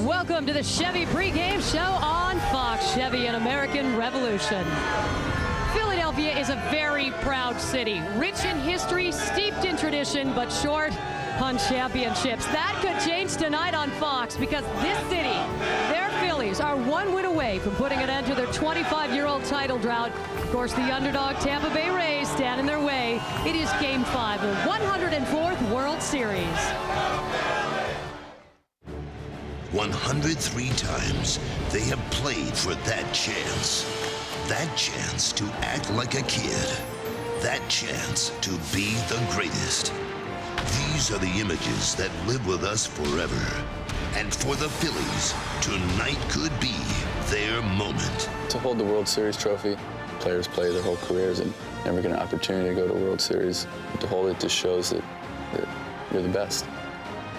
Welcome to the Chevy Pregame Show on Fox. Chevy, an American Revolution. Philadelphia is a very proud city, rich in history, steeped in tradition, but short on championships. That could change tonight on Fox because this city, their Phillies, are one win away from putting an end to their 25-year-old title drought. Of course, the underdog Tampa Bay Rays stand in their way. It is Game 5 of the 104th World Series. 103 times they have played for that chance. That chance to act like a kid. That chance to be the greatest. These are the images that live with us forever. And for the Phillies, tonight could be their moment. To hold the World Series trophy, players play their whole careers and never get an opportunity to go to World Series. To hold it just shows that you're the best.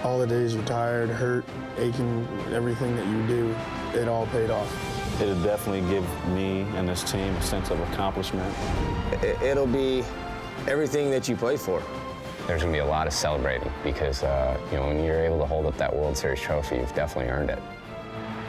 All the days you're tired, hurt, aching, everything that you do, it all paid off. It'll definitely give me and this team a sense of accomplishment. It'll be everything that you played for. There's going to be a lot of celebrating because, when you're able to hold up that World Series trophy, you've definitely earned it.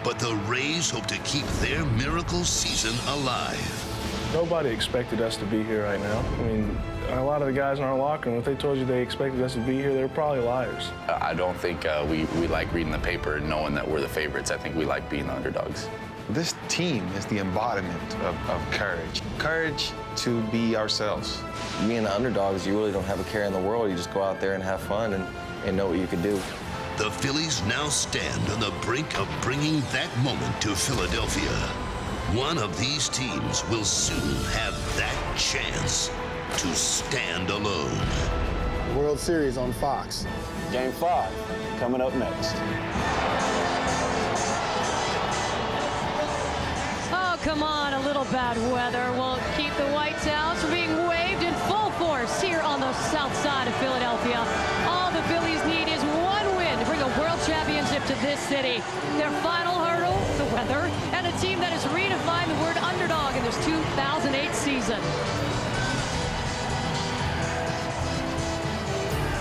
But the Rays hope to keep their miracle season alive. Nobody expected us to be here right now. I mean, a lot of the guys in our locker room, if they told you they expected us to be here, they're probably liars. I don't think we like reading the paper and knowing that we're the favorites. I think we like being the underdogs. This team is the embodiment of courage. Courage to be ourselves. Being the underdogs, you really don't have a care in the world. You just go out there and have fun and know what you can do. The Phillies now stand on the brink of bringing that moment to Philadelphia. One of these teams will soon have that chance to stand alone. World Series on Fox. Game 5 coming up next. Oh, come on, a little bad weather won't keep the White Sox from being waved in full force here on the south side of Philadelphia. All the Phillies need is one win to bring a world championship to this city. Their final hurdle, the weather, and a team that has redefined the word underdog in this 2008 season.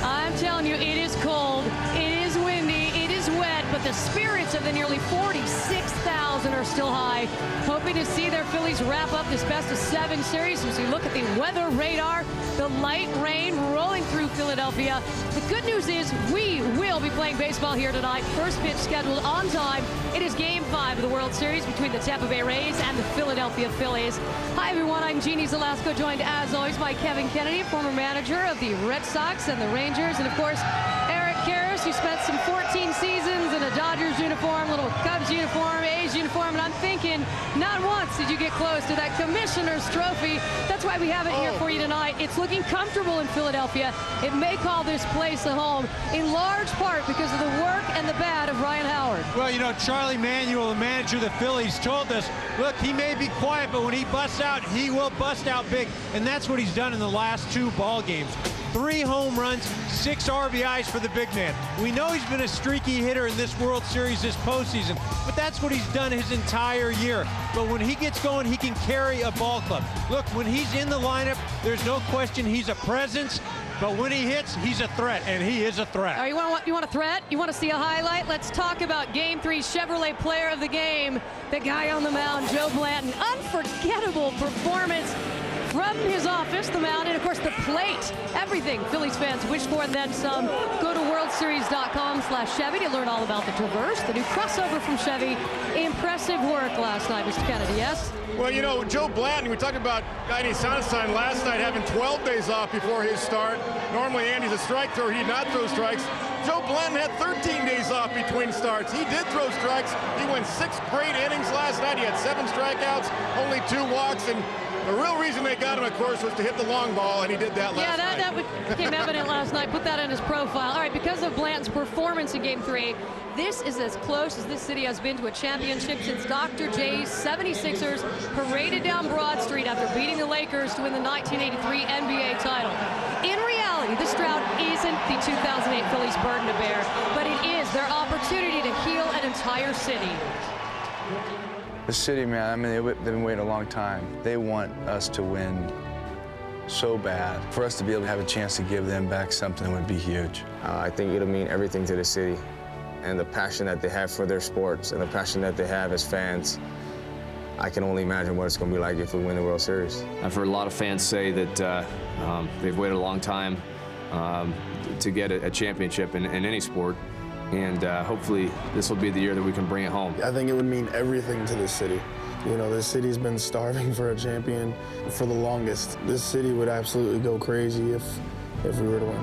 I'm telling you, it is cold, it is windy, it is wet, but the spirits of the nearly 46,000 are still high. Hoping to see their Phillies wrap up this best-of-7 series as we look at the weather radar, the light rain rolling through Philadelphia. The good news is we will be playing baseball here tonight. First pitch scheduled on time. It is Game 5 of the World Series between the Tampa Bay Rays and the Philadelphia Phillies. Hi, everyone. I'm Jeannie Zalasko, joined as always by Kevin Kennedy, former manager of the Red Sox and the Rangers, and of course, Eric Karras, who spent some 14 seasons in a Dodgers uniform, little Cubs uniform, A's uniform, and I'm thinking, not once did you get close to that Commissioner's Trophy. That's why we have it here for you tonight. It's looking comfortable in Philadelphia. It may call this place a home, in large part because of the work and the bat of Ryan Howard. Well, Charlie Manuel, the manager of the Phillies, told us, look, he may be quiet, but when he busts out, he will bust out big. And that's what he's done in the last 2 ball games. 3 home runs, 6 RBIs for the big man. We know he's been a streaky hitter in this World Series this postseason, but that's what he's done his entire year. But when he gets going, he can carry a ball club. Look, when he's in the lineup, there's no question he's a presence. But when he hits, he's a threat, and he is a threat. All right, you want a threat? You want to see a highlight? Let's talk about Game 3 Chevrolet Player of the Game, the guy on the mound, Joe Blanton. Unforgettable performance from his office, the mound, and of course the plate. Everything Phillies fans wish for and then some. Go to worldseries.com/Chevy to learn all about the Traverse, the new crossover from Chevy. Impressive work last night, Mr. Kennedy, yes? Well, Joe Blanton, we talked about Andy Sonnenstein last night having 12 days off before his start. Normally Andy's a strike thrower. He did not throw strikes. Joe Blanton had 13 days off between starts. He did throw strikes. He went 6 great innings last night. He had 7 strikeouts, only 2 walks, and the real reason they got him, of course, was to hit the long ball, and he did that last night. Yeah, that became evident last night. Put that in his profile. All right, because of Blanton's performance in Game 3, this is as close as this city has been to a championship since Dr. J's 76ers paraded down Broad Street after beating the Lakers to win the 1983 NBA title. In reality, this drought isn't the 2008 Phillies' burden to bear, but it is their opportunity to heal an entire city. The city, man, I mean, they've been waiting a long time. They want us to win so bad. For us to be able to have a chance to give them back something would be huge. I think it'll mean everything to the city. and the passion that they have for their sports and the passion that they have as fans, I can only imagine what it's going to be like if we win the World Series. I've heard a lot of fans say that they've waited a long time to get a championship in any sport, and hopefully this will be the year that we can bring it home. I think it would mean everything to this city. You know, this city's been starving for a champion for the longest. This city would absolutely go crazy if we were to win.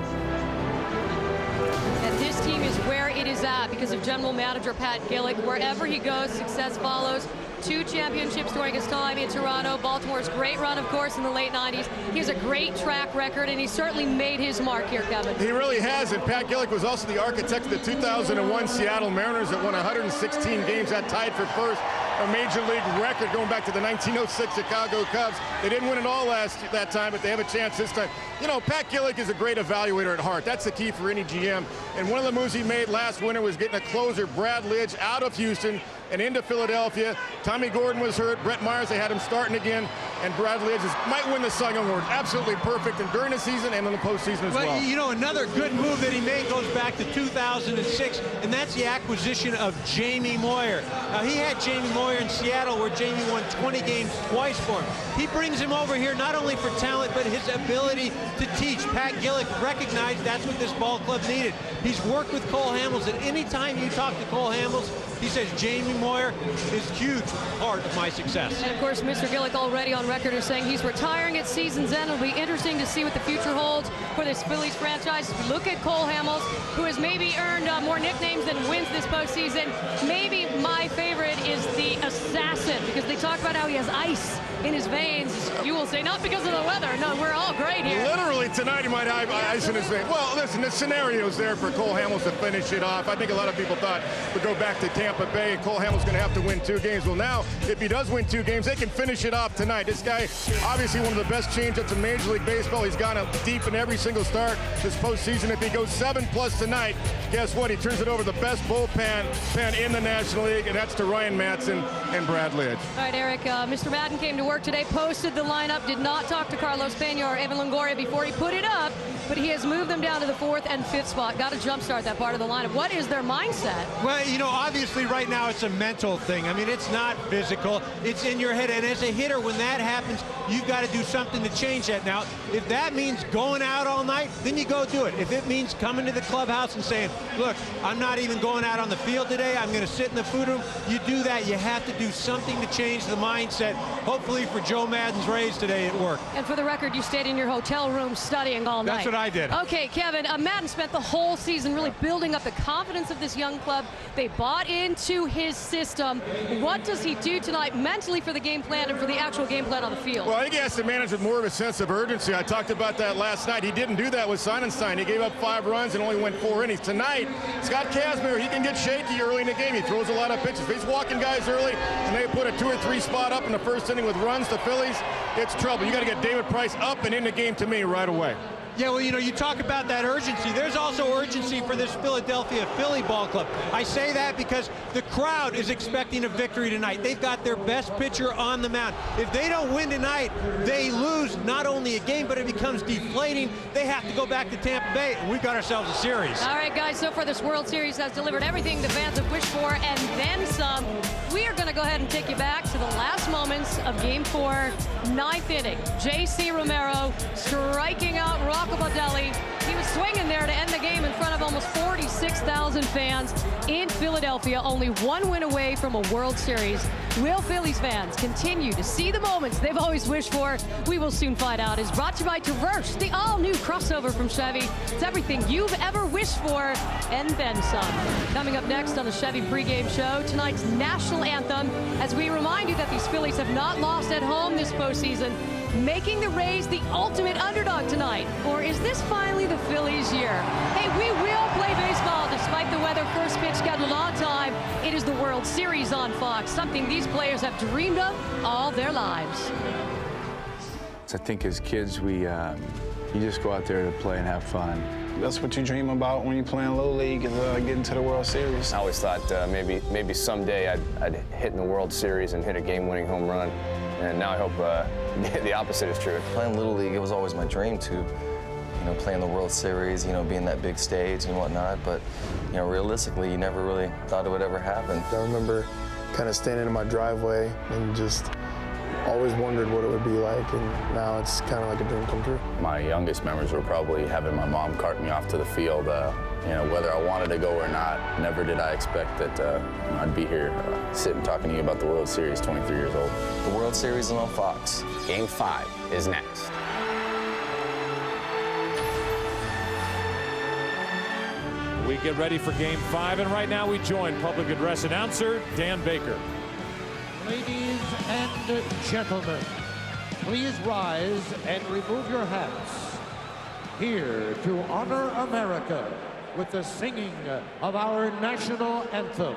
And this team is where it is at because of general manager Pat Gillick. Wherever he goes, success follows. 2 championships during his time in Toronto. Baltimore's great run, of course, in the late 90s. He has a great track record, and he certainly made his mark here, Kevin. He really has, and Pat Gillick was also the architect of the 2001 Seattle Mariners that won 116 games. That tied for first, a major league record going back to the 1906 Chicago Cubs. They didn't win it all that time, but they have a chance this time. You know, Pat Gillick is a great evaluator at heart. That's the key for any GM. And one of the moves he made last winter was getting a closer, Brad Lidge, out of Houston and into Philadelphia. Tommy Gordon was hurt. Brett Myers, they had him starting again. And Brad Lidge might win the Cy Young Award. Absolutely perfect, and during the season and in the postseason as well. You know, another good move that he made goes back to 2006, and that's the acquisition of Jamie Moyer. Now, he had Jamie Moyer in Seattle, where Jamie won 20 games twice for him. He brings him over here not only for talent, but his ability to teach. Pat Gillick recognized that's what this ball club needed. He's worked with Cole Hamels, and anytime you talk to Cole Hamels, he says Jamie Moyer is a huge part of my success. And of course, Mr. Gillick already on record is saying he's retiring at season's end. It'll be interesting to see what the future holds for this Phillies franchise. Look at Cole Hamels, who has maybe earned more nicknames than wins this postseason. Maybe my favorite is the Assassin, because they talk about how he has ice in his veins. You will say, not because of the weather. No, we're all great here. Literally tonight he might have ice in his veins. Well, listen, the scenario's there for Cole Hamels to finish it off. I think a lot of people thought we'd go back to Tampa Bay and Cole Hamels going to have to win 2 games. Well, now, if he does win 2 games, they can finish it off tonight. This guy, obviously one of the best changeups in Major League Baseball. He's gone deep in every single start this postseason. If he goes 7+ tonight, guess what? He turns it over the best bullpen in the National League, and that's to Ryan Madson and Brad Lidge. All right, Eric, Mr. Madden came to work today, posted the lineup, did not talk to Carlos Pena or Evan Longoria before he put it up, but he has moved them down to the 4th and 5th spot. Got to jumpstart that part of the lineup. What is their mindset? Well, you know, obviously right now it's a mental thing. I mean, it's not physical. It's in your head. And as a hitter, when that happens, you've got to do something to change that. Now, if that means going out all night, then you go do it. If it means coming to the clubhouse and saying, look, I'm not even going out on the field today, I'm going to sit in the food room, you do that. You have to do something to change the mindset. Hopefully for Joe Madden's Rays today it worked. And for the record, you stayed in your hotel room studying all night. That's what I did. Okay, Kevin, Madden spent the whole season really building up the confidence of this young club. They bought into his system. What does he do tonight mentally for the game plan and for the actual game plan on the field? Well, I think he has to manage with more of a sense of urgency. I talked about that last night. He didn't do that with Sonnenstein. He gave up 5 runs and only went 4 innings. Tonight, Scott Kazmir, he can get shaky early in the game. He throws a lot of pitches. If he's walking guys early and they put a 2 or 3 spot up in the first inning with runs to Phillies, it's trouble. You got to get David Price up and in the game to me right away. Yeah, well, you know, you talk about that urgency. There's also urgency for this Philadelphia Philly ball club. I say that because the crowd is expecting a victory tonight. They've got their best pitcher on the mound. If they don't win tonight, they lose not only a game, but it becomes deflating. They have to go back to Tampa Bay, and we've got ourselves a series. All right, guys, so far this World Series has delivered everything the fans have wished for and then some. We are going to go ahead and take you back to the last moments of Game 4, 9th inning. J.C. Romero striking out Rocco Baldelli. He was swinging there to end the game in front of almost 46,000 fans in Philadelphia, only 1 win away from a World Series. Will Phillies fans continue to see the moments they've always wished for? We will soon find out. It's brought to you by Traverse, the all-new crossover from Chevy. It's everything you've ever wished for and then some. Coming up next on the Chevy Pregame Show, tonight's national anthem, as we remind you that these Phillies have not lost at home this postseason, making the Rays the ultimate underdog tonight. Or is this finally the Phillies' year? Hey, we will play baseball despite the weather. First pitch scheduled on time. It is the World Series on Fox, something these players have dreamed of all their lives. I think as kids, you just go out there to play and have fun. That's what you dream about when you play in Little League, is getting to the World Series. I always thought maybe someday I'd hit in the World Series and hit a game-winning home run. And now I hope the opposite is true. Playing Little League, it was always my dream to, playing the World Series, being that big stage and whatnot. But, realistically, you never really thought it would ever happen. I remember kind of standing in my driveway and just always wondered what it would be like, and now it's kind of like a dream come true. My youngest memories were probably having my mom cart me off to the field. Whether I wanted to go or not, never did I expect that I'd be here sitting talking to you about the World Series, 23 years old. The World Series is on Fox. Game 5 is next. We get ready for Game 5, and right now we join public address announcer Dan Baker. Ladies and gentlemen, please rise and remove your hats. Here to honor America with the singing of our national anthem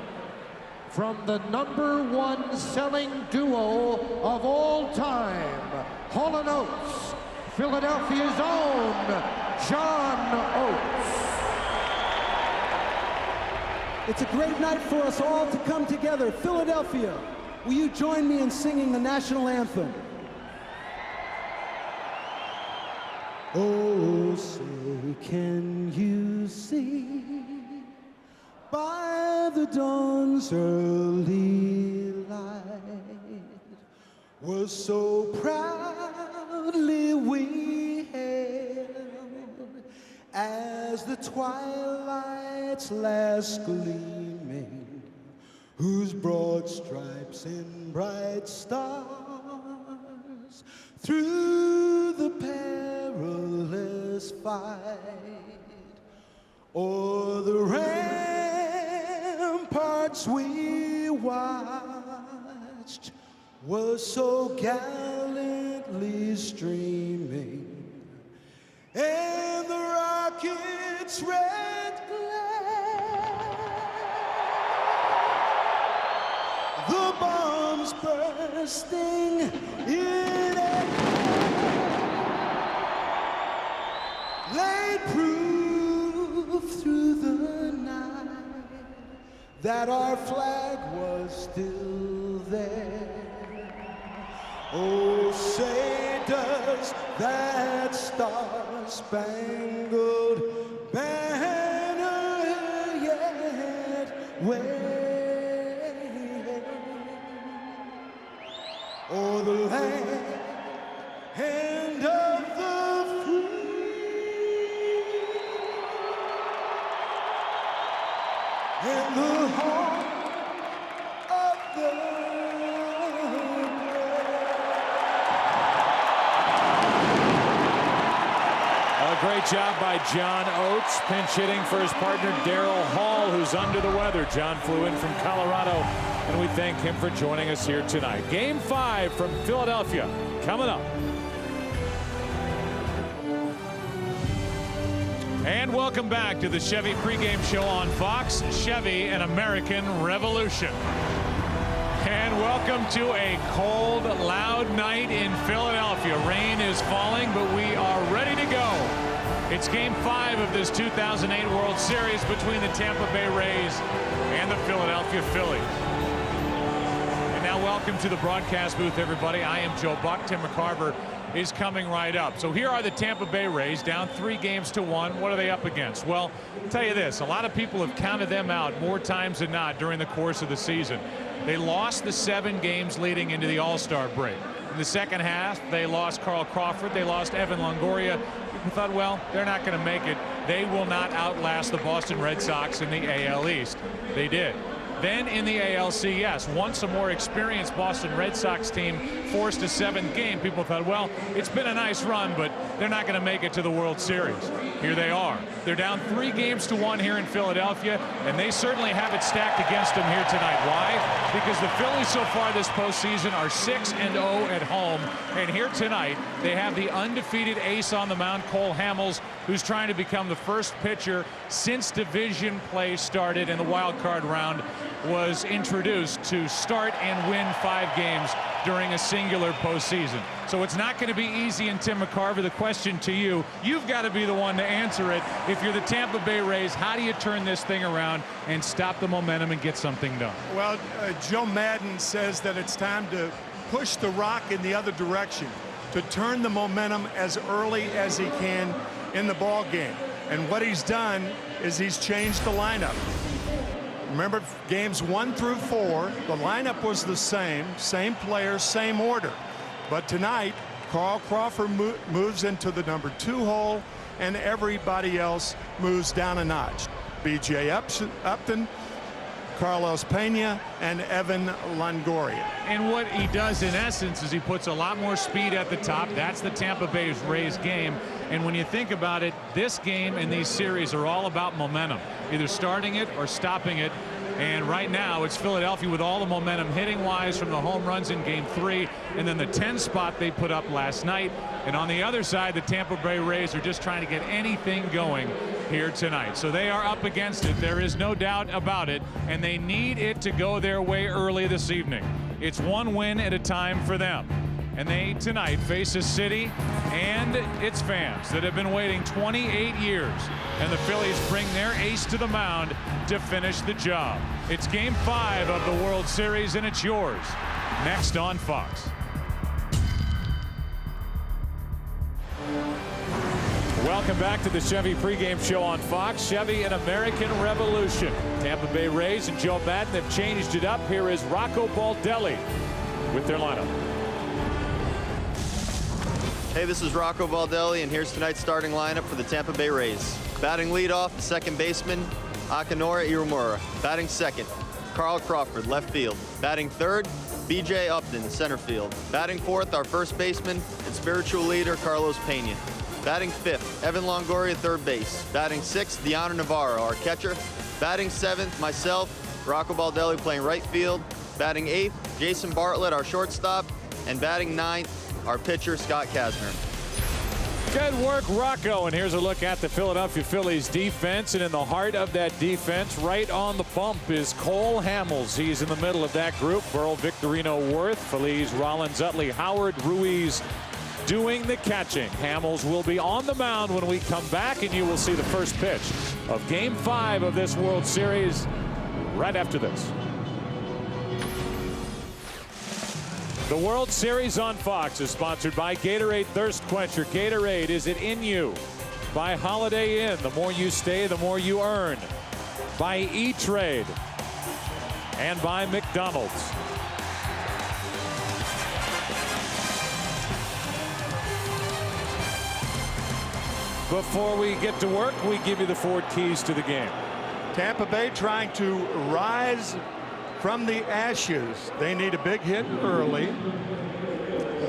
from the #1 selling duo of all time, Hall & Oates, Philadelphia's own John Oates. It's a great night for us all to come together. Philadelphia, will you join me in singing the national anthem? Oh, say, can you see by the dawn's early light was so proudly we hailed as the twilight's last gleaming, whose broad stripes and bright stars through the perilous fight o'er the ramparts we watched was so gallantly streaming, and the rocket's red glare, the bombs bursting in air, laid proof through the night that our flag was still there. Oh, say does that star-spangled banner yet wave o'er the land of the free and the home of the Great job by John Oates, pinch hitting for his partner Darryl Hall, who's under the weather. John flew in from Colorado, and we thank him for joining us here tonight. Game 5 from Philadelphia coming up. And welcome back to the Chevy Pregame Show on Fox. Chevy, an American revolution. And welcome to a cold, loud night in Philadelphia. Rain is falling, but we are ready to go. It's Game 5 of this 2008 World Series between the Tampa Bay Rays and the Philadelphia Phillies. And now welcome to the broadcast booth, everybody. I am Joe Buck. Tim McCarver is coming right up. So here are the Tampa Bay Rays, down 3-1. What are they up against? Well, I'll tell you this. A lot of people have counted them out more times than not during the course of the season. They lost the 7 games leading into the All-Star break. In the second half, they lost Carl Crawford. They lost Evan Longoria. People thought, well, they're not going to make it. They will not outlast the Boston Red Sox in the AL East. They did. Then in the ALCS, once a more experienced Boston Red Sox team forced a 7th game, people thought, well, it's been a nice run, but they're not going to make it to the World Series. Here they are. They're down 3-1 here in Philadelphia, and they certainly have it stacked against them here tonight. Why? Because the Phillies so far this postseason are 6-0 at home, and here tonight they have the undefeated ace on the mound, Cole Hamels, who's trying to become the first pitcher since division play started and the wild card round was introduced to start and win 5 games during a singular postseason. So it's not going to be easy. And Tim McCarver, the question to you, you've got to be the one to answer it. If you're the Tampa Bay Rays, how do you turn this thing around and stop the momentum and get something done? Well, Joe Madden says that it's time to push the rock in the other direction, to turn the momentum as early as he can in the ball game. And what he's done is he's changed the lineup. Remember, games 1 through 4, the lineup was the same players, same order. But tonight, Carl Crawford moves into the number 2 hole, and everybody else moves down a notch. B.J. Upton, Carlos Pena, and Evan Longoria. And what he does in essence is he puts a lot more speed at the top. That's the Tampa Bay Rays game. And when you think about it, this game and these series are all about momentum, either starting it or stopping it. And right now it's Philadelphia with all the momentum hitting wise from the home runs in game 3 and then the 10 spot they put up last night. And on the other side, the Tampa Bay Rays are just trying to get anything going here tonight. So they are up against it. There is no doubt about it. And they need it to go their way early this evening. It's one win at a time for them. And they tonight face a city and its fans that have been waiting 28 years. And the Phillies bring their ace to the mound to finish the job. It's game 5 of the World Series, and it's yours next on Fox. Welcome back to the Chevy pregame show on Fox. Chevy, an American revolution. Tampa Bay Rays and Joe Madden have changed it up. Here is Rocco Baldelli with their lineup. Hey, this is Rocco Baldelli, and here's tonight's starting lineup for the Tampa Bay Rays. Batting leadoff, the second baseman, Akinora Iwamura. Batting second, Carl Crawford, left field. Batting third, B.J. Upton, center field. Batting fourth, our first baseman and spiritual leader, Carlos Pena. Batting fifth, Evan Longoria, third base. Batting sixth, Deanna Navarro, our catcher. Batting seventh, myself, Rocco Baldelli, playing right field. Batting eighth, Jason Bartlett, our shortstop. And batting ninth, our pitcher, Scott Kasner. Good work, Rocco. And here's a look at the Philadelphia Phillies defense. And in the heart of that defense, right on the bump, is Cole Hamels. He's in the middle of that group. Burrow, Victorino, Worth, Feliz, Rollins, Utley, Howard, Ruiz doing the catching. Hamels will be on the mound when we come back, and you will see the first pitch of Game 5 of this World Series right after this. The World Series on Fox is sponsored by Gatorade Thirst Quencher. Gatorade, is it in you? By Holiday Inn, the more you stay, the more you earn. By E-Trade. And by McDonald's. Before we get to work, we give you the 4 keys to the game. Tampa Bay trying to rise from the ashes. They need a big hit early.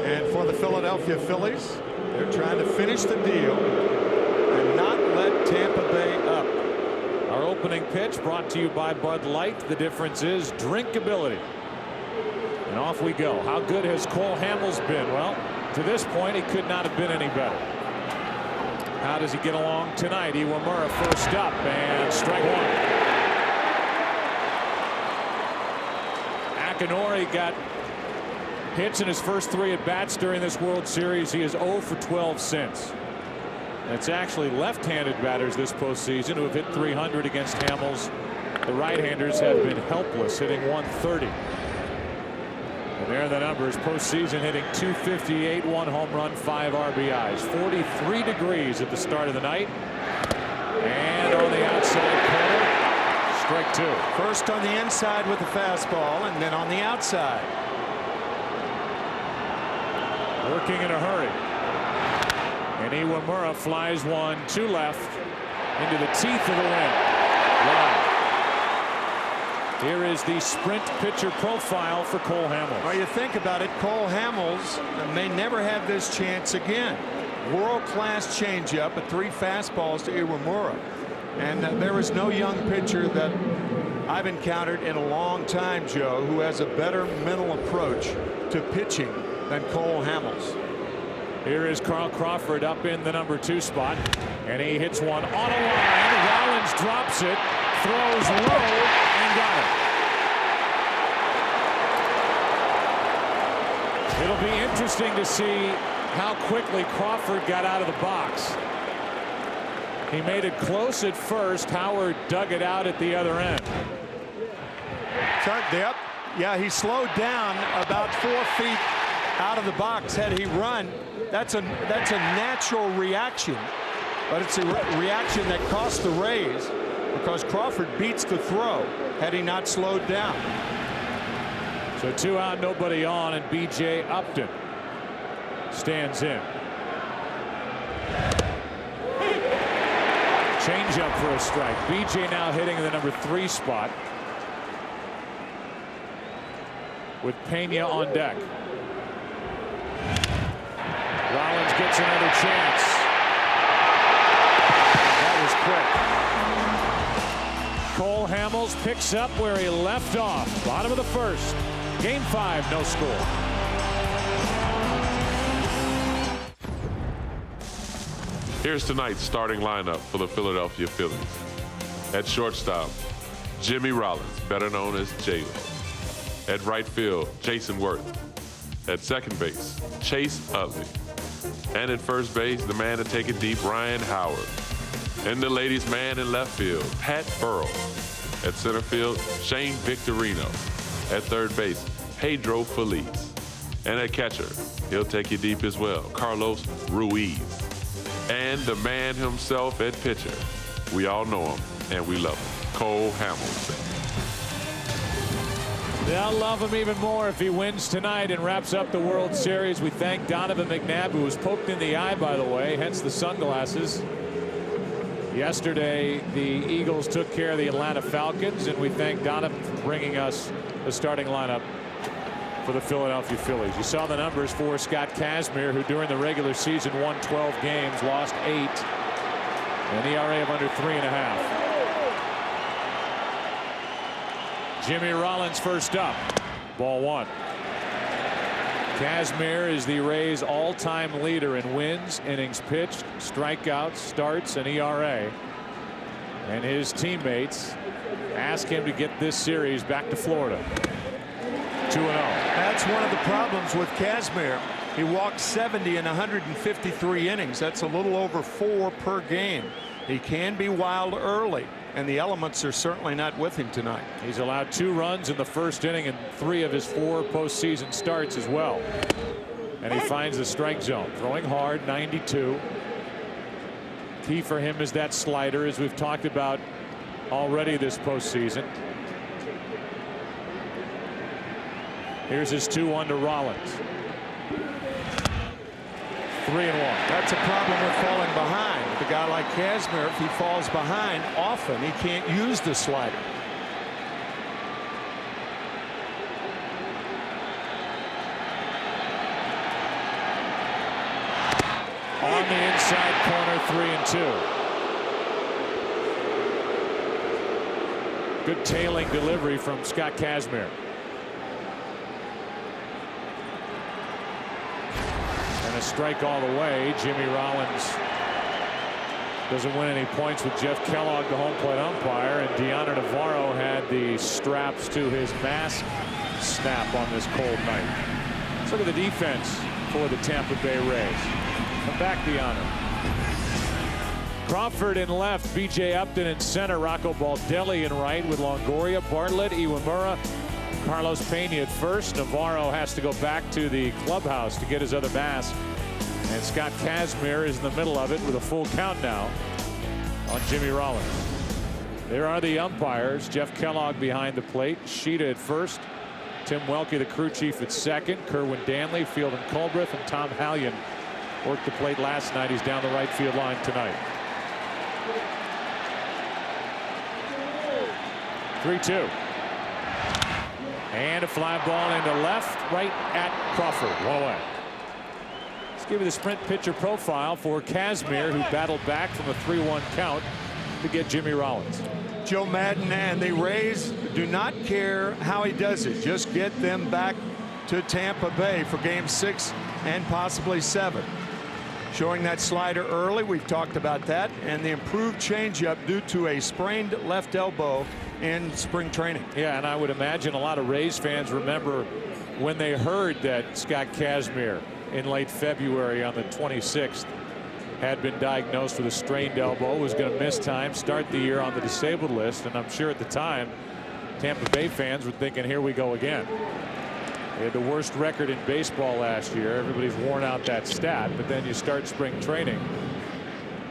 And for the Philadelphia Phillies, they're trying to finish the deal and not let Tampa Bay up. Our opening pitch brought to you by Bud Light. The difference is drinkability. And off we go. How good has Cole Hamels been? Well, to this point, he could not have been any better. How does he get along tonight? Iwamura first up, and strike one. Akinora got hits in his first 3 at-bats during this World Series. He is 0 for 12 since. It's actually left-handed batters this postseason who have hit 300 against Hamels. The right-handers have been helpless, hitting 130. And there are the numbers. Postseason hitting .258, 1 home run, 5 RBIs. 43 degrees at the start of the night. And on the outside corner, strike 2. First on the inside with the fastball, and then on the outside. Working in a hurry. And Iwamura flies one to left into the teeth of the wind. Wow. Here is the sprint pitcher profile for Cole Hamels. Well, you think about it, Cole Hamels may never have this chance again. World-class changeup at 3 fastballs to Iwamura. And there is no young pitcher that I've encountered in a long time, Joe, who has a better mental approach to pitching than Cole Hamels. Here is Carl Crawford up in the number 2 spot, and he hits one on a line. Rollins drops it, throws low, and got it. It'll be interesting to see how quickly Crawford got out of the box. He made it close at first. Howard dug it out at the other end. Yep. Yeah, he slowed down about 4 feet out of the box. Had he run, that's a natural reaction but it's a reaction that cost the Rays because Crawford beats the throw had he not slowed down. So 2 out, nobody on, and B.J. Upton stands in. Change up for a strike. B.J. now hitting in the number 3 spot with Pena on deck. Rollins gets another chance. That was quick. Cole Hamels picks up where he left off. Bottom of the first. Game 5, no score. Here's tonight's starting lineup for the Philadelphia Phillies. At shortstop, Jimmy Rollins, better known as J-Lo. At right field, Jason Worth. At second base, Chase Utley. And at first base, the man to take it deep, Ryan Howard. And the ladies' man in left field, Pat Burrell. At center field, Shane Victorino. At third base, Pedro Feliz. And at catcher, he'll take you deep as well, Carlos Ruiz. And the man himself at pitcher. We all know him and we love him, Cole Hamels. They'll love him even more if he wins tonight and wraps up the World Series. We thank Donovan McNabb, who was poked in the eye, by the way, hence the sunglasses. Yesterday, the Eagles took care of the Atlanta Falcons, and we thank Donovan for bringing us the starting lineup for the Philadelphia Phillies. You saw the numbers for Scott Kazmir, who during the regular season won 12 games, lost 8, an ERA of under 3.5. Jimmy Rollins first up. Ball 1. Kazmir is the Rays' all-time leader in wins, innings pitched, strikeouts, starts, and ERA. And his teammates ask him to get this series back to Florida. 2-0. That's one of the problems with Kazmir. He walked 70 in 153 innings. That's a little over 4 per game. He can be wild early, and the elements are certainly not with him tonight. He's allowed 2 runs in the first inning in 3 of his 4 postseason starts as well. And he finds the strike zone. Throwing hard, 92. Key for him is that slider, as we've talked about already this postseason. Here's his 2-1 to Rollins. 3-1. That's a problem with falling behind. With a guy like Kazmir, if he falls behind often, he can't use the slider. On the inside corner, 3-2. Good tailing delivery from Scott Kazmir. And a strike all the way. Jimmy Rollins doesn't win any points with Jeff Kellogg, the home plate umpire, and Deanna Navarro had the straps to his mask snap on this cold night. Let's look at the defense for the Tampa Bay Rays. Come back, Deanna. Crawford in left, B.J. Upton in center, Rocco Baldelli in right with Longoria, Bartlett, Iwamura, Carlos Pena at first. Navarro has to go back to the clubhouse to get his other mask. And Scott Kazmir is in the middle of it with a full count now on Jimmy Rollins. There are the umpires. Jeff Kellogg behind the plate. Sheeta at first. Tim Welke, the crew chief, at second. Kerwin Danley, Fielding Culbreth, and Tom Hallion worked the plate last night. He's down the right field line tonight. 3-2. And a fly ball into left, right at Crawford. 1 away. Let's give you the sprint pitcher profile for Kazmir, who battled back from a 3-1 count to get Jimmy Rollins. Joe Madden and the Rays do not care how he does it. Just get them back to Tampa Bay for game 6 and possibly 7. Showing that slider early, we've talked about that, and the improved changeup due to a sprained left elbow in spring training. Yeah, and I would imagine a lot of Rays fans remember when they heard that Scott Kazmir in late February on the 26th had been diagnosed with a strained elbow, was going to miss time, start the year on the disabled list, and I'm sure at the time Tampa Bay fans were thinking, here we go again. They had the worst record in baseball last year. Everybody's worn out that stat, but then you start spring training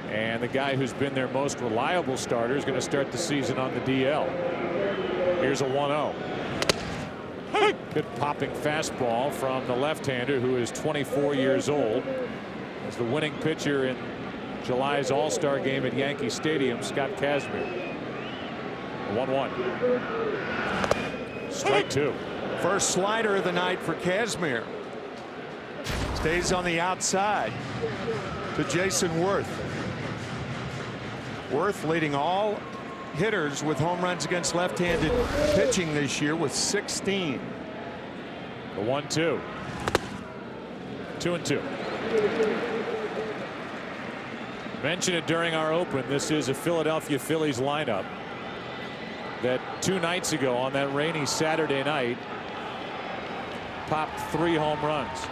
And the guy who's been their most reliable starter is going to start the season on the DL. Here's a 1-0. Good popping fastball from the left-hander, who is 24 years old. As the winning pitcher in July's All-Star game at Yankee Stadium, Scott Kazmir. 1-1. Strike two. First slider of the night for Kazmir. Stays on the outside to Jason Worth. Worth leading all hitters with home runs against left-handed pitching this year with 16. The 1-2. 2-2. Mentioned it during our open. This is a Philadelphia Phillies lineup that 2 nights ago on that rainy Saturday night popped 3 home runs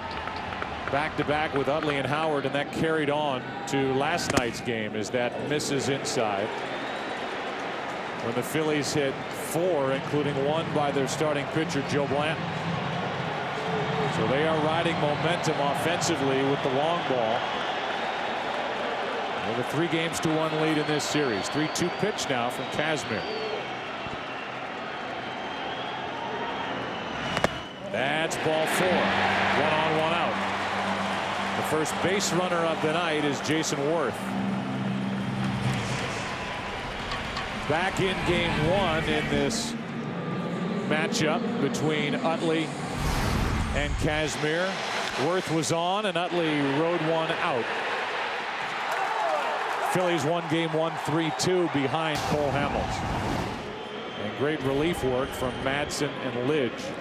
back-to-back with Utley and Howard, and that carried on to last night's game as that misses inside when the Phillies hit 4, including 1 by their starting pitcher Joe Blanton. So they are riding momentum offensively with the long ball. With a 3-1 lead in this series. 3-2 pitch now from Kazmir. That's ball 4. 1 on, 1 out. The first base runner of the night is Jason Worth. Back in game 1 in this matchup between Utley and Kazmir. Worth was on and Utley rode 1 out. Phillies won game 1 3-2 behind Cole Hamels. And great relief work from Madsen and Lidge.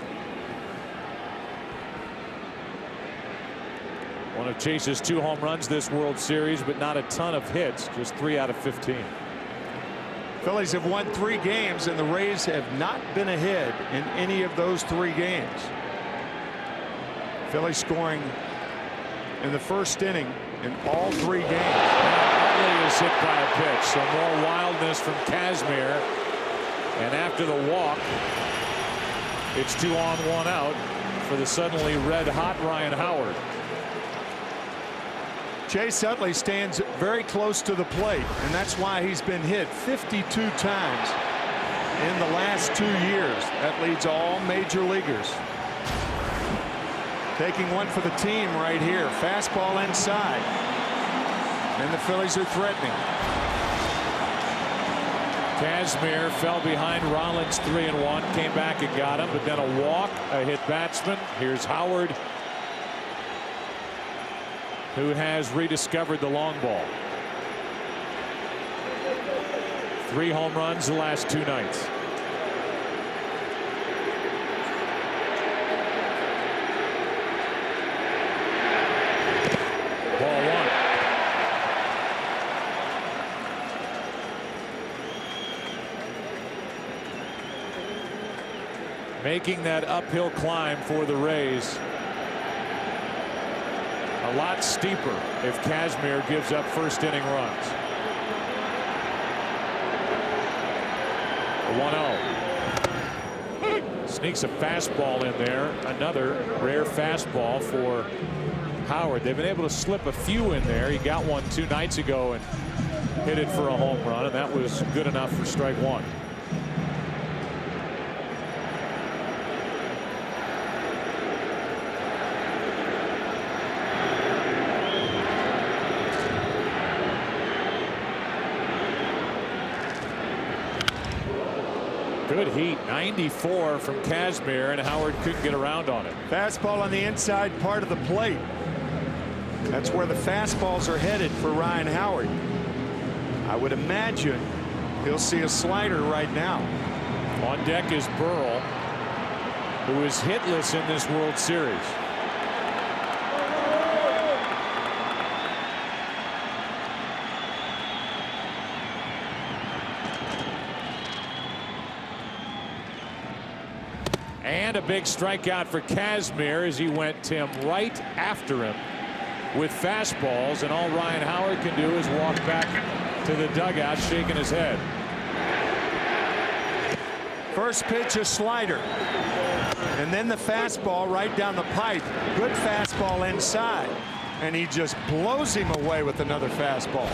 One of Chase's 2 home runs this World Series, but not a ton of hits, just 3 out of 15. Phillies have won 3 games, and the Rays have not been ahead in any of those 3 games. Phillies scoring in the first inning in all 3 games. Utley is hit by a pitch, so more wildness from Kazmir. And after the walk, it's 2 on, 1 out for the suddenly red-hot Ryan Howard. Chase Utley stands very close to the plate, and that's why he's been hit 52 times in the last 2 years. That leads all major leaguers. Taking one for the team right here. Fastball inside. And the Phillies are threatening. Kazmir fell behind Rollins 3-1, came back and got him, but then a walk, a hit batsman. Here's Howard, who has rediscovered the long ball. 3 home runs the last 2 nights. Ball 1. Making that uphill climb for the Rays a lot steeper if Kazmir gives up first inning runs. 1-0. Sneaks a fastball in there. Another rare fastball for Howard. They've been able to slip a few in there. He got one 2 nights ago and hit it for a home run, and that was good enough for strike 1. Good heat. 94 from Kazmir, and Howard couldn't get around on it. Fastball on the inside part of the plate. That's where the fastballs are headed for Ryan Howard. I would imagine he'll see a slider right now. On deck is Burrell, who is hitless in this World Series. And a big strikeout for Kazmir as he went, Tim, right after him with fastballs, and all Ryan Howard can do is walk back to the dugout shaking his head. First pitch, a slider, and then the fastball right down the pipe. Good fastball inside, and he just blows him away with another fastball.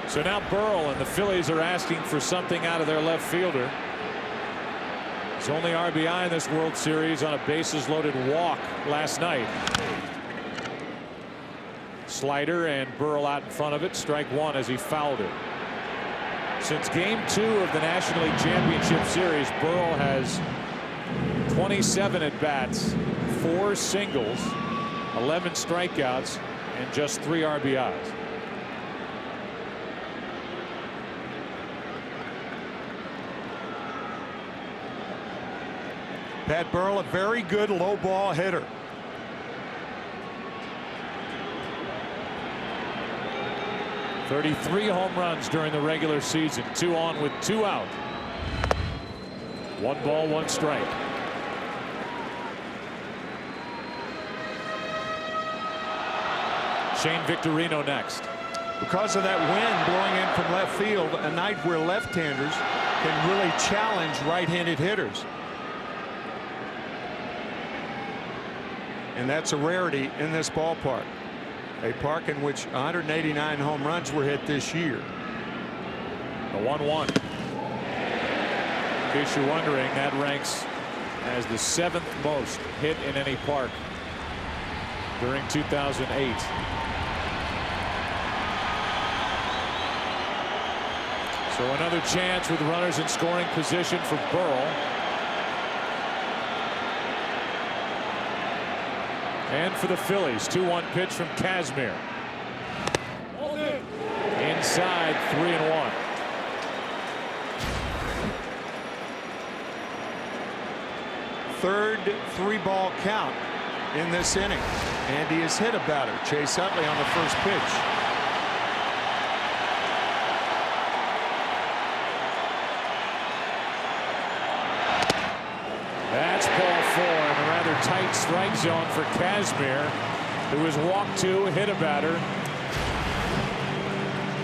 So now Burrell and the Phillies are asking for something out of their left fielder. His only RBI in this World Series on a bases-loaded walk last night. Slider and Burrell out in front of it. Strike one as he fouled it. Since Game 2 of the National League Championship Series, Burrell has 27 at-bats, 4 singles, 11 strikeouts, and just 3 RBIs. Pat Burrell, a very good low ball hitter. .33 home runs during the regular season. 2 on with 2 out. 1 ball, 1 strike. Shane Victorino next. Because of that wind blowing in from left field, a night where left-handers can really challenge right-handed hitters. And that's a rarity in this ballpark. A park in which 189 home runs were hit this year. The 1-1. In case you're wondering, that ranks as the 7th most hit in any park during 2008. So another chance with runners in scoring position for Burrell. And for the Phillies, 2-1 pitch from Kazmir. Inside, 3-1. Third 3-ball count in this inning. And he has hit a batter, Chase Utley, on the first pitch. That's ball 4 in a rather tight strike zone for Kazmir, who was walked to, hit a batter.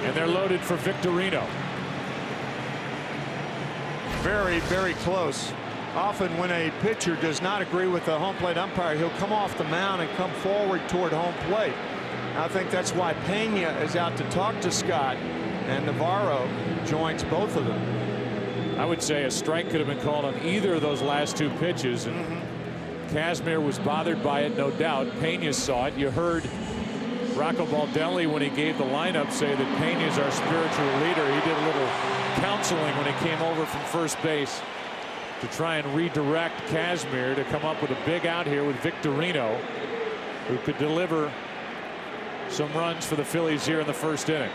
And they're loaded for Victorino. Very, very close. Often when a pitcher does not agree with the home plate umpire, he'll come off the mound and come forward toward home plate. I think that's why Pena is out to talk to Scott, and Navarro joins both of them. I would say a strike could have been called on either of those last 2 pitches, and Kazmir was bothered by it, no doubt. Pena saw it. You heard Rocco Baldelli, when he gave the lineup, say that Pena's our spiritual leader. He did a little counseling when he came over from first base to try and redirect Kazmir to come up with a big out here with Victorino, who could deliver some runs for the Phillies here in the first inning.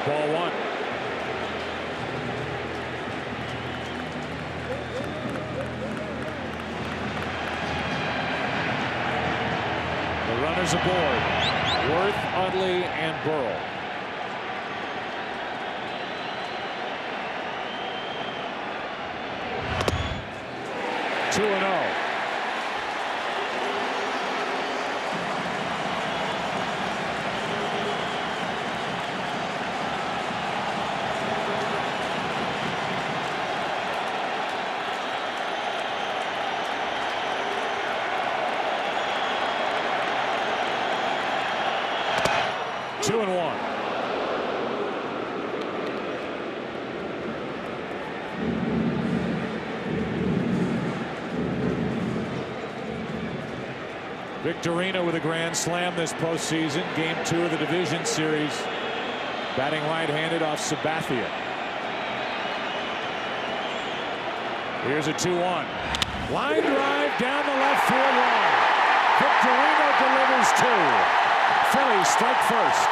Ball 1. The runners aboard. Worth, Utley, and Burrell. Two and 0. Victorino with a grand slam this postseason. Game 2 of the division series. Batting right-handed off Sabathia. Here's a 2-1. Line drive down the left field line. Victorino delivers 2. Phillies strike first.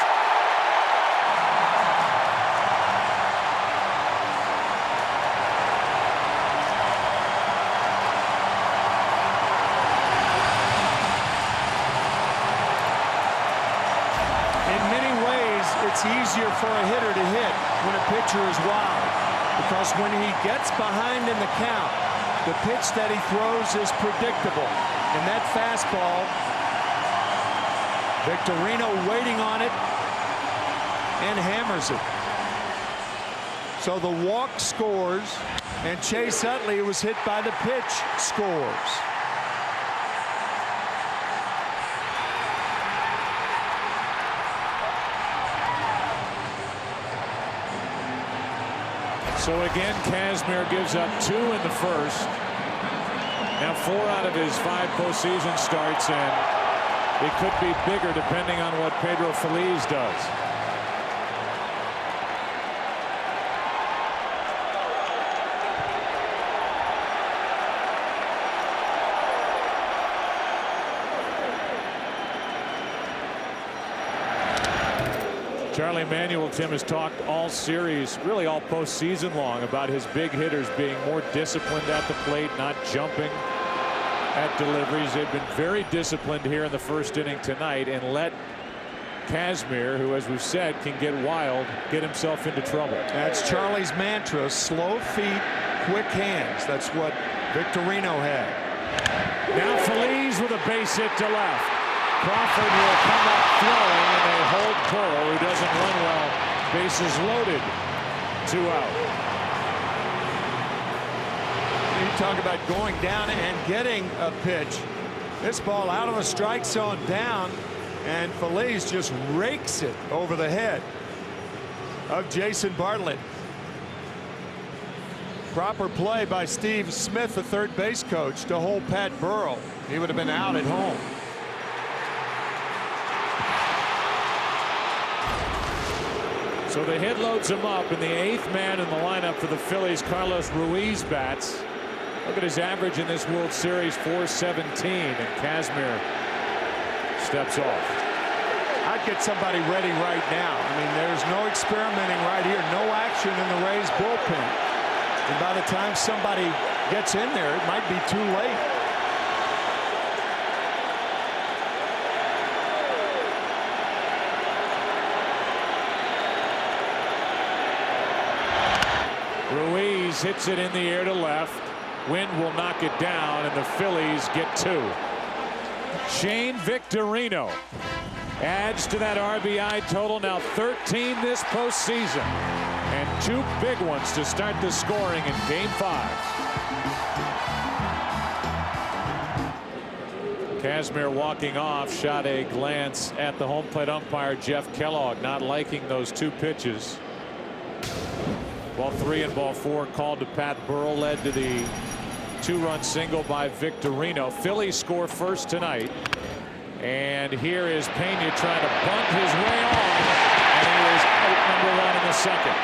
It's easier for a hitter to hit when a pitcher is wild, because when he gets behind in the count, the pitch that he throws is predictable. And that fastball, Victorino waiting on it and hammers it. So the walk scores, and Chase Utley, who was hit by the pitch, scores. So again, Kazmir gives up 2 in the first. Now 4 out of his 5 postseason starts, and it could be bigger depending on what Pedro Feliz does. Charlie Manuel, Tim, has talked all series, really all postseason long, about his big hitters being more disciplined at the plate, not jumping at deliveries. They've been very disciplined here in the first inning tonight and let Kazmir, who, as we've said, can get wild, get himself into trouble. That's Charlie's mantra: slow feet, quick hands. That's what Victorino had. Now Feliz with a base hit to left. Crawford will come up throwing, and they hold Burrow, who doesn't run well. Bases loaded. 2 out. You talk about going down and getting a pitch. This ball out of the strike zone, down, and Feliz just rakes it over the head of Jason Bartlett. Proper play by Steve Smith, the third base coach, to hold Pat Burrow. He would have been out at home. So the hit loads him up, and the 8th man in the lineup for the Phillies, Carlos Ruiz, bats. Look at his average in this World Series, .417, and Kazmir steps off. I'd get somebody ready right now. I mean, there's no experimenting right here, no action in the Rays bullpen. And by the time somebody gets in there, it might be too late. Ruiz hits it in the air to left. Wind will knock it down, and the Phillies get 2. Shane Victorino adds to that RBI total, now 13 this postseason, and 2 big ones to start the scoring in Game 5. Kazmir walking off, shot a glance at the home plate umpire Jeff Kellogg, not liking those 2 pitches. Ball 3 and ball 4 called to Pat Burrell, led to the 2-run single by Victorino. Phillies score first tonight, and here is Pena trying to bunt his way on, and he is out number 1 in the second.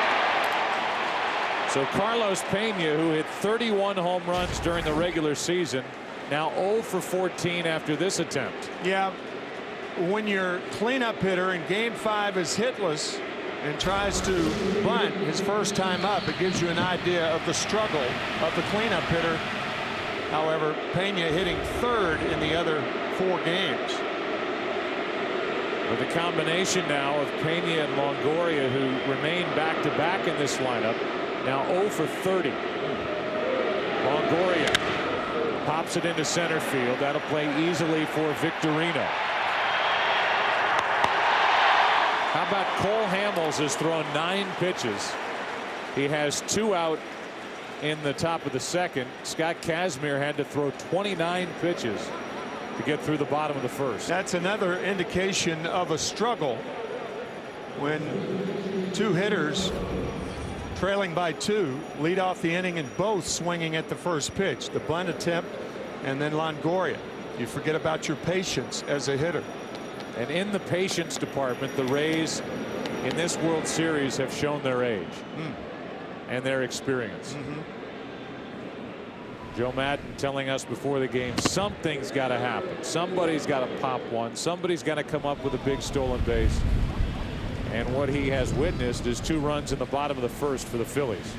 So Carlos Pena, who hit 31 home runs during the regular season, now 0 for 14 after this attempt. Yeah, when your cleanup hitter in Game 5 is hitless and tries to bunt his first time up, it gives you an idea of the struggle of the cleanup hitter. However, Pena hitting 3rd in the other 4 games. With a combination now of Pena and Longoria, who remain back-to-back in this lineup, now 0 for 30. Longoria pops it into center field. That'll play easily for Victorino. How about Cole Hamels has thrown 9 pitches. He has 2 out in the top of the second. Scott Kazmir had to throw 29 pitches to get through the bottom of the first. That's another indication of a struggle when 2 hitters trailing by 2 lead off the inning and both swinging at the first pitch. The bunt attempt and then Longoria. You forget about your patience as a hitter. And in the patience department, the Rays in this World Series have shown their age and their experience. Joe Madden telling us before the game, something's got to happen. Somebody's got to pop one. Somebody's got to come up with a big stolen base. And what he has witnessed is 2 runs in the bottom of the first for the Phillies.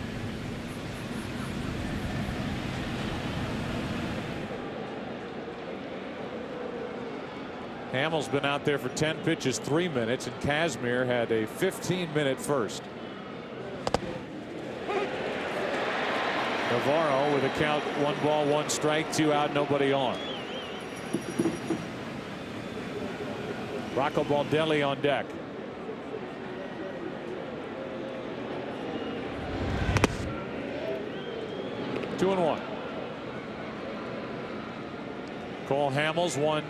Hamels been out there for 10 pitches, 3 minutes, and Kazmir had a 15-minute first. Navarro with a count, 1 ball, 1 strike, 2 out, nobody on. Rocco Baldelli on deck. Two and 1. Cole Hamels won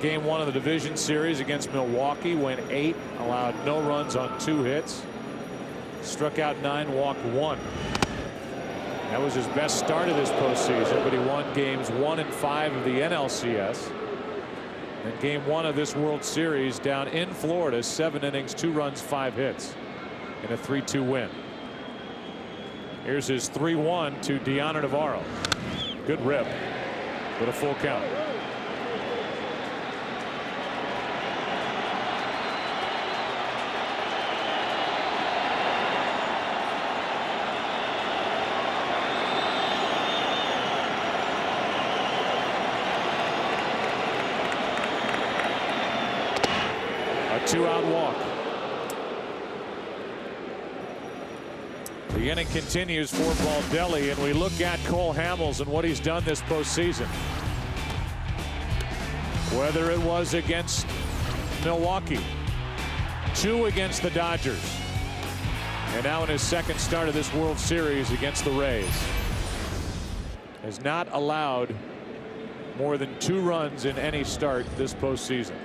Game 1 of the division series against Milwaukee, went 8, allowed no runs on 2 hits. Struck out 9, walked 1. That was his best start of this postseason, but he won games 1 and 5 of the NLCS. And game 1 of this World Series down in Florida, 7 innings, 2 runs, 5 hits in a 3-2 win. Here's his 3-1 to Deanna Navarro. Good rip with a full count. A 2-out walk. The inning continues for Baldelli, and we look at Cole Hamels and what he's done this postseason. Whether it was against Milwaukee, 2 against the Dodgers, and now in his second start of this World Series against the Rays, has not allowed more than 2 runs in any start this postseason.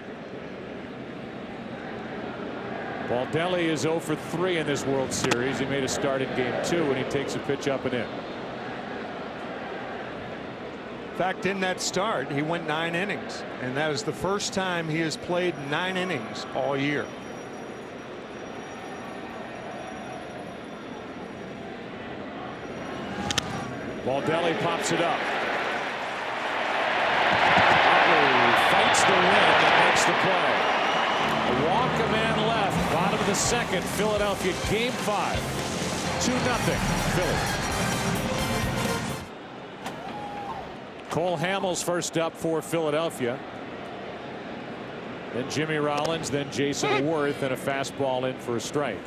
Baldelli is 0 for 3 in this World Series. He made a start in game 2, and he takes a pitch up and in. In fact, in that start, he went 9 innings, and that is the first time he has played 9 innings all year. Baldelli pops it up. Fights the wind and makes the play. A walk, a man left. Bottom of the second. Philadelphia game 5. 2-0 Phillies. Cole Hamels first up for Philadelphia. Then Jimmy Rollins, then Jason Worth, and a fastball in for a strike.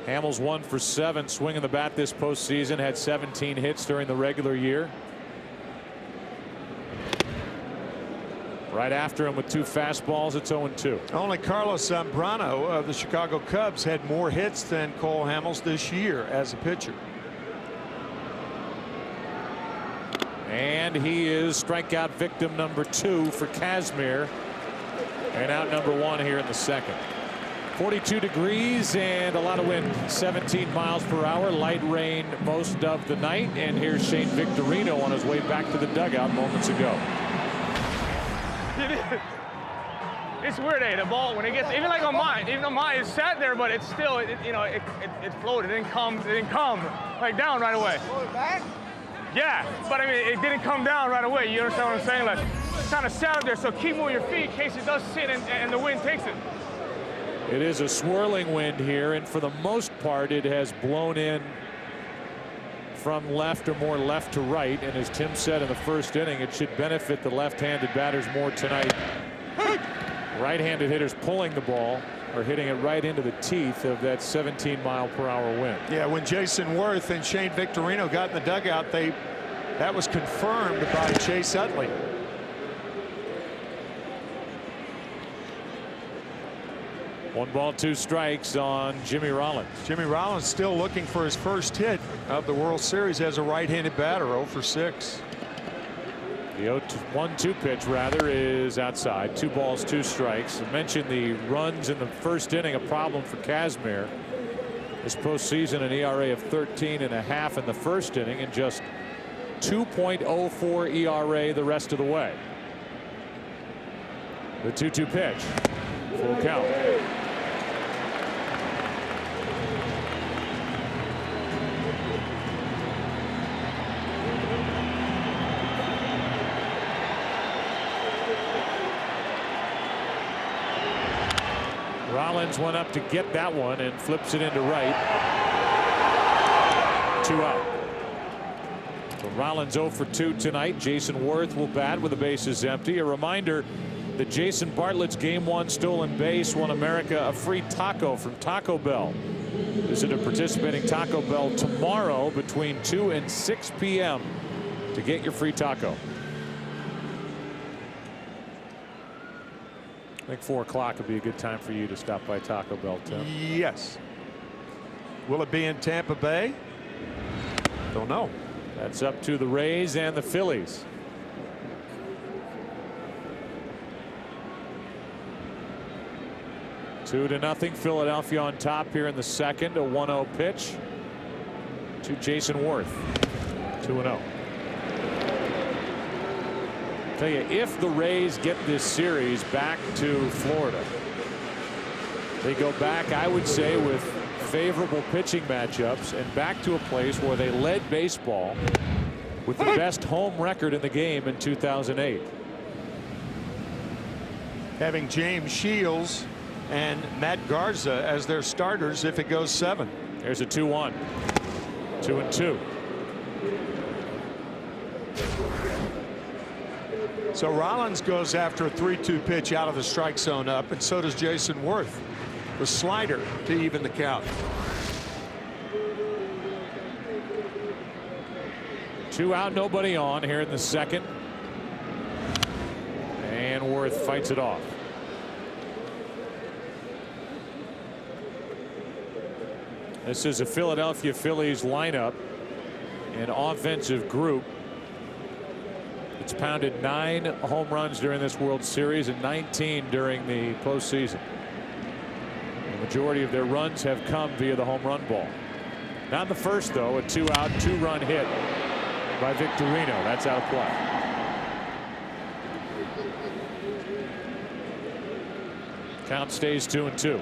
Hamels 1 for 7 swinging the bat this postseason. Had 17 hits during the regular year. Right after him with 2 fastballs, it's 0-2. Only Carlos Zambrano of the Chicago Cubs had more hits than Cole Hamels this year as a pitcher. And he is strikeout victim number 2 for Kazmir, and out number 1 here in the second. 42 degrees and a lot of wind, 17 miles per hour. Light rain most of the night, and here's Shane Victorino on his way back to the dugout moments ago. It's weird, the ball when it gets even on mine, it sat there, but it's still it floated. It didn't come like down right away. Back? Yeah, but I mean it didn't come down right away. You understand what I'm saying? Like it's kind of sat up there, so keep moving your feet in case it does sit and the wind takes it. It is a swirling wind here, and for the most part it has blown in from left or more left to right, and as Tim said in the first inning, it should benefit the left-handed batters more tonight. Right-handed hitters pulling the ball or hitting it right into the teeth of that 17-mile-per-hour wind. Yeah, when Jason Worth and Shane Victorino got in the dugout, that was confirmed by Chase Utley. One ball, 2 strikes on Jimmy Rollins. Jimmy Rollins still looking for his first hit of the World Series as a right-handed batter, 0 for 6. The 1-2 pitch rather is outside. 2 balls, 2 strikes. I mentioned the runs in the first inning, a problem for Kazmir. This postseason an ERA of 13.5 in the first inning and just 2.04 ERA the rest of the way. The 2-2 pitch. Full count. Rollins went up to get that one and flips it into right. 2 out. So Rollins 0 for 2 tonight. Jason Worth will bat with the bases empty. A reminder that Jason Bartlett's game 1 stolen base won America a free taco from Taco Bell. Visit a participating Taco Bell tomorrow between 2 and 6 p.m. to get your free taco. I think 4 o'clock would be a good time for you to stop by Taco Bell, Tim. Yes. Will it be in Tampa Bay? Don't know. That's up to the Rays and the Phillies. 2-0 Philadelphia on top here in the second. A 1-0 pitch to Jason Worth. 2-0. Tell you, if the Rays get this series back to Florida, they go back, I would say, with favorable pitching matchups and back to a place where they led baseball with the best home record in the game in 2008. Having James Shields and Matt Garza as their starters if it goes 7. There's a 2-1. 2-2. So Rollins goes after a 3-2 pitch out of the strike zone up, and so does Jason Worth. The slider to even the count. 2 out, nobody on here in the second. And Worth fights it off. This is a Philadelphia Phillies lineup, an offensive group. It's pounded 9 home runs during this World Series and 19 during the postseason. The majority of their runs have come via the home run ball. Not in the first, though. A 2-out, 2-run hit by Victorino. That's out of play. Count stays 2-2.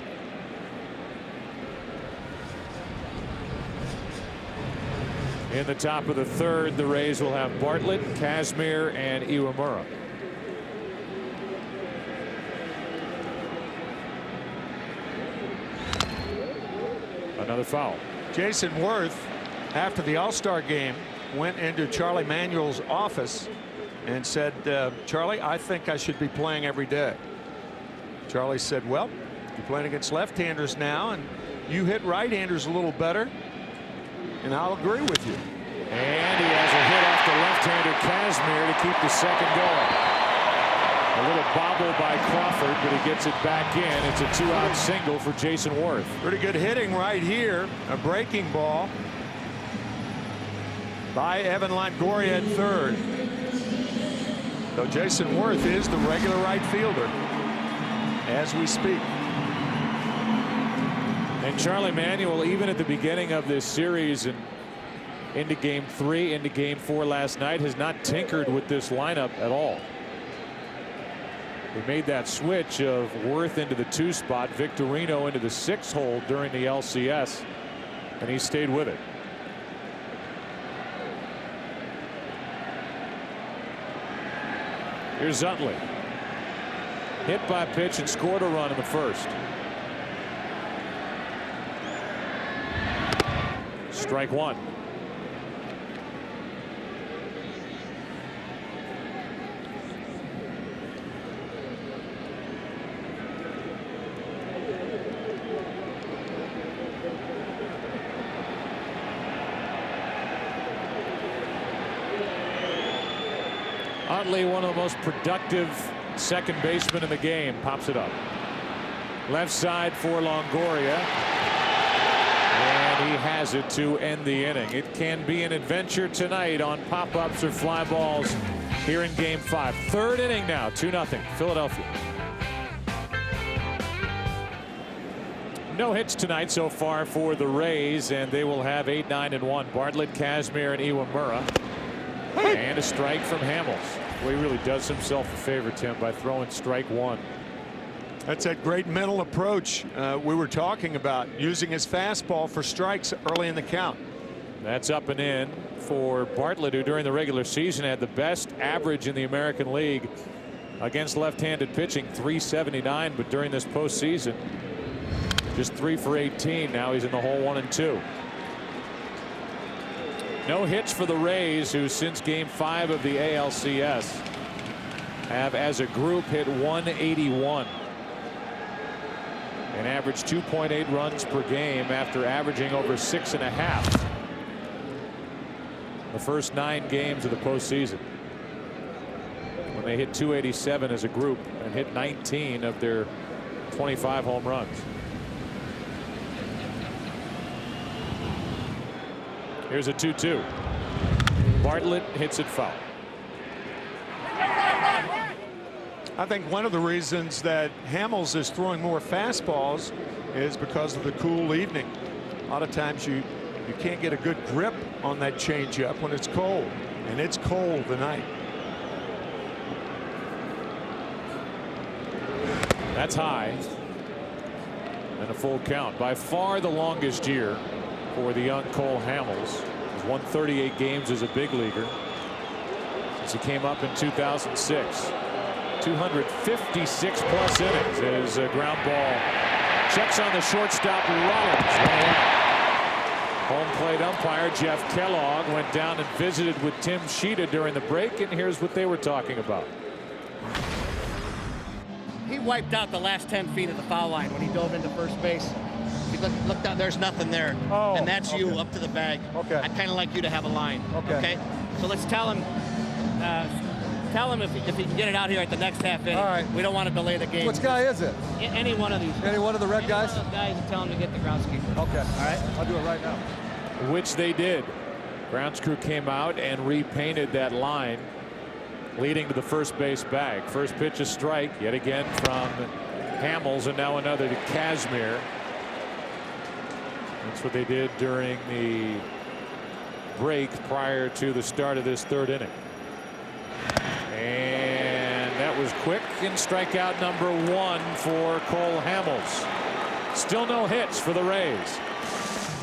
In the top of the third, the Rays will have Bartlett, Kazmir, and Iwamura. Another foul. Jason Worth, after the All-Star game, went into Charlie Manuel's office and said, Charlie, I think I should be playing every day. Charlie said, well, you're playing against left-handers now, and you hit right-handers a little better, and I'll agree with you. And he has a hit off the left-hander Kazmir to keep the second going. A little bobble by Crawford, but he gets it back in. It's a 2-out single for Jason Worth. Pretty good hitting right here. A breaking ball by Evan Longoria at third. So Jason Worth is the regular right fielder as we speak. And Charlie Manuel, even at the beginning of this series and into game 3, into game 4 last night, has not tinkered with this lineup at all. He made that switch of Worth into the 2 spot, Victorino into the 6 hole during the LCS, and he stayed with it. Here's Utley. Hit by pitch and scored a run in the first. Strike 1. Utley, one of the most productive second basemen in the game, pops it up. Left side for Longoria. And he has it to end the inning. It can be an adventure tonight on pop-ups or fly balls here in game 5. Third inning now, 2-0 Philadelphia. No hits tonight so far for the Rays, and they will have 8, 9, and 1. Bartlett, Kazmir, and Iwamura. And a strike from Hamels. Well, he really does himself a favor, Tim, by throwing strike 1. That's that great mental approach we were talking about, using his fastball for strikes early in the count. That's up and in for Bartlett, who during the regular season had the best average in the American League against left-handed pitching, 379, but during this postseason, just 3 for 18. Now he's in the hole 1 and 2. No hits for the Rays, who since game 5 of the ALCS have as a group hit 181 and average 2.8 runs per game after averaging over 6.5 the first 9 games of the postseason, when they hit 287 as a group and hit 19 of their 25 home runs. Here's a 2-2. Bartlett hits it foul. I think one of the reasons that Hamels is throwing more fastballs is because of the cool evening. A lot of times you can't get a good grip on that changeup when it's cold, and it's cold tonight. That's high. And a full count. By far the longest year for the young Cole Hamels. He's won 38 games as a big leaguer since he came up in 2006. 256 plus innings as a ground ball checks on the shortstop Rollins. Home plate umpire Jeff Kellogg went down and visited with Tim Sheeta during the break, and here's what they were talking about. He wiped out the last 10 feet of the foul line when he dove into first base. He looked out, there's nothing there. Oh, and that's you up to the bag. Okay. I'd kind of like you to have a line. Okay. So let's tell him if he can get it out here at the next half inning. All right. We don't want to delay the game. Which guy is it? Any one of these. Any one of the red guys? One of those guys and tell him to get the groundskeeper. Okay. All right. I'll do it right now. Which they did. Grounds crew came out and repainted that line leading to the first base bag. First pitch a strike yet again from Hamels, and now another to Kazmir. That's what they did during the break prior to the start of this third inning. And that was quick, and strikeout number 1 for Cole Hamels. Still no hits for the Rays.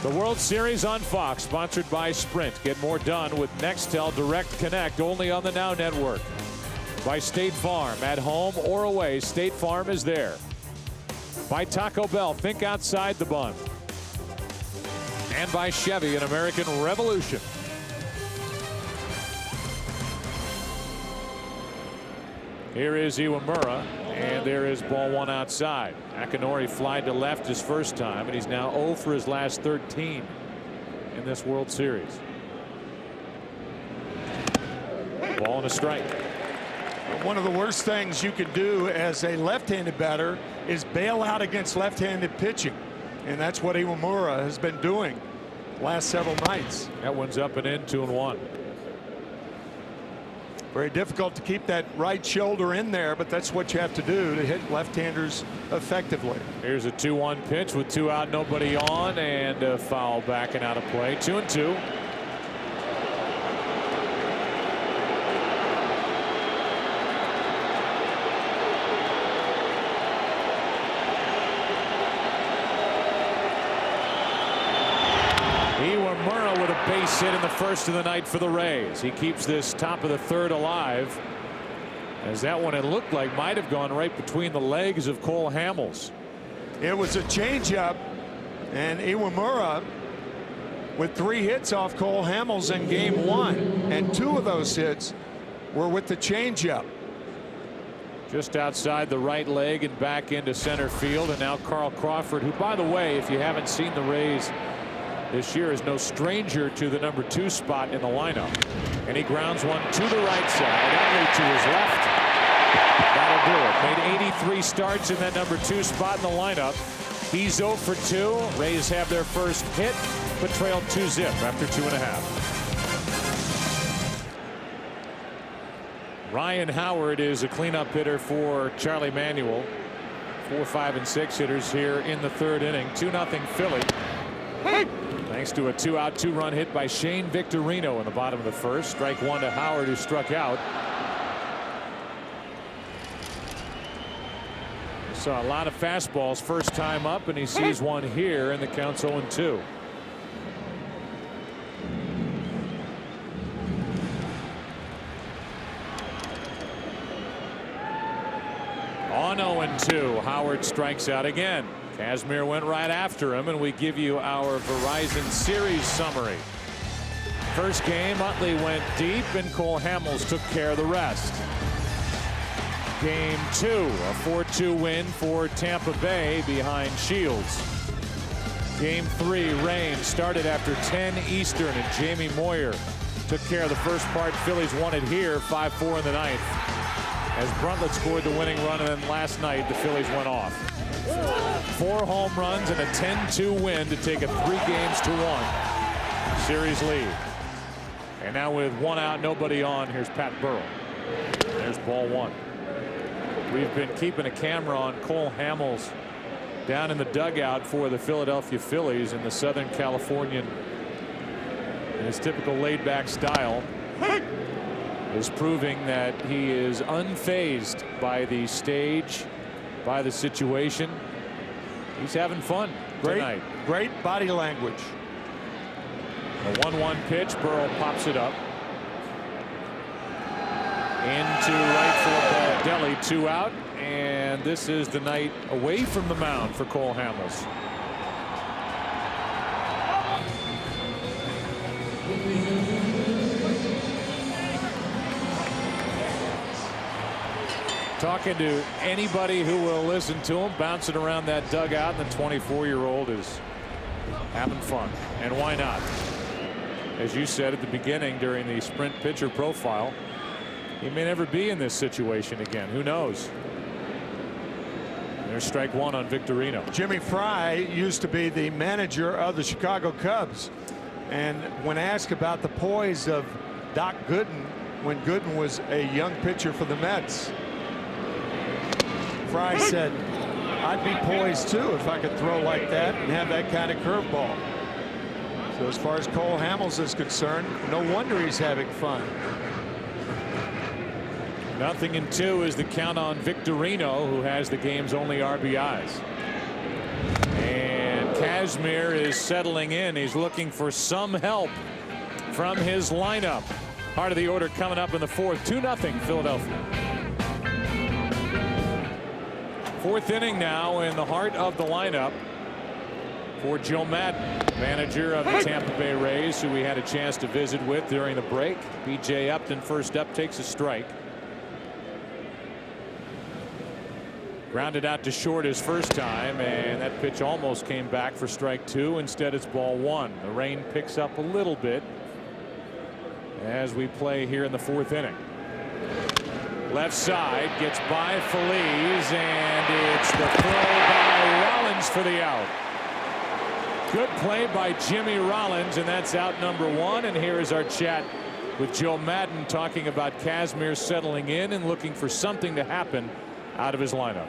The World Series on Fox, sponsored by Sprint. Get more done with Nextel Direct Connect, only on the Now Network. By State Farm, at home or away, State Farm is there. By Taco Bell, think outside the bun. And by Chevy, an American Revolution. Here is Iwamura, and there is ball 1 outside. Akinori flied to left his first time, and he's now 0 for his last 13 in this World Series. Ball and a strike. One of the worst things you can do as a left-handed batter is bail out against left-handed pitching, and that's what Iwamura has been doing last several nights. That one's up and in, 2-1. Very difficult to keep that right shoulder in there, but that's what you have to do to hit left-handers effectively. Here's a 2-1 pitch with 2 out, nobody on, and a foul back and out of play. 2-2. Iwamura with a base hit in the first of the night for the Rays. He keeps this top of the third alive, as that one it looked like might have gone right between the legs of Cole Hamels. It was a changeup, and Iwamura with 3 hits off Cole Hamels in game 1, and 2 of those hits were with the changeup. Just outside the right leg and back into center field, and now Carl Crawford, who, by the way, if you haven't seen the Rays this year, is no stranger to the number 2 spot in the lineup. And he grounds one to the right side, Emily to his left. That'll do it. Made 83 starts in that number 2 spot in the lineup. He's 0 for 2. Rays have their first hit, but trailed 2-0 after 2.5. Ryan Howard is a cleanup hitter for Charlie Manuel. 4, 5, and 6 hitters here in the third inning. 2-0 Philly. Thanks to a 2-out 2-run hit by Shane Victorino in the bottom of the first. Strike 1 to Howard, who struck out. Saw a lot of fastballs first time up, and he sees one here, and the count's 0-2. On 0-2, Howard strikes out again. Kazmir went right after him, and we give you our Verizon Series summary. First game, Utley went deep, and Cole Hamels took care of the rest. Game 2, a 4-2 win for Tampa Bay behind Shields. Game 3, rain started after 10 Eastern, and Jamie Moyer took care of the first part. Phillies won it here, 5-4 in the ninth, as Bruntlett scored the winning run, and then last night the Phillies went off. 4 home runs and a 10-2 win to take a 3-1 series lead. And now with 1 out, nobody on, here's Pat Burrell. There's ball 1. We've been keeping a camera on Cole Hamels down in the dugout for the Philadelphia Phillies, in the Southern Californian, in his typical laid-back style, is proving that he is unfazed by the stage, by the situation. He's having fun tonight. Great body language. The 1-1 pitch. Burrow pops it up into right for Baldelli. 2 out, and this is the night away from the mound for Cole Hamels. Talking to anybody who will listen to him, bouncing around that dugout, and the 24-year-old is having fun. And why not? As you said at the beginning during the sprint pitcher profile, he may never be in this situation again. Who knows? There's strike 1 on Victorino. Jimmy Fry used to be the manager of the Chicago Cubs, and when asked about the poise of Doc Gooden when Gooden was a young pitcher for the Mets, Fry said, I'd be poised too if I could throw like that and have that kind of curveball. So as far as Cole Hamels is concerned, no wonder he's having fun. 0-2 is the count on Victorino, who has the game's only RBIs. And Kazmir is settling in. He's looking for some help from his lineup. Part of the order coming up in the 4th. 2-0 Philadelphia. 4th inning now in the heart of the lineup for Joe Madden, manager of the Tampa Bay Rays, who we had a chance to visit with during the break. B.J. Upton first up, takes a strike. Grounded out to short his first time, and that pitch almost came back for strike 2. Instead, it's ball 1. The rain picks up a little bit as we play here in the 4th inning. Left side, gets by Phillies, and it's the throw by Rollins for the out. Good play by Jimmy Rollins, and that's out number 1. And here is our chat with Joe Madden talking about Kazmir settling in and looking for something to happen out of his lineup.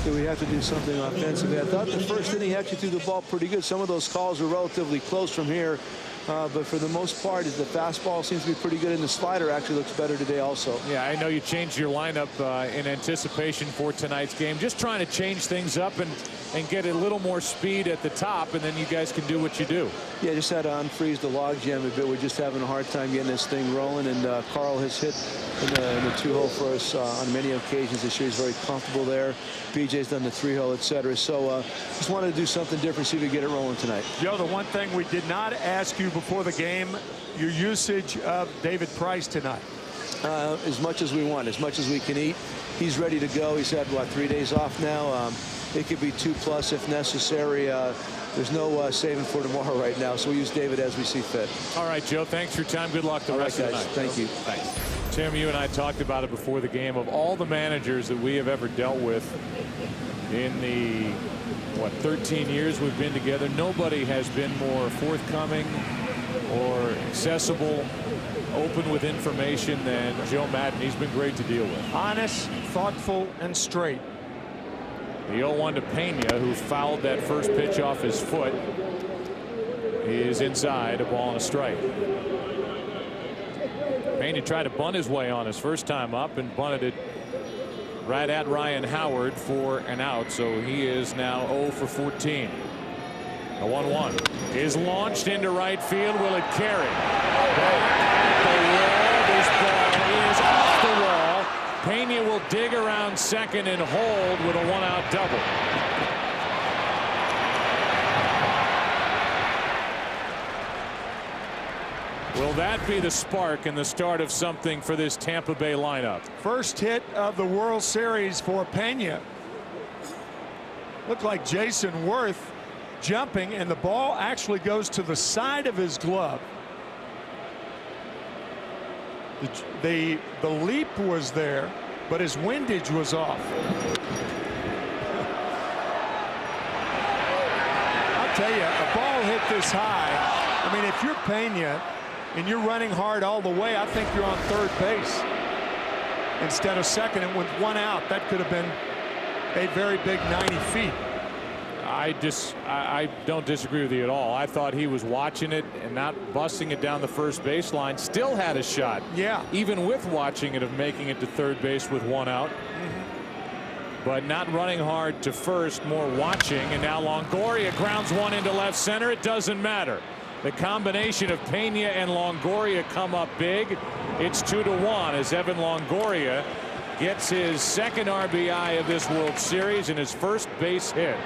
Do we have to do something offensively? I thought the first inning actually threw the ball pretty good. Some of those calls were relatively close from here. But for the most part, the fastball seems to be pretty good, and the slider actually looks better today also. Yeah, I know you changed your lineup in anticipation for tonight's game. Just trying to change things up and get a little more speed at the top, and then you guys can do what you do. Yeah, just had to unfreeze the logjam a bit. We're just having a hard time getting this thing rolling, and Carl has hit in the 2-hole for us on many occasions this year. He's very comfortable there. BJ's done the 3-hole, etc. So just wanted to do something different, see if we get it rolling tonight. Joe, the one thing we did not ask you before the game, your usage of David Price tonight. As much as we want, as much as we can eat. He's ready to go. He's had, what, 3 days off now. It could be 2+ if necessary. There's no saving for tomorrow right now, so we use David as we see fit. All right, Joe, thanks for your time. Good luck the rest of the night. Thank you. Thanks. Tim, you and I talked about it before the game. Of all the managers that we have ever dealt with in the 13 years we've been together, nobody has been more forthcoming or accessible, open with information than Joe Madden. He's been great to deal with. Honest, thoughtful, and straight. The 0-1 to Pena, who fouled that first pitch off his foot, is inside, a ball and a strike. Pena tried to bunt his way on his first time up and bunted it right at Ryan Howard for an out. So he is now 0 for 14. The 1-1 is launched into right field. Will it carry? Back at the wall. This ball is off the wall. Pena will dig around second and hold with a 1-out double. Will that be the spark and the start of something for this Tampa Bay lineup? First hit of the World Series for Pena. Looked like Jason Worth jumping, and the ball actually goes to the side of his glove. The leap was there, but his windage was off. I'll tell you, a ball hit this high. I mean, if you're Pena and you're running hard all the way, I think you're on third base. instead of second, and with one out, that could have been a very big 90 feet. I don't disagree with you at all. I thought he was watching it and not busting it down the first baseline. Still had a shot. Yeah. Even with watching it, of making it to third base with one out. But not running hard to first, more watching. And now Longoria grounds one into left center. It doesn't matter. The combination of Pena and Longoria come up big. It's 2-1 as Evan Longoria gets his second RBI of this World Series and his first base hit.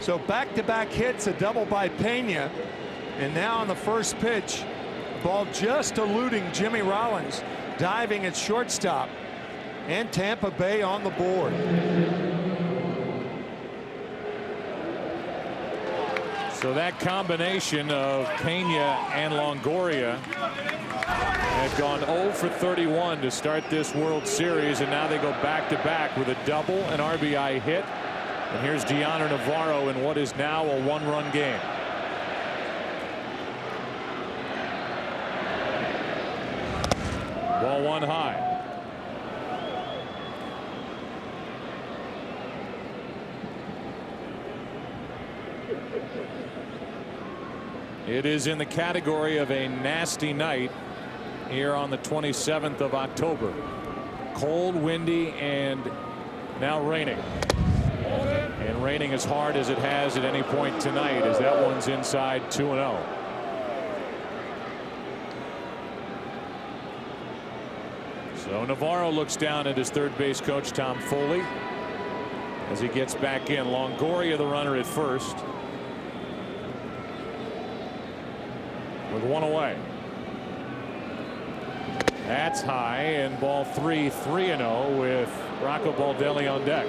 So back-to-back hits, a double by Pena, and now on the first pitch, ball just eluding Jimmy Rollins, diving at shortstop, and Tampa Bay on the board. So that combination of Pena and Longoria had gone 0 for 31 to start this World Series, and now they go back-to-back with a double, an RBI hit. And here's Gianna Navarro in what is now a one-run game. Ball one high. It is in the category of a nasty night here on the 27th of October. Cold, windy, and now raining. And raining as hard as it has at any point tonight, as that one's inside 2-0. So Navarro looks down at his third base coach, Tom Foley, as he gets back in. Longoria, the runner at first, with one away. That's high, and ball 3-0 with Rocco Baldelli on deck.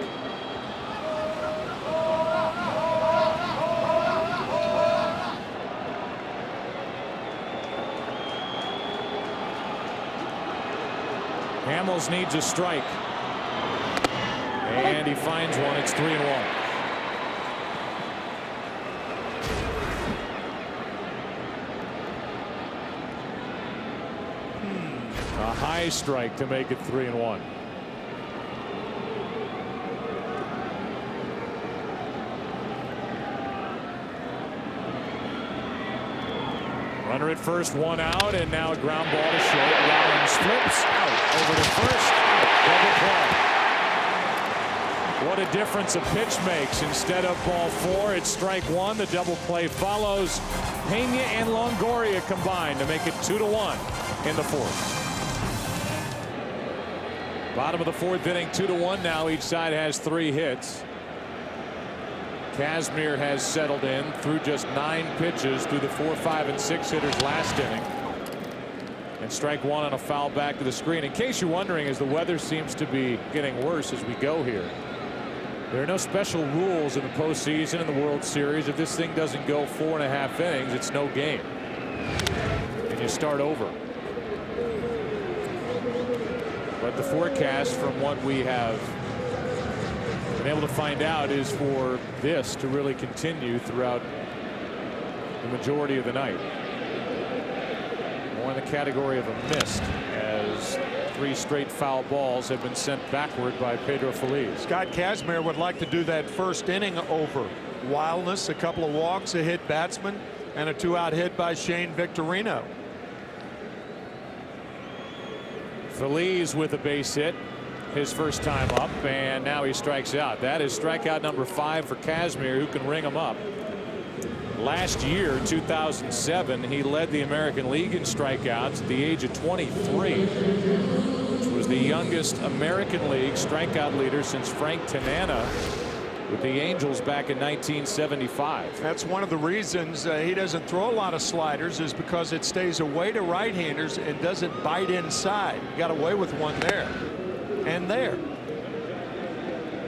Hamels needs a strike, and he finds one. It's 3-1. A high strike to make it 3-1. Runner at first, one out, and now a ground ball to short. Rollins flips out over to first. Double play. What a difference a pitch makes. Instead of ball four, it's strike one. The double play follows. Pena and Longoria combined to make it 2-1 in the fourth. Bottom of the fourth inning, 2-1 now. Each side has 3 hits. Kazmir has settled in through just 9 pitches through the 4, 5, and 6 hitters last inning. And strike one on a foul back to the screen. In case you're wondering, as the weather seems to be getting worse as we go here, there are no special rules in the postseason in the World Series. If this thing doesn't go 4.5 innings, it's no game. And you start over. But the forecast from what we have been able to find out is for this to really continue throughout the majority of the night. More in the category of a mist, as 3 straight foul balls have been sent backward by Pedro Feliz. Scott Kazmir would like to do that first inning over. Wildness, a couple of walks, a hit batsman, and a 2-out hit by Shane Victorino. Feliz with a base hit, his first time up, and now he strikes out. That is strikeout number 5 for Kazmir, who can ring him up. Last year, 2007, he led the American League in strikeouts at the age of 23, which was the youngest American League strikeout leader since Frank Tanana with the Angels back in 1975. That's one of the reasons he doesn't throw a lot of sliders, is because it stays away to right-handers and doesn't bite inside. He got away with one there and there.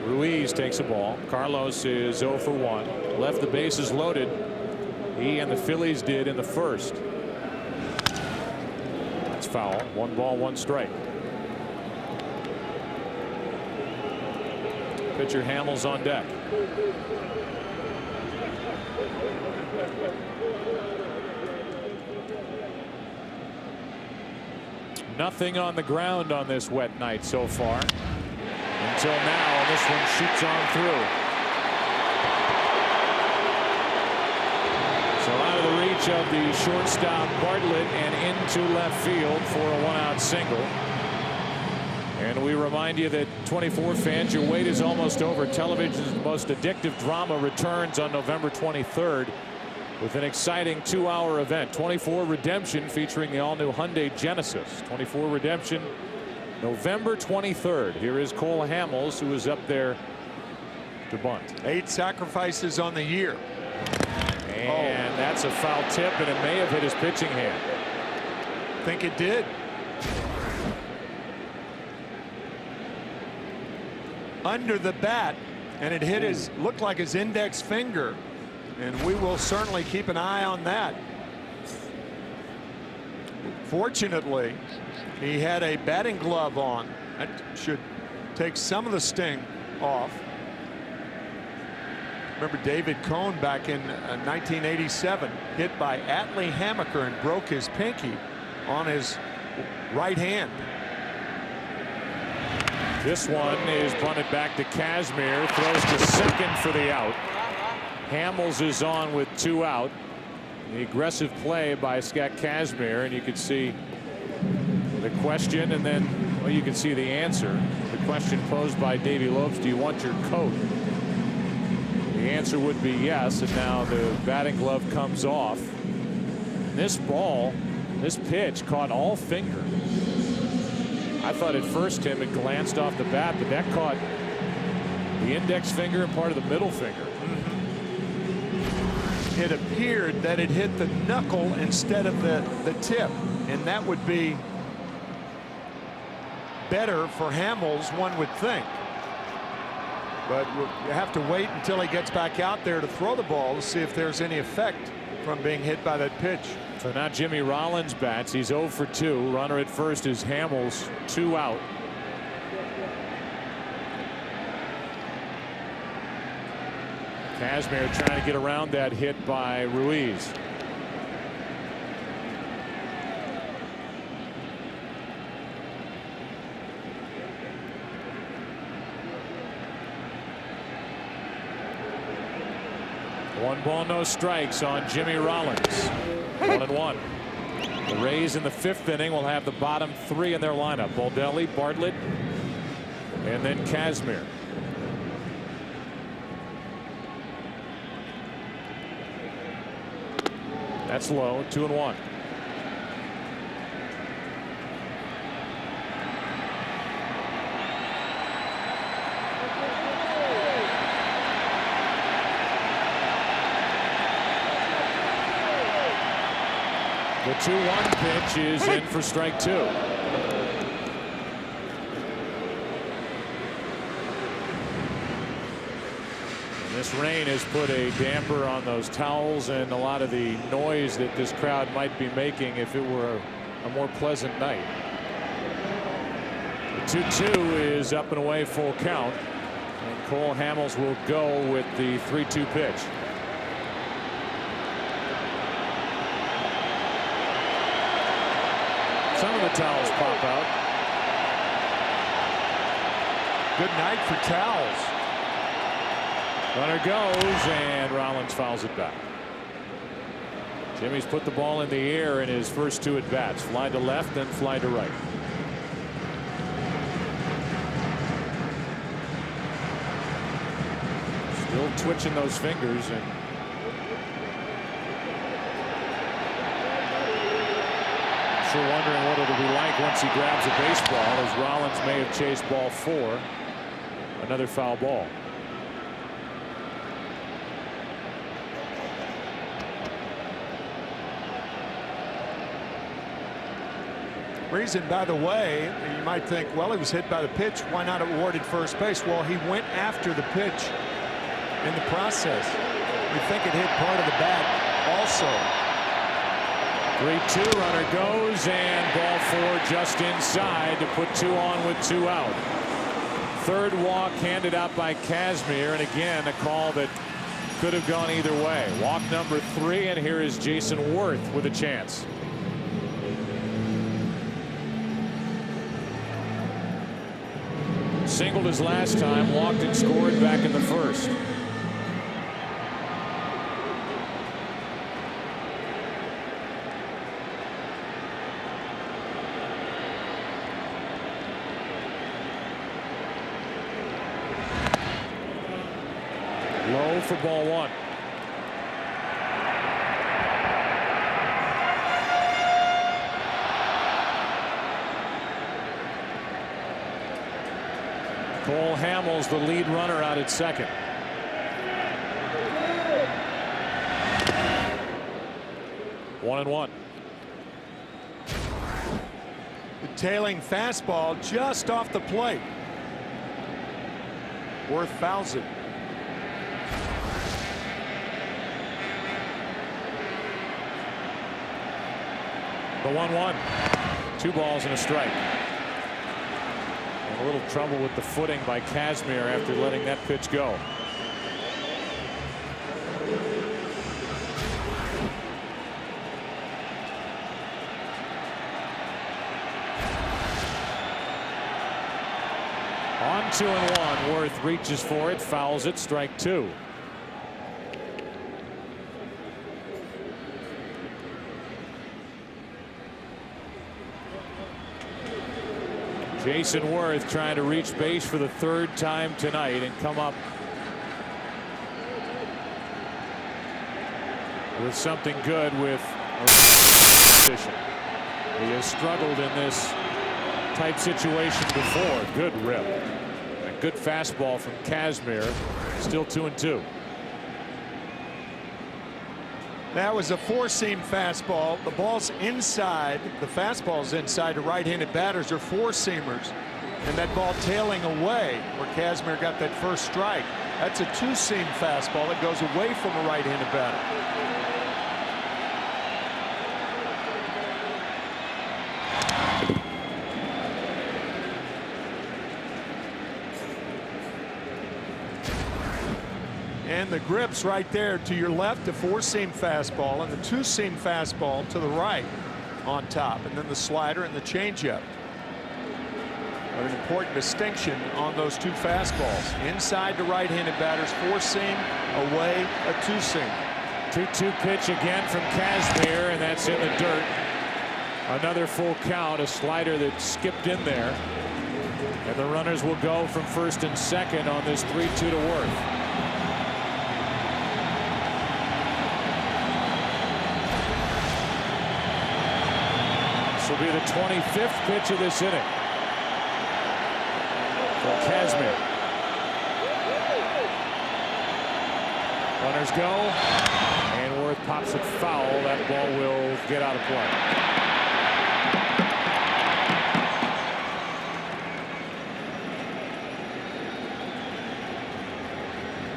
Ruiz takes a ball. Carlos is 0 for 1. Left the bases loaded. He and the Phillies did in the first. That's foul. 1 ball, 1 strike. Pitcher Hamels on deck. Nothing on the ground on this wet night so far. Until now, and this one shoots on through. So out of the reach of the shortstop Bartlett and into left field for a one-out single. And we remind you that 24 fans, your wait is almost over. Television's most addictive drama returns on November 23rd with an exciting 2-hour event. 24 Redemption featuring the all-new Hyundai Genesis. 24 Redemption, November 23rd. Here is Cole Hamels, who is up there to bunt. 8 sacrifices on the year. And that's a foul tip, and it may have hit his pitching hand. I think it did. Under the bat, and it hit his, looked like his index finger, and we will certainly keep an eye on that. Fortunately, he had a batting glove on. That should take some of the sting off. Remember David Cohn back in 1987, hit by Atlee Hammaker and broke his pinky on his right hand. This one is bunted back to Kazmir, throws to second for the out. Hamels is on with 2 out. The aggressive play by Scott Kazmir, and you can see the question, and then, well, you can see the answer. The question posed by Davey Lopes, do you want your coat? The answer would be yes, and now the batting glove comes off. This ball, this pitch caught all finger. I thought at first, Tim, it glanced off the bat, but that caught the index finger and part of the middle finger. It appeared that it hit the knuckle instead of the tip, and that would be better for Hamels, one would think. But you have to wait until he gets back out there to throw the ball to see if there's any effect from being hit by that pitch. So now Jimmy Rollins bats. He's 0 for 2. Runner at first is Hamels, 2 out. Kazmir trying to get around that hit by Ruiz. One ball, no strikes on Jimmy Rollins. 1-1. The Rays in the 5th inning will have the bottom 3 in their lineup. Baldelli, Bartlett, and then Kazmir. That's low. 2-1. The 2-1 pitch is in for strike 2. And this rain has put a damper on those towels and a lot of the noise that this crowd might be making if it were a more pleasant night. The 2-2 is up and away, full count. And Cole Hamels will go with the 3-2 pitch. Some of the towels pop out. Good night for towels. Runner goes, and Rollins fouls it back. Jimmy's put the ball in the air in his first 2 at bats. Fly to left, then fly to right. Still twitching those fingers, and sure wondering what it'll be like once he grabs a baseball, as Rollins may have chased ball 4. Another foul ball. Reason, by the way, you might think, well, he was hit by the pitch. Why not awarded first base? Well, he went after the pitch in the process. We think it hit part of the bat also. 3-2, runner goes, and ball 4 just inside to put 2 on with 2 out. 3rd walk handed out by Kazmir, and again a call that could have gone either way. Walk number 3, and here is Jason Worth with a chance. singled his last time, walked and scored back in the first. Low for ball one. Cole Hamels, the lead runner, out at second. One and one. The tailing fastball just off the plate. Worth fouls it. The 1-1. 2 balls and a strike. A little trouble with the footing by Kazmir after letting that pitch go. On 2-1. Worth reaches for it, fouls it, strike 2. Jason Worth trying to reach base for the 3rd time tonight and come up with something good with a position. He has struggled in this type situation before. Good rip. A good fastball from Kazmir. Still 2-2. That was a 4-seam fastball. The ball's inside. The fastball's inside to right-handed batters or 4-seamers. And that ball tailing away where Kazmir got that first strike. That's a 2-seam fastball that goes away from a right-handed batter. And the grips right there to your left, a 4-seam fastball, and the 2-seam fastball to the right on top, and then the slider and the changeup. An important distinction on those 2 fastballs. Inside to right-handed batters, 4-seam, away, a 2-seam. 2-2 pitch again from Kazmir, and that's in the dirt. Another full count, a slider that skipped in there. And the runners will go from first and second on this 3-2 to Worth. This will be the 25th pitch of this inning for Kazmir. Runners go, and Worth pops it foul. That ball will get out of play.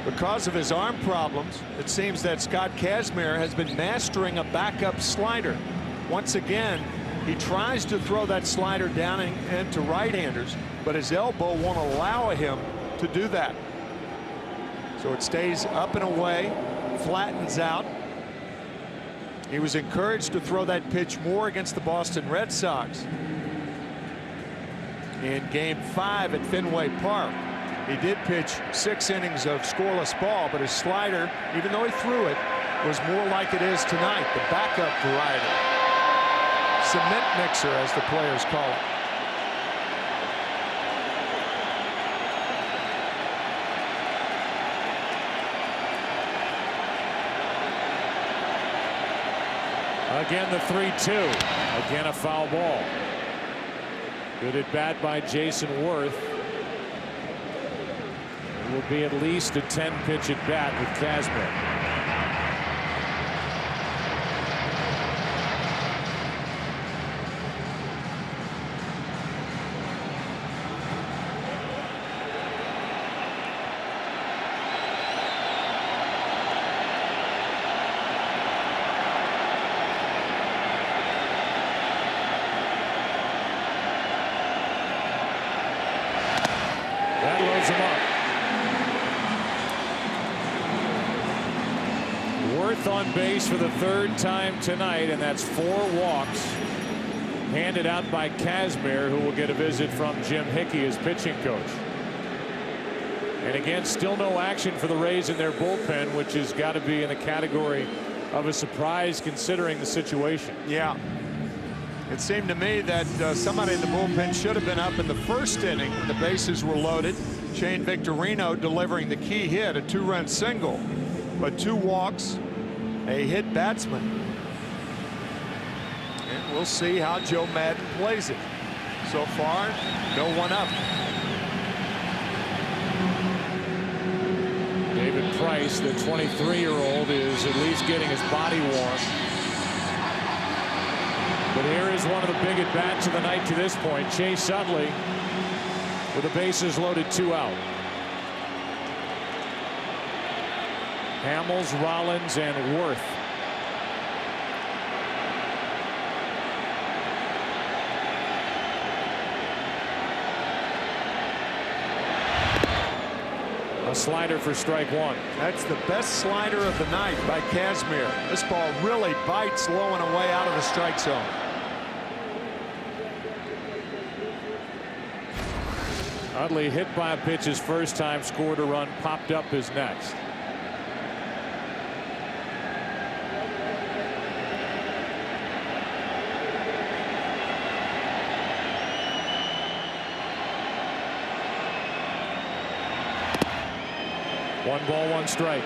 Because of his arm problems, it seems that Scott Kazmir has been mastering a backup slider. Once again, he tries to throw that slider down into right-handers, but his elbow won't allow him to do that. So it stays up and away, flattens out. He was encouraged to throw that pitch more against the Boston Red Sox in Game 5 at Fenway Park. He did pitch 6 innings of scoreless ball, but his slider, even though he threw it, was more like it is tonight, the backup variety. Cement mixer, as the players call it. Again, the 3-2. Again, a foul ball. Good at bat by Jason Worth. It will be at least a 10-pitch at bat with Kazmir. On base for the 3rd time tonight, and that's 4 walks handed out by Kazmir, who will get a visit from Jim Hickey, his pitching coach. And again, still no action for the Rays in their bullpen, which has got to be in the category of a surprise considering the situation. Yeah. It seemed to me that somebody in the bullpen should have been up in the first inning when the bases were loaded. Shane Victorino delivering the key hit, a 2-run single, but 2 walks, a hit batsman. And we'll see how Joe Madden plays it. So far, no one up. David Price, the 23-year-old, is at least getting his body warm. But here is one of the big at-bats of the night to this point. Chase Utley with the bases loaded, 2 out. Hamels, Rollins, and Worth. A slider for strike 1. That's the best slider of the night by Kazmir. This ball really bites low and away out of the strike zone. Utley hit by a pitch his first time, scored a run, popped up his next. One ball, one strike.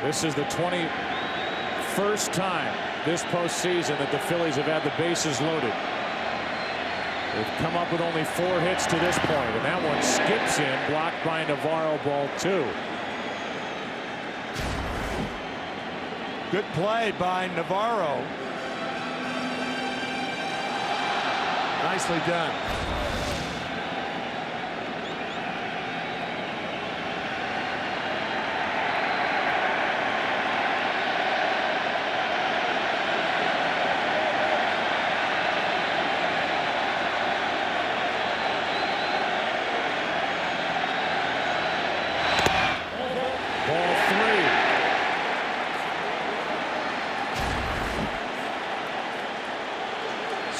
This is the 21st time this postseason that the Phillies have had the bases loaded. They've come up with only 4 hits to this point, and that one skips in, blocked by Navarro, ball 2. Good play by Navarro. Nicely done.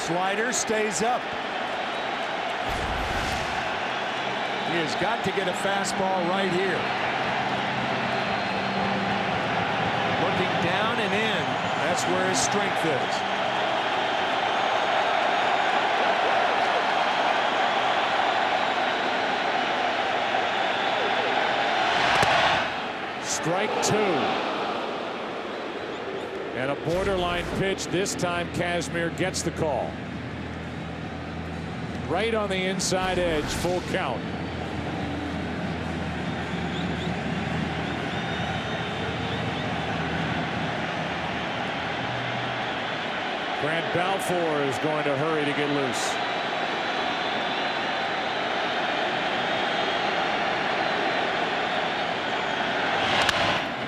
Slider stays up. He has got to get a fastball right here. Looking down and in. That's where his strength is. Strike 2. And a borderline pitch. This time Kazmir gets the call. Right on the inside edge, full count. Grant Balfour is going to hurry to get loose.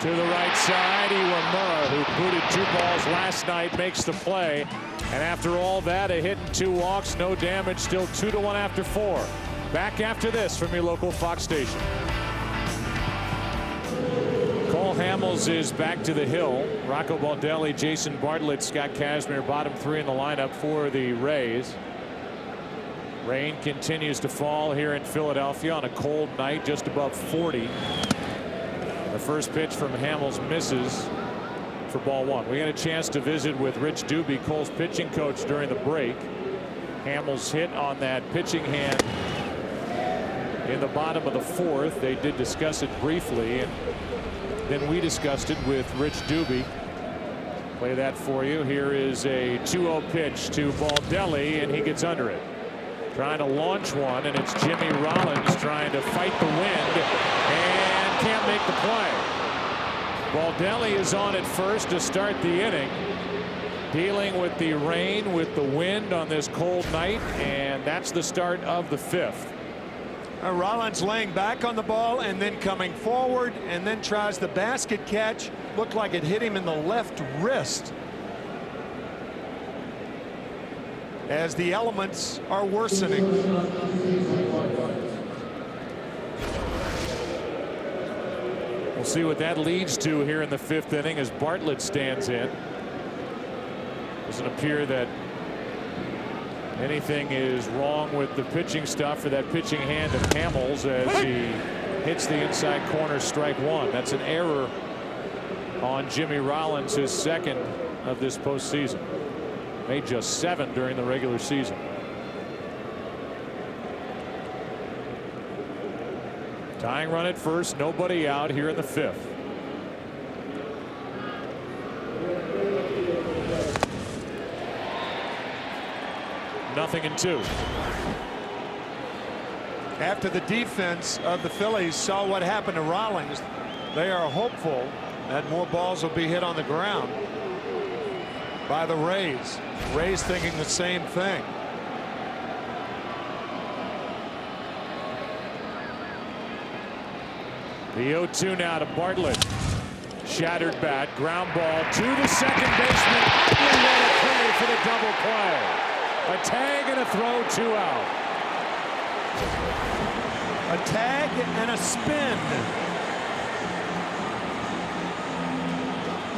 To the right side, Iwamura, who booted 2 balls last night, makes the play. And after all that, a hit and 2 walks, no damage, still 2-1 after 4. Back after this from your local Fox station. Cole Hamels is back to the hill. Rocco Baldelli, Jason Bartlett, Scott Kazmir, bottom 3 in the lineup for the Rays. Rain continues to fall here in Philadelphia on a cold night, just above 40. The first pitch from Hamels misses for ball 1. We had a chance to visit with Rich Doobie, Cole's pitching coach, during the break. Hamels hit on that pitching hand in the bottom of the 4th. They did discuss it briefly, and then we discussed it with Rich Doobie. Play that for you. Here is a 2-0 pitch to Baldelli, and he gets under it. Trying to launch one, and it's Jimmy Rollins trying to fight the wind and can't make the play. Baldelli is on at first to start the inning, dealing with the rain, with the wind on this cold night, and that's the start of the 5th. Rollins laying back on the ball and then coming forward and then tries the basket catch. Looked like it hit him in the left wrist. As the elements are worsening. see what that leads to here in the 5th inning as Bartlett stands in. Doesn't appear that anything is wrong with the pitching stuff for that pitching hand of Hamels as he hits the inside corner, strike one. That's an error on Jimmy Rollins, his 2nd of this postseason. Made just 7 during the regular season. Tying run at first, nobody out here in the 5th. Nothing in 2. After the defense of the Phillies saw what happened to Rollins, they are hopeful that more balls will be hit on the ground by the Rays. Rays thinking the same thing. The 0-2 now to Bartlett. Shattered bat, ground ball to the second baseman. Bartlett let it play for the double play. A tag and a throw, 2 out. A tag and a spin.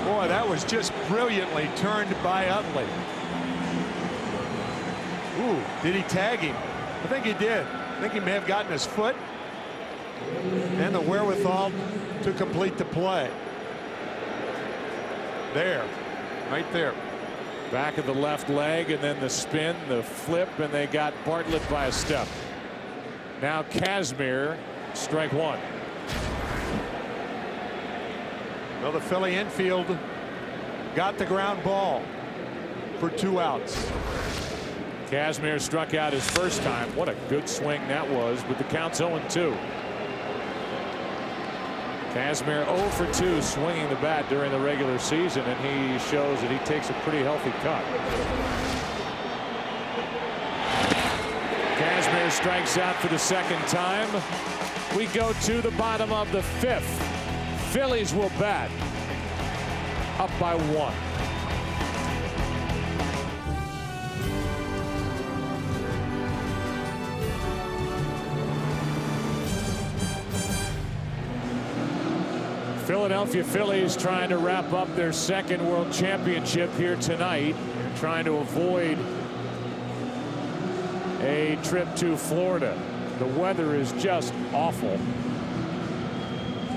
Boy, that was just brilliantly turned by Utley. Ooh, did he tag him? I think he did. I think he may have gotten his foot and the wherewithal to complete the play. There, right there. Back of the left leg, and then the spin, the flip, and they got Bartlett by a step. Now Kazmir, strike one. Well, the Philly infield got the ground ball for 2 outs. Kazmir struck out his first time. What a good swing that was, but the count's 0-2. Kazmir 0 for 2 swinging the bat during the regular season, and he shows that he takes a pretty healthy cut. Kazmir strikes out for the 2nd time. We go to the bottom of the 5th. Phillies will bat up by 1. Philadelphia Phillies trying to wrap up their 2nd World Championship here tonight, trying to avoid a trip to Florida. The weather is just awful.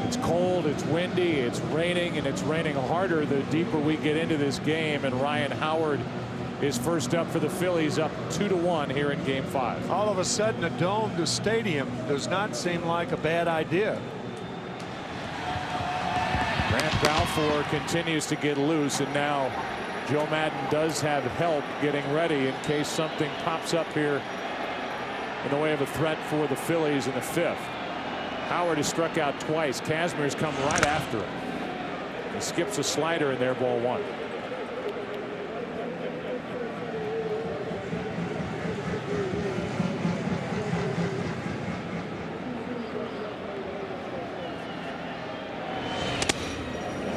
It's cold, it's windy, it's raining, and it's raining harder the deeper we get into this game. And Ryan Howard is first up for the Phillies, up 2-1 here in Game 5. All of a sudden, a domed stadium does not seem like a bad idea. Grant Balfour continues to get loose, and now Joe Madden does have help getting ready in case something pops up here in the way of a threat for the Phillies in the 5th. Howard has struck out twice. Kazmir's come right after him. He skips a slider in there, ball 1.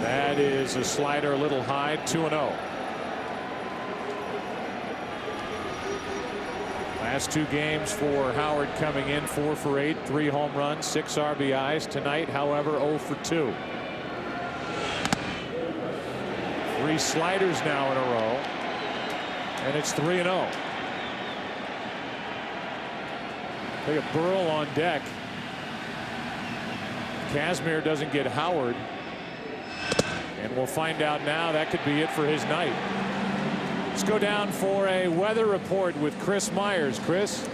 That is a slider a little high, 2-0. Last 2 games for Howard coming in, 4 for 8, 3 home runs, 6 RBIs. Tonight, however, 0 for 2. 3 sliders now in a row, and it's 3-0. They got Burrell on deck. Kazmir doesn't get Howard, and we'll find out now that could be it for his night. Let's go down for a weather report with Chris Myers. Chris?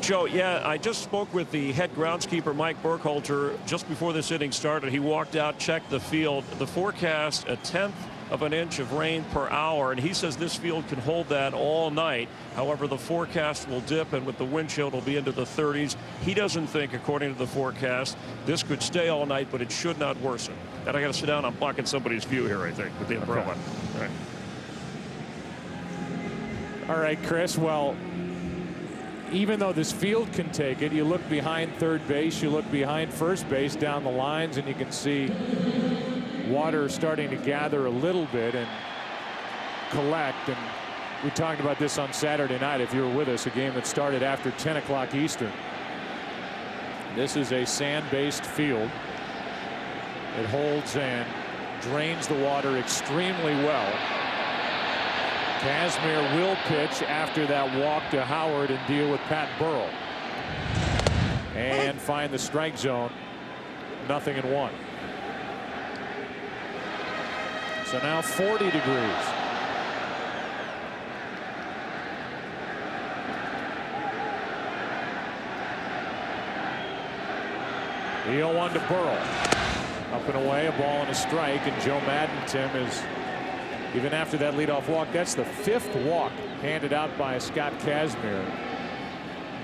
Joe, I just spoke with the head groundskeeper, Mike Burkhalter, just before this inning started. He walked out, checked the field. The forecast, 1/10 of an inch of rain per hour, and he says this field can hold that all night. However, the forecast will dip, and with the wind chill, it'll be into the 30s. He doesn't think, according to the forecast, this could stay all night, but it should not worsen. And I got to sit down. I'm blocking somebody's view here, I think, with the umbrella. All right. All right, Chris. Well, even though this field can take it, you look behind third base, you look behind first base down the lines, and you can see water starting to gather a little bit and collect. And we talked about this on Saturday night, if you were with us, a game that started after 10 o'clock Eastern. This is a sand-based field It holds and drains the water extremely well. Kazmir will pitch after that walk to Howard and deal with Pat Burrell. And find the strike zone. 0-1. So now 40 degrees. The 0-1 to Burrell. Up and away, a ball and a strike, and Joe Madden, Tim, is, even after that leadoff walk, that's the 5th walk handed out by Scott Kazmir,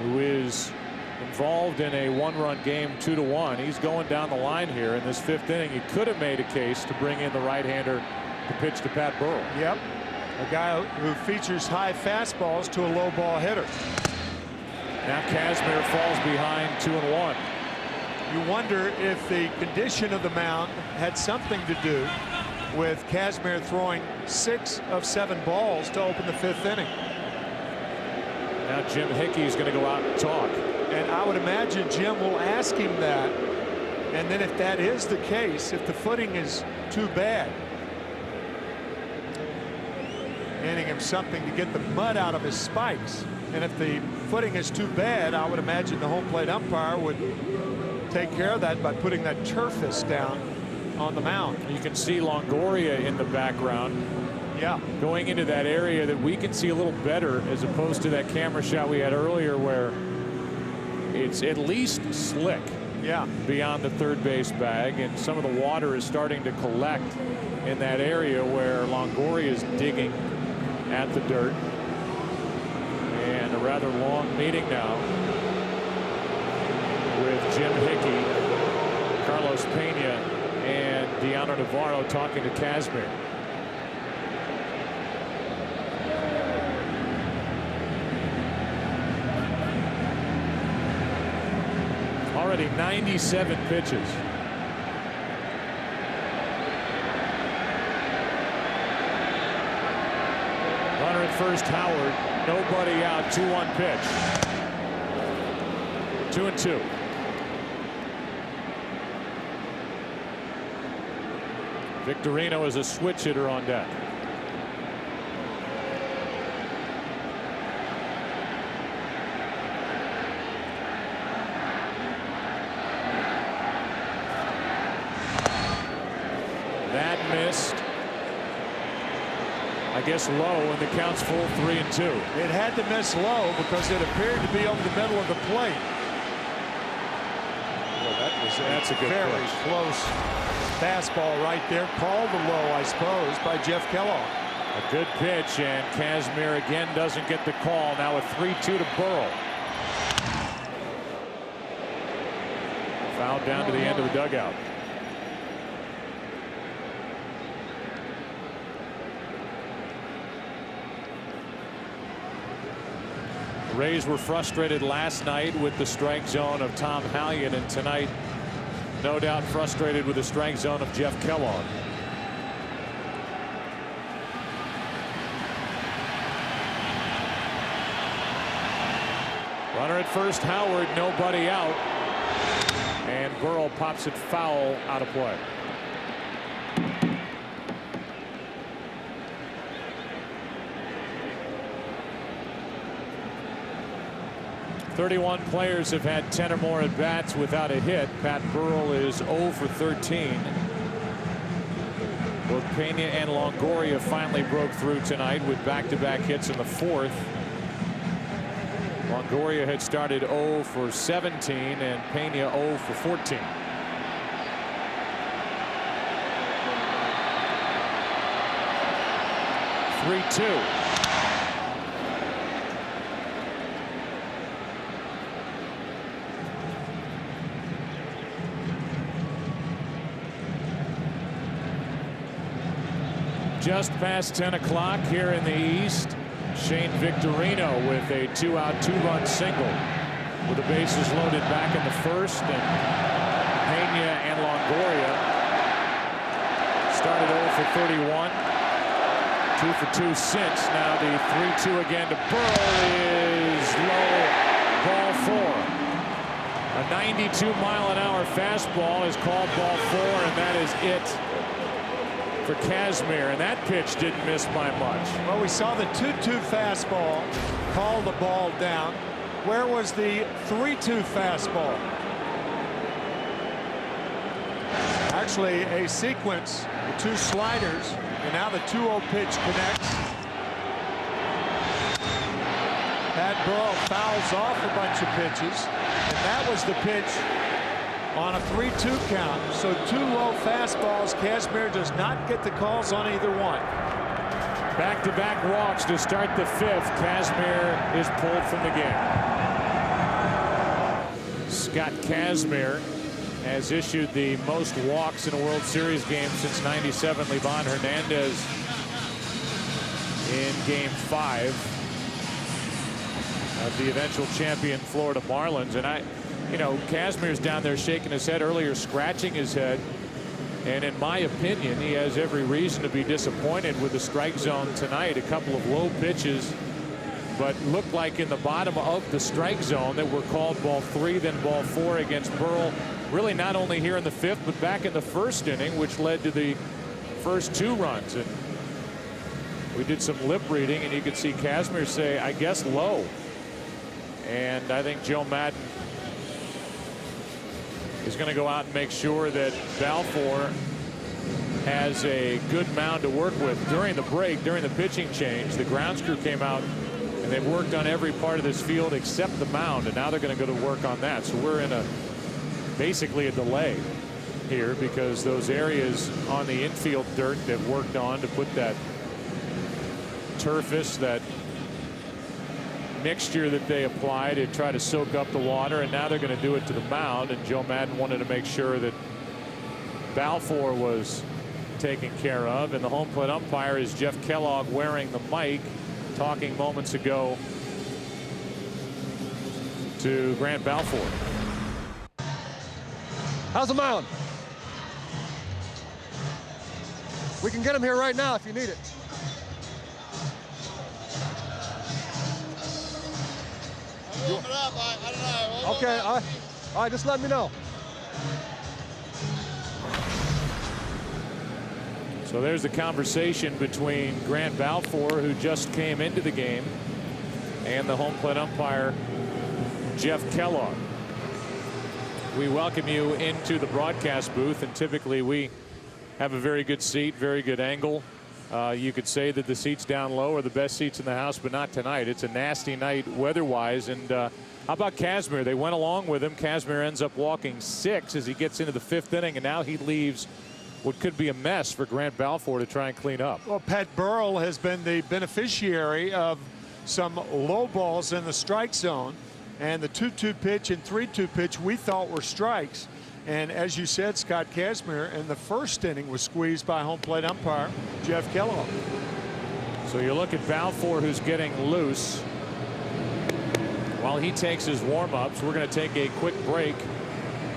who is involved in a 1-run game, 2-1. He's going down the line here in this 5th inning. He could have made a case to bring in the right-hander to pitch to Pat Burrell. Yep, a guy who features high fastballs to a low ball hitter. Now Kazmir falls behind 2-1. You wonder if the condition of the mound had something to do with Kazmir throwing 6 of 7 balls to open the 5th inning. Now Jim Hickey's going to go out and talk. And I would imagine Jim will ask him that. And then if that is the case, if the footing is too bad, handing him something to get the mud out of his spikes. And if the footing is too bad, I would imagine the home plate umpire would take care of that by putting that turfist down on the mound. You can see Longoria in the background. Yeah. Going into that area that we can see a little better, as opposed to that camera shot we had earlier where it's at least slick. Yeah. Beyond the third base bag, and some of the water is starting to collect in that area where Longoria is digging at the dirt. And a rather long meeting now with Jim Hickey, Carlos Pena, and Deanna Navarro talking to Kazmir. Already 97 pitches. Runner at first, Howard. Nobody out. 2-1 pitch. 2-2. Victorino is a switch hitter on deck. That missed. I guess low, and the count's full 3-2. It had to miss low because it appeared to be over the middle of the plate. Well, that's a good very pitch. Close fastball right there. Called the low, I suppose, by Jeff Kellogg. A good pitch, and Kazmir again doesn't get the call. Now a 3-2 to Burrell. Fouled down to the end of the dugout. The Rays were frustrated last night with the strike zone of Tom Hallion, and tonight, no doubt, frustrated with the strike zone of Jeff Kellogg. Runner at first, Howard, nobody out, and Burrell pops it foul, out of play. .31 players have had 10 or more at bats without a hit. Pat Burrell is 0 for 13. Both Pena and Longoria finally broke through tonight with back-to-back hits in the 4th. Longoria had started 0 for 17 and Pena 0 for 14. (3-2). Just past 10 o'clock here in the East. Shane Victorino with a 2-out, 2-run single with the bases loaded back in the 1st, and Pena and Longoria started 0 for 31. 2 for 2 since. Now the 3-2 again to Burrell is low, ball 4. A 92-mile-an-hour fastball is called ball 4, and that is it for Kazmir. And that pitch didn't miss by much. Well, we saw the 2-2 fastball call the ball down. Where was the 3-2 fastball? Actually, a sequence, the 2 sliders, and now the 2-0 pitch connects. Pat Burrell fouls off a bunch of pitches, and that was the pitch on a 3-2 count. So 2 low fastballs. Kazmir does not get the calls on either one. Back-to-back walks to start the 5th. Kazmir is pulled from the game. Scott Kazmir has issued the most walks in a World Series game since '97. Livan Hernandez in Game 5 of the eventual champion Florida Marlins. And Kazmir's down there shaking his head earlier, scratching his head. And in my opinion, he has every reason to be disappointed with the strike zone tonight. A couple of low pitches, but looked like in the bottom of the strike zone that were called ball 3, then ball 4 against Burrell. Really not only here in the 5th, but back in the 1st inning, which led to the first 2 runs. And we did some lip reading, and you could see Kazmir say, I guess low. And I think Joe Madden is going to go out and make sure that Balfour has a good mound to work with. During the break, during the pitching change, the grounds crew came out and they've worked on every part of this field except the mound, and now they're going to go to work on that. So we're in basically a delay here, because those areas on the infield dirt that worked on to put that turfus, that mixture that they apply to try to soak up the water, and now they're going to do it to the mound. And Joe Madden wanted to make sure that Balfour was taken care of. And the home plate umpire is Jeff Kellogg, wearing the mic, talking moments ago to Grant Balfour. How's the mound? We can get him here right now if you need it. Warm it up. I don't know. Okay, all right, just let me know. So there's the conversation between Grant Balfour, who just came into the game, and the home plate umpire, Jeff Kellogg. We welcome you into the broadcast booth, and typically we have a very good seat, very good angle. You could say that the seats down low are the best seats in the house, but not tonight. It's a nasty night weather-wise. And how about Kazmir? They went along with him. Kazmir ends up walking 6 as he gets into the 5th inning, and now he leaves what could be a mess for Grant Balfour to try and clean up. Well, Pat Burrell has been the beneficiary of some low balls in the strike zone, and the 2-2 pitch and 3-2 pitch we thought were strikes. And as you said, Scott Kazmir in the 1st inning was squeezed by home plate umpire Jeff Kellogg. So you look at Balfour, who's getting loose while he takes his warm-ups. We're going to take a quick break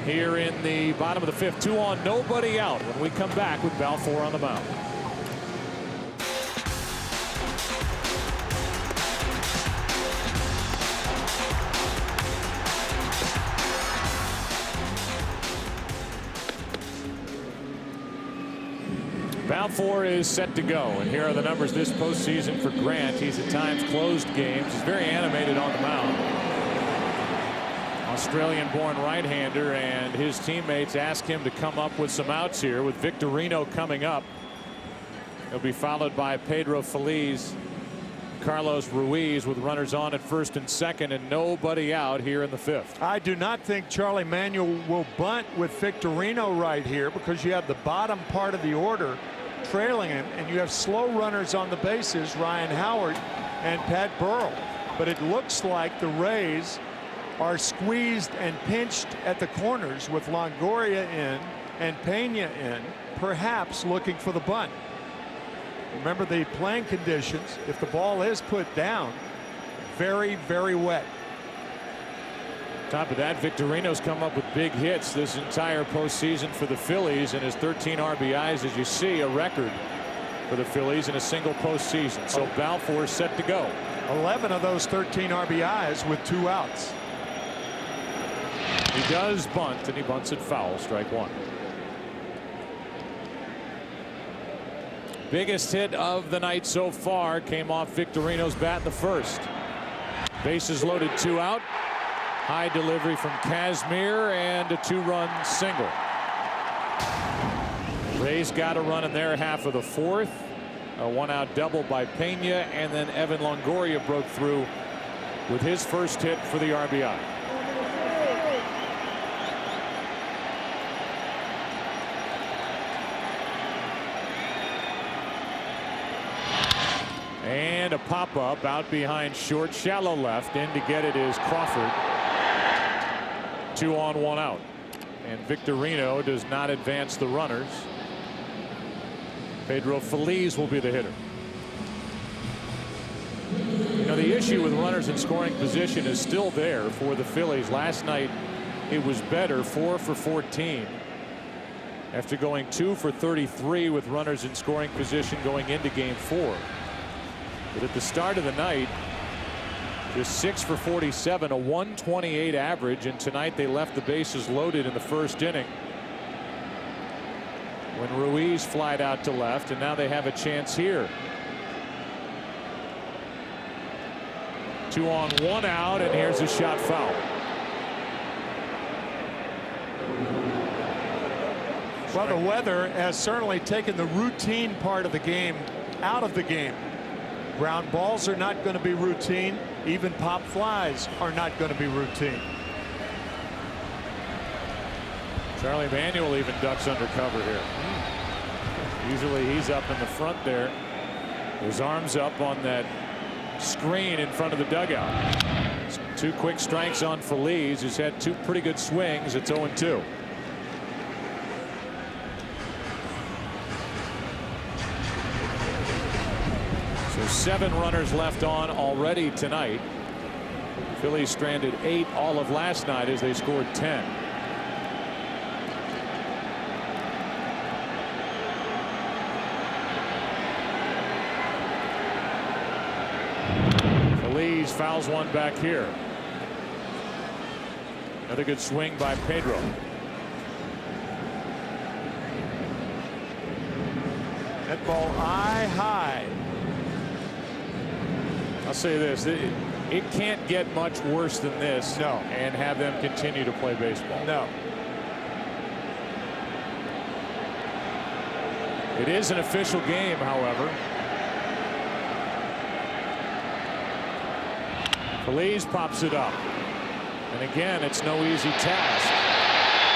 here in the bottom of the 5th. 2 on, nobody out when we come back with Balfour on the mound. Balfour is set to go, and here are the numbers this postseason for Grant. He's at times closed games. He's very animated on the mound. Australian-born right-hander, and his teammates ask him to come up with some outs here, with Victorino coming up. He'll be followed by Pedro Feliz, Carlos Ruiz, with runners on at 1st and 2nd, and nobody out here in the 5th. I do not think Charlie Manuel will bunt with Victorino right here, because you have the bottom part of the order trailing him, and you have slow runners on the bases, Ryan Howard and Pat Burrell. But it looks like the Rays are squeezed and pinched at the corners, with Longoria in and Pena in, perhaps looking for the bunt. Remember the playing conditions. If the ball is put down, very, very wet. Top of that, Victorino's come up with big hits this entire postseason for the Phillies, and his 13 RBIs, as you see, a record for the Phillies in a single postseason. So Balfour set to go. 11 of those 13 RBIs with 2 outs. He does bunt, and he bunts it foul. Strike one. Biggest hit of the night so far came off Victorino's bat in the first. Bases loaded, 2 out. High delivery from Kazmir and a 2-run single. Rays got a run in their half of the fourth. A 1-out double by Pena, and then Evan Longoria broke through with his first hit for the RBI. And a pop-up out behind short, shallow left. In to get it is Crawford. 2 on, 1 out. And Victorino does not advance the runners. Pedro Feliz will be the hitter. You know, the issue with runners in scoring position is still there for the Phillies. Last night it was better, 4 for 14. After going 2 for 33 with runners in scoring position going into game 4. But at the start of the night, just 6 for 47, a 128 average, and tonight they left the bases loaded in the first inning when Ruiz flied out to left, and now they have a chance here. 2 on, 1 out, and here's a shot foul. Well, the weather has certainly taken the routine part of the game out of the game. Ground balls are not going to be routine. Even pop flies are not going to be routine. Charlie Manuel even ducks under cover here. Usually he's up in the front there. His arms up on that screen in front of the dugout. 2 quick strikes on Feliz, who's had 2 pretty good swings. It's 0-2. So 7 runners left on already tonight. Phillies stranded 8 all of last night as they scored 10. Feliz fouls one back here. Another good swing by Pedro. That ball eye high. I'll say this, it can't get much worse than this. No. And have them continue to play baseball. No. It is an official game, however. Feliz pops it up. And again, it's no easy task.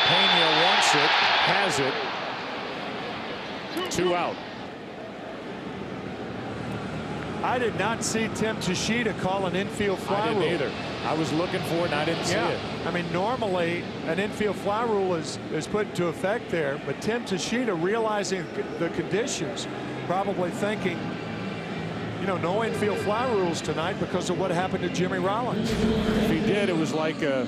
Pena wants it, has it. 2 out. I did not see Tim Tschida call an infield fly rule. I didn't either. I was looking for it and I didn't see it. I mean, normally an infield fly rule is put into effect there, but Tim Tschida, realizing the conditions, probably thinking, you know, no infield fly rules tonight because of what happened to Jimmy Rollins. If he did, it was like a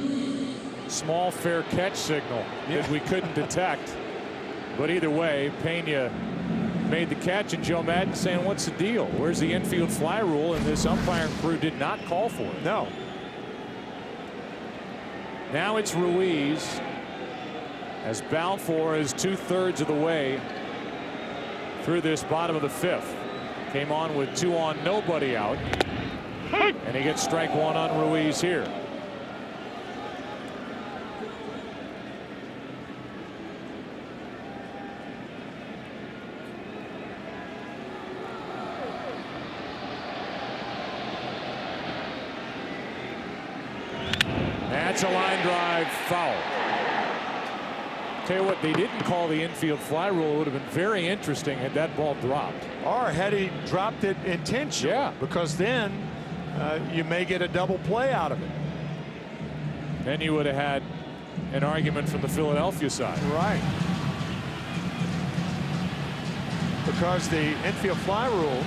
small fair catch signal that we couldn't detect. But either way, Pena made the catch, and Joe Madden saying, what's the deal? Where's the infield fly rule? And this umpiring crew did not call for it. No. Now it's Ruiz as Balfour is 2/3 of the way through this bottom of the 5th. Came on with 2 on, nobody out, and he gets strike 1 on Ruiz here. That's a line drive foul. Tell you what, they didn't call the infield fly rule. It would have been very interesting had that ball dropped. Or had he dropped it intentionally. Yeah. Because then you may get a double play out of it. Then you would have had an argument from the Philadelphia side. Right. Because the infield fly rule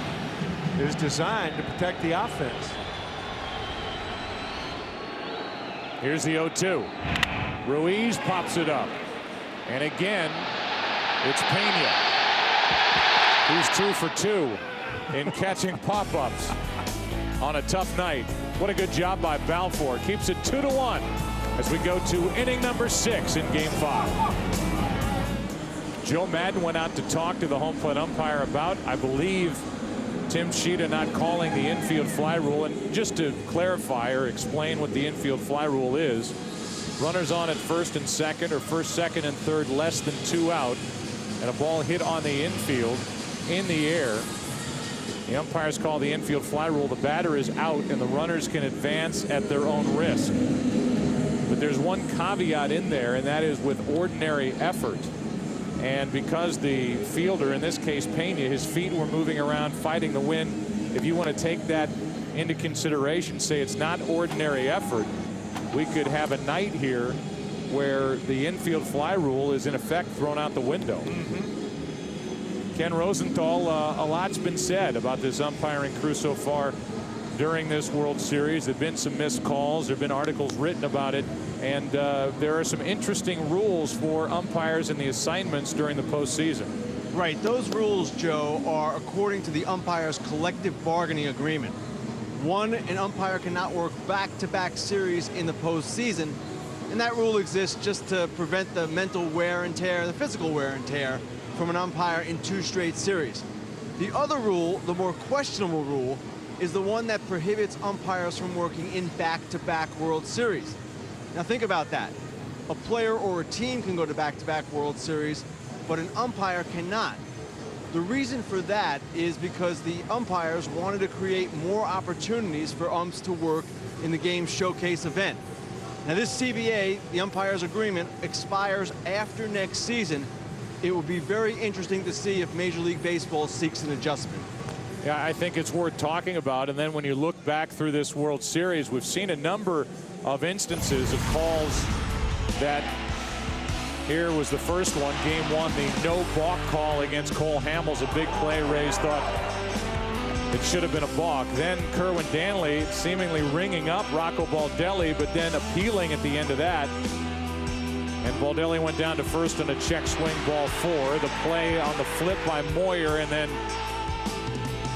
is designed to protect the offense. Here's the 0-2. Ruiz pops it up. And again, it's Pena. He's 2 for 2 in catching pop-ups on a tough night. What a good job by Balfour. Keeps it 2-1. as we go to inning number 6 in Game 5. Joe Madden went out to talk to the home plate umpire about, I believe, Tim Sheeta not calling the infield fly rule. And just to clarify or explain what the infield fly rule is, runners on at first and second, or first, second, and third, less than 2 out, and a ball hit on the infield in the air. The umpires call the infield fly rule. The batter is out and the runners can advance at their own risk. But there's one caveat in there, and that is with ordinary effort. And because the fielder, in this case Pena, his feet were moving around fighting the wind, if you want to take that into consideration, say it's not ordinary effort, we could have a night here where the infield fly rule is in effect thrown out the window. Ken Rosenthal, a lot's been said about this umpiring crew so far during this World Series. There have been some missed calls. There have been articles written about it. And there are some interesting rules for umpires and the assignments during the postseason. Right. Those rules, Joe, are according to the umpires' collective bargaining agreement. One, an umpire cannot work back-to-back series in the postseason. And that rule exists just to prevent the mental wear and tear, the physical wear and tear from an umpire in 2 straight series. The other rule, the more questionable rule, is the one that prohibits umpires from working in back-to-back World Series. Now think about that. A player or a team can go to back-to-back World Series, but an umpire cannot. The reason for that is because the umpires wanted to create more opportunities for umps to work in the game showcase event. Now this CBA, the umpires agreement, expires after next season. It will be very interesting to see if Major League Baseball seeks an adjustment. Yeah, I think it's worth talking about. And then when you look back through this World Series, we've seen a number of instances of calls that, here was the first one, Game 1, the no balk call against Cole Hamels, a big play. Rays thought it should have been a balk. Then Kerwin Danley seemingly ringing up Rocco Baldelli, but then appealing at the end of that. And Baldelli went down to first on a check swing, ball 4. The play on the flip by Moyer, and then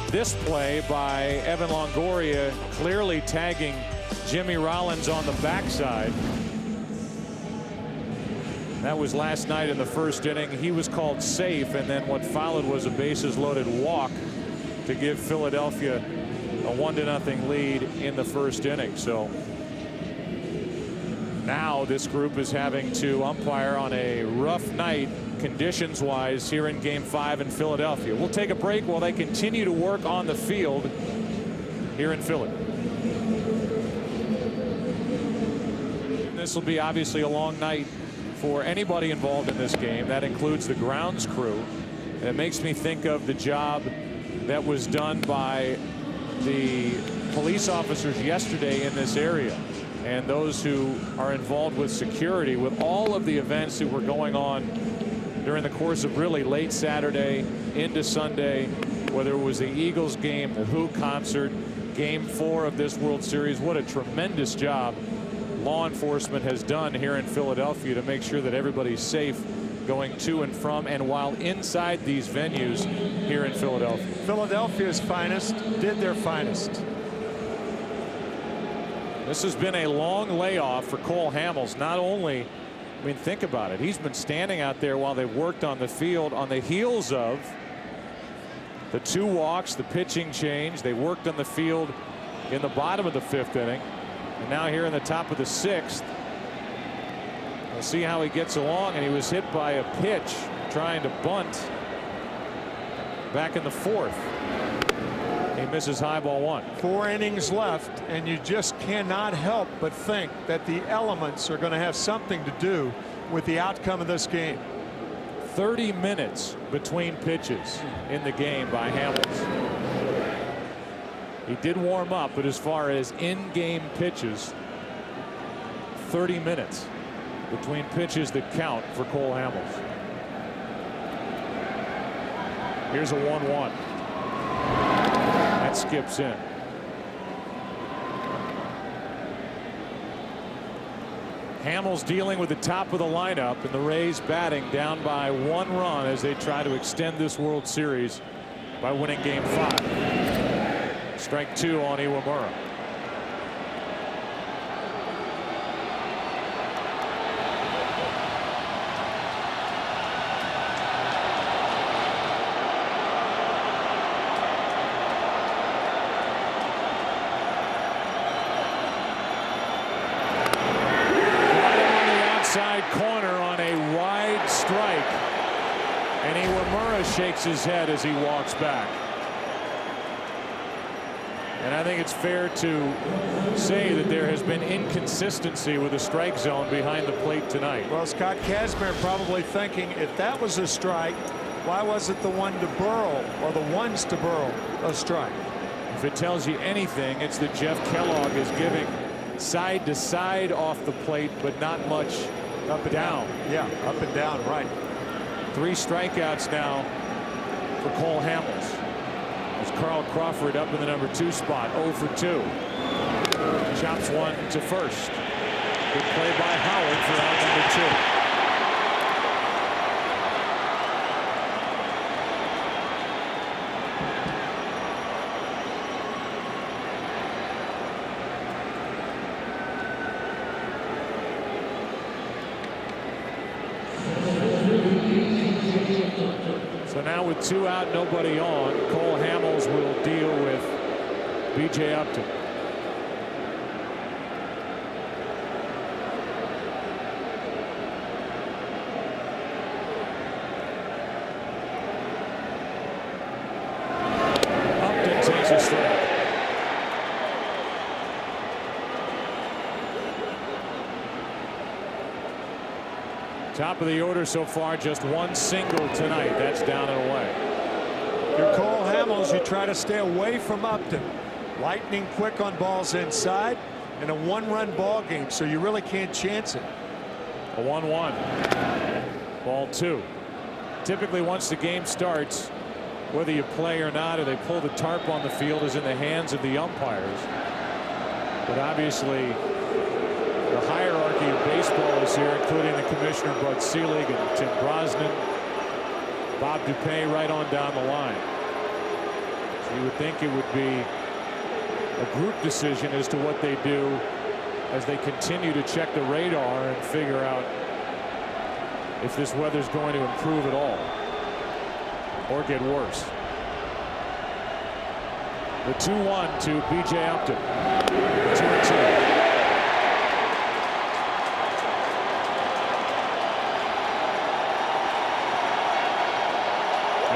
this play by Evan Longoria clearly tagging Jimmy Rollins on the backside. That was last night in the first inning. He was called safe, and then what followed was a bases loaded walk to give Philadelphia a 1-0 lead in the first inning. So now this group is having to umpire on a rough night conditions wise here in Game 5 in Philadelphia. We'll take a break while they continue to work on the field here in Philly. This will be obviously a long night for anybody involved in this game. That includes the grounds crew. And it makes me think of the job that was done by the police officers yesterday in this area, and those who are involved with security, with all of the events that were going on during the course of really late Saturday into Sunday, whether it was the Eagles game, the Who concert, Game 4 of this World Series. What a tremendous job law enforcement has done here in Philadelphia to make sure that everybody's safe going to and from and while inside these venues here in Philadelphia. Philadelphia's finest did their finest. This has been a long layoff for Cole Hamels. Not only, I mean, think about it. He's been standing out there while they've worked on the field on the heels of the 2 walks, the pitching change. They worked on the field in the bottom of the 5th inning. And now here in the top of the 6th. We'll see how he gets along. And he was hit by a pitch trying to bunt back in the 4th. He misses high, ball 1. 4 innings left, and you just cannot help but think that the elements are going to have something to do with the outcome of this game. 30 minutes between pitches in the game by Hamels. He did warm up, but as far as in-game pitches, 30 minutes between pitches that count for Cole Hamels. Here's a 1-1. That skips in. Hamels dealing with the top of the lineup, and the Rays batting down by 1 run as they try to extend this World Series by winning Game 5. Strike 2 on Iwamura. shakes his head as he walks back. And I think it's fair to say that there has been inconsistency with the strike zone behind the plate tonight. Well, Scott Kazmir probably thinking, if that was a strike, why wasn't the one to Burrow or the ones to Burrow a strike? If it tells you anything, it's that Jeff Kellogg is giving side to side off the plate, but not much up and down. Yeah, up and down, right. 3 strikeouts now for Cole Hamels. As Carl Crawford up in the number 2 spot, 0 for 2. Chops one to first. Good play by Howard for out number 2. So now with 2 out, nobody on, Cole Hamels will deal with B.J. Upton. Upton takes a strike. Top of the order so far, just 1 single tonight. That's down and away. If you're Cole Hamels, you try to stay away from Upton. Lightning quick on balls inside, and a 1-run ball game, so you really can't chance it. A 1-1. Ball 2. Typically, once the game starts, whether you play or not, or they pull the tarp on the field, is in the hands of the umpires. But obviously, the hierarchy of baseball is here, including the commissioner, Bud Selig, and Tim Brosnan, Bob Dupay, right on down the line. So you would think it would be a group decision as to what they do as they continue to check the radar and figure out if this weather's going to improve at all or get worse. The 2-1 to B.J. Upton. 2-2.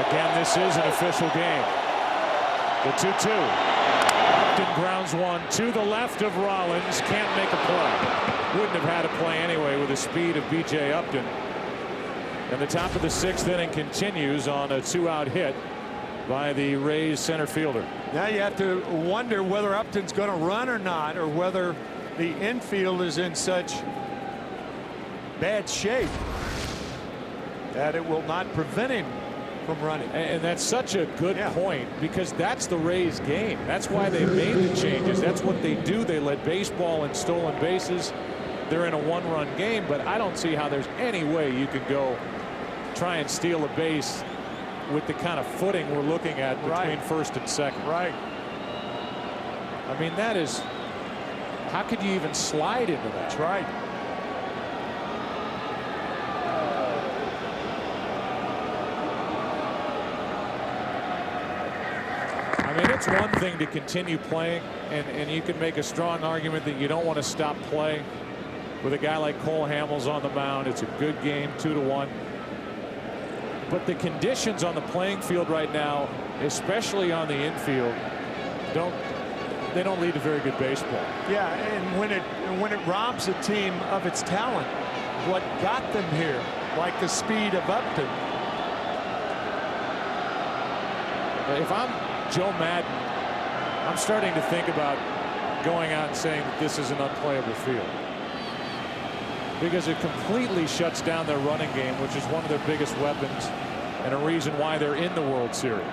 Again, this is an official game. The 2-2. Upton grounds one to the left of Rollins. Can't make a play. Wouldn't have had a play anyway with the speed of B.J. Upton. And the top of the 6th inning continues on a 2-out hit by the Rays center fielder. Now you have to wonder whether Upton's going to run or not, or whether the infield is in such bad shape that it will not prevent him from running. And that's such a good point, because that's the Rays game. That's why they made the changes. That's what they do. They let baseball and stolen bases. They're in a 1-run game, but I don't see how there's any way you could go try and steal a base with the kind of footing we're looking at between first and second. Right. I mean, that is, how could you even slide into that? That's right. I mean, it's one thing to continue playing, and you can make a strong argument that you don't want to stop play with a guy like Cole Hamels on the mound. It's a good game, 2-1. But the conditions on the playing field right now, especially on the infield, don't lead to very good baseball. Yeah, and when it robs a team of its talent, what got them here, like the speed of Upton. If I'm Joe Madden, I'm starting to think about going out and saying that this is an unplayable field, because it completely shuts down their running game, which is one of their biggest weapons and a reason why they're in the World Series.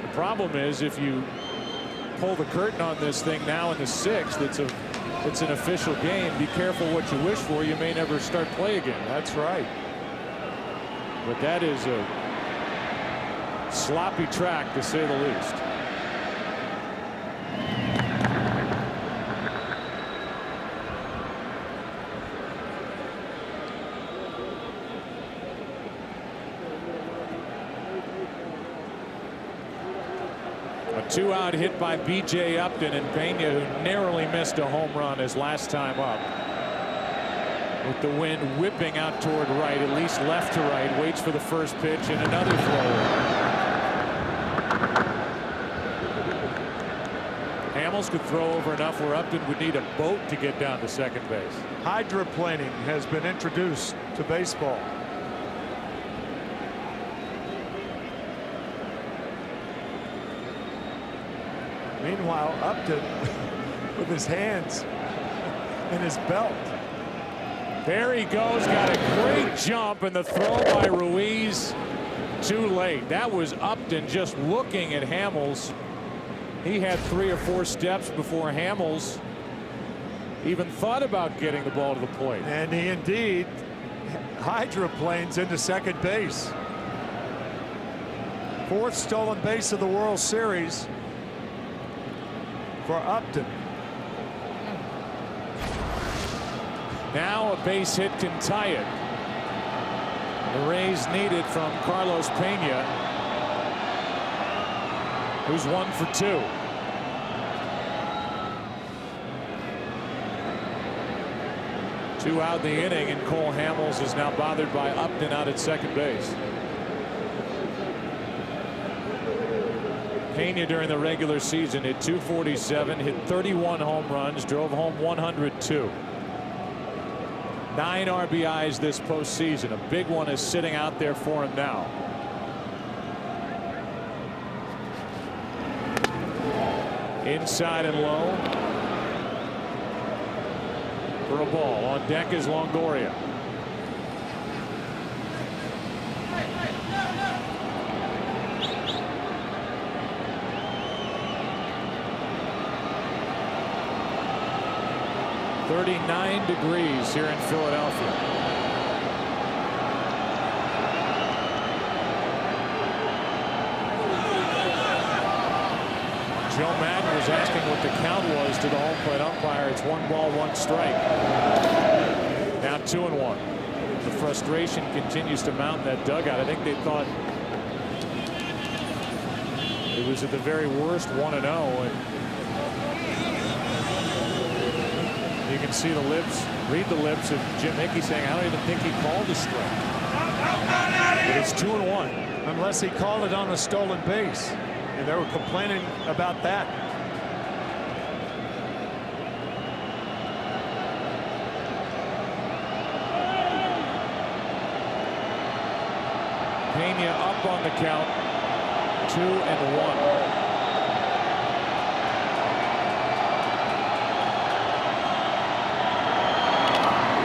The problem is, if you pull the curtain on this thing now in the 6th, it's an official game. Be careful what you wish for. You may never start play again. That's right. But that is a sloppy track, to say the least. A 2-out hit by B.J. Upton, and Pena, who narrowly missed a home run his last time up. With the wind whipping out toward right, at least left to right, waits for the first pitch and another throw. Hamels could throw over enough where Upton would need a boat to get down to second base. Hydroplaning has been introduced to baseball. Meanwhile, Upton with his hands in his belt. There he goes, got a great jump, and the throw by Ruiz too late. That was Upton just looking at Hamels. He had 3 or 4 steps before Hamels even thought about getting the ball to the plate. And he indeed hydroplanes into second base. 4th stolen base of the World Series for Upton. Now a base hit can tie it. The Rays need it from Carlos Pena, who's 1 for 2. Two out the inning, and Cole Hamels is now bothered by Upton out at second base. Pena during the regular season hit .247, hit 31 home runs, drove home 102. 9 RBIs this postseason. A big one is sitting out there for him now. Inside and low. For a ball. On deck is Longoria. .39 degrees here in Philadelphia. Joe Madden was asking what the count was to the home plate umpire. It's 1 ball, 1 strike. Now 2-1. The frustration continues to mount in that dugout. I think they thought it was at the very worst 1-0, and you can see the lips, read the lips of Jim Hickey saying, I don't even think he called a strike. But it's 2-1. Unless he called it on a stolen base. And they were complaining about that. Pena up on the count. 2-1.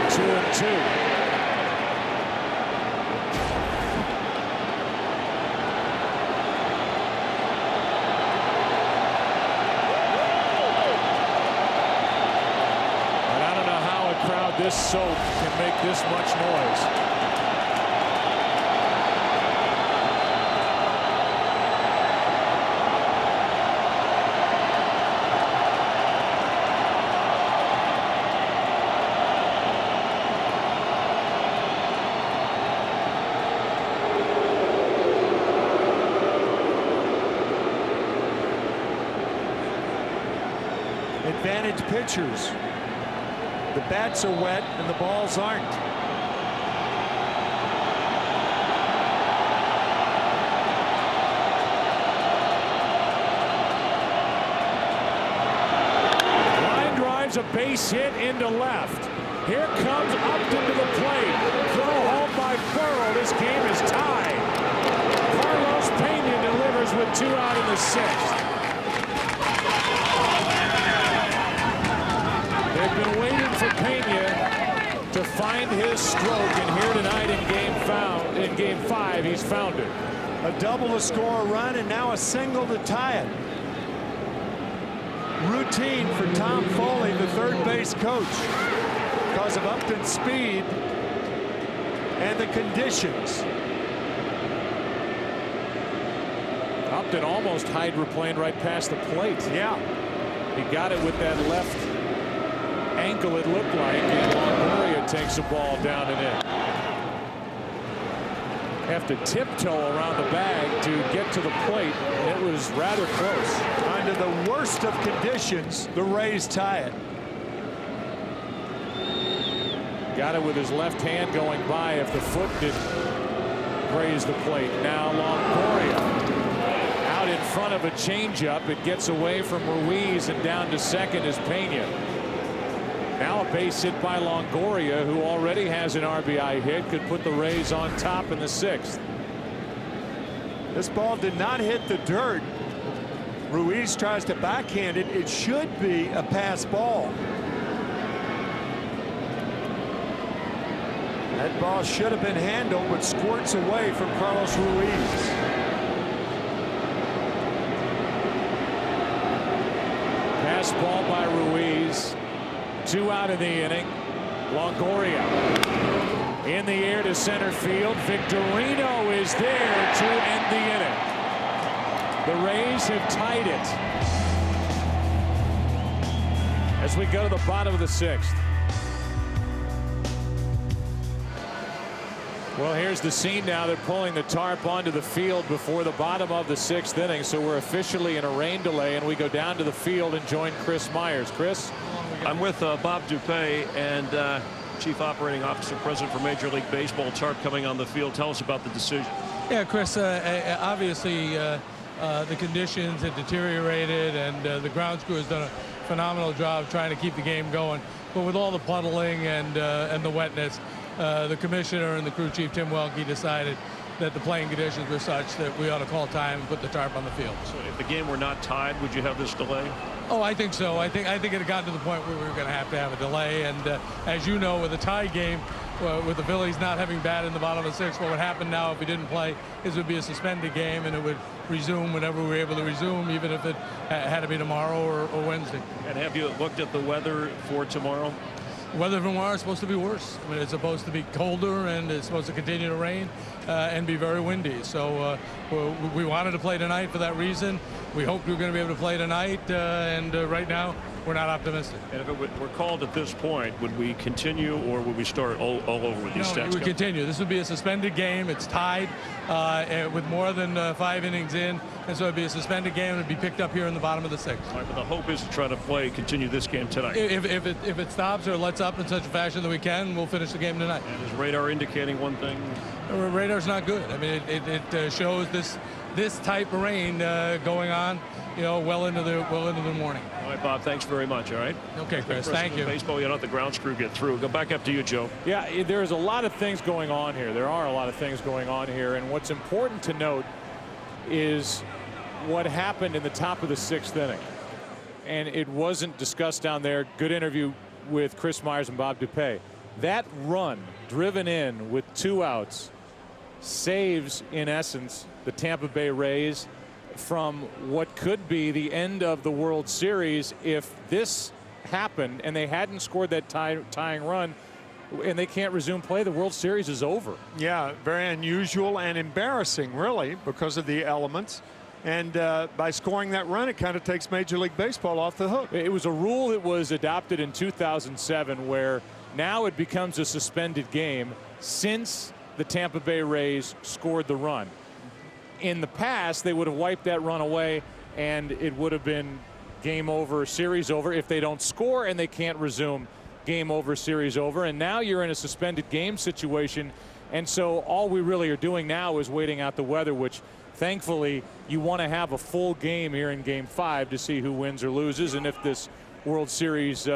2-2. This soap can make this much noise. Advantage pitchers. The bats are wet and the balls aren't. Line drives a base hit into left. Here comes Upton to the plate. Throw home by Burrow. This game is tied. Carlos Pena delivers with 2 out in the 6th. They've been waiting for Pena to find his stroke, and here tonight in game 5, he's found it. A double to score a run, and now a single to tie it. Routine for Tom Foley, the third base coach, because of Upton's speed and the conditions. Upton almost hydroplaned right past the plate. Yeah. He got it with that left ankle, it looked like, and Longoria takes the ball down and in. have to tiptoe around the bag to get to the plate. It was rather close. Under the worst of conditions, the Rays tie it. Got it with his left hand going by if the foot didn't graze the plate. Now Longoria out in front of a changeup. It gets away from Ruiz, and down to second is Pena. Now a base hit by Longoria, who already has an RBI hit, could put the Rays on top in the 6th. This ball did not hit the dirt. Ruiz tries to backhand it. It should be a pass ball. That ball should have been handled, but squirts away from Carlos Ruiz. Pass ball by Ruiz. 2 out of the inning. Longoria in the air to center field. Victorino is there to end the inning. The Rays have tied it as we go to the bottom of the 6th. Well, here's the scene now. They're pulling the tarp onto the field before the bottom of the 6th inning. So we're officially in a rain delay, and we go down to the field and join Chris Myers. Chris? I'm with Bob Dupay and Chief Operating Officer, President for Major League Baseball. Tarp coming on the field. Tell us about the decision. Yeah, Chris, obviously the conditions had deteriorated, and the ground crew has done a phenomenal job trying to keep the game going. But with all the puddling and the wetness, the commissioner and the crew chief, Tim Welke, decided that the playing conditions were such that we ought to call time and put the tarp on the field. So if the game were not tied, would you have this delay? Oh, I think so. I think it had gotten to the point where we were going to have a delay. And as you know, with a tie game, with the Phillies not having batted in the bottom of the 6th, what would happen now if we didn't play is it would be a suspended game, and it would resume whenever we were able to resume, even if it had to be tomorrow or Wednesday. And have you looked at the weather for tomorrow? Weather for tomorrow is supposed to be worse. I mean, it's supposed to be colder, and it's supposed to continue to rain and be very windy. So we wanted to play tonight for that reason. We hoped we were going to be able to play tonight, and right now we're not optimistic. And if it were called at this point, would we continue, or would we start all over with these stats? No, we would continue. This would be a suspended game. It's tied with more than 5 innings in, and so it'd be a suspended game, and it'd be picked up here in the bottom of the 6th. All right, but the hope is to try to continue this game tonight. If it stops or lets up in such a fashion that we can, we'll finish the game tonight. And is radar indicating one thing? Radar's not good. I mean, it shows this type of rain going on, well into the morning. All right, Bob, thanks very much. All right. Okay, Chris, thank you. Baseball, you don't let the ground crew get through. Go back up to you, Joe. Yeah, there's a lot of things going on here. There are a lot of things going on here, and what's important to note is what happened in the top of the 6th inning. And it wasn't discussed down there. Good interview with Chris Myers and Bob Dupay. That run driven in with 2 outs saves, in essence, the Tampa Bay Rays from what could be the end of the World Series if this happened and they hadn't scored that tying run and they can't resume play. The World Series is over. Yeah, very unusual and embarrassing, really, because of the elements. And by scoring that run, it kind of takes Major League Baseball off the hook. It was a rule that was adopted in 2007 where now it becomes a suspended game since the Tampa Bay Rays scored the run. In the past, they would have wiped that run away, and it would have been game over, series over. If they don't score and they can't resume, game over, series over. And now you're in a suspended game situation. And so all we really are doing now is waiting out the weather, which thankfully you want to have a full game here in Game 5 to see who wins or loses and if this World Series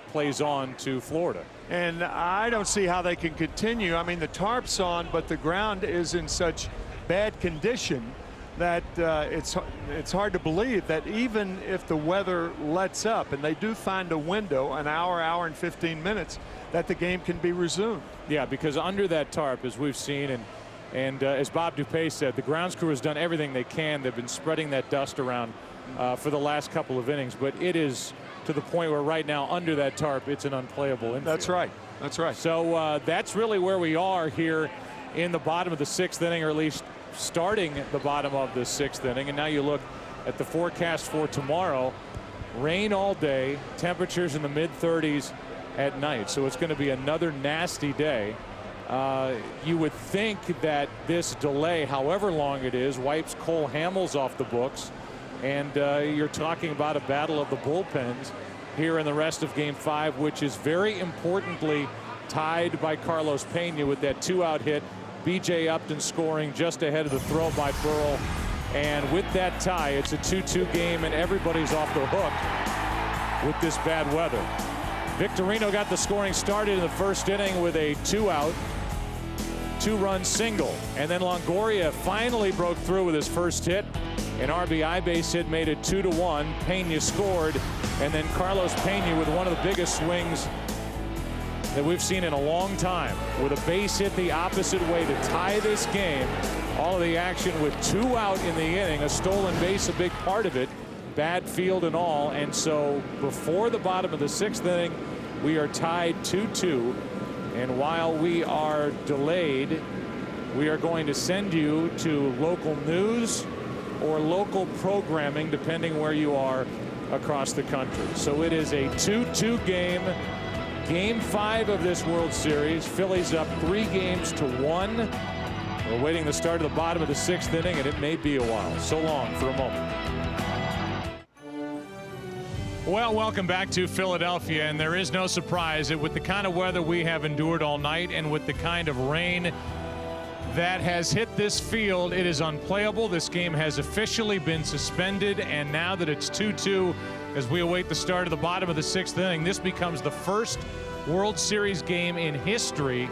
plays on to Florida. And I don't see how they can continue. I mean, the tarp's on, but the ground is in such bad condition that it's hard to believe that even if the weather lets up and they do find a window, an hour and 15 minutes, that the game can be resumed. Yeah, because under that tarp, as we've seen, and as Bob Dupay said, the grounds crew has done everything they can. They've been spreading that dust around for the last couple of innings, but it is to the point where right now under that tarp it's an unplayable infield. That's right. That's right. So that's really where we are here in the bottom of the 6th inning, or at least starting the bottom of the 6th inning. And now you look at the forecast for tomorrow. Rain all day, temperatures in the mid-30s at night. So it's going to be another nasty day. You would think that this delay, however long it is, wipes Cole Hamels off the books. And you're talking about a battle of the bullpens here in the rest of Game 5, which is very importantly tied by Carlos Pena with that 2-out hit. B.J. Upton scoring just ahead of the throw by Burrell. And with that tie, it's a 2-2 game, and everybody's off the hook with this bad weather. Victorino got the scoring started in the first inning with a 2-out, 2-run single. And then Longoria finally broke through with his first hit. An RBI base hit made it 2-1. Pena scored, and then Carlos Pena with one of the biggest swings that we've seen in a long time, with a base hit the opposite way to tie this game. All of the action with 2 out in the inning, a stolen base a big part of it, bad field and all. And so before the bottom of the 6th inning, we are tied 2-2. And while we are delayed, we are going to send you to local news or local programming, depending where you are across the country. So it is a 2-2 game. Game 5 of this World Series. Phillies up 3-1. We're awaiting the start of the bottom of the 6th inning, and it may be a while. So long for a moment. Well, welcome back to Philadelphia, and there is no surprise that with the kind of weather we have endured all night and with the kind of rain that has hit this field, it is unplayable. This game has officially been suspended, and now that it's 2-2 as we await the start of the bottom of the 6th inning, this becomes the first World Series game in history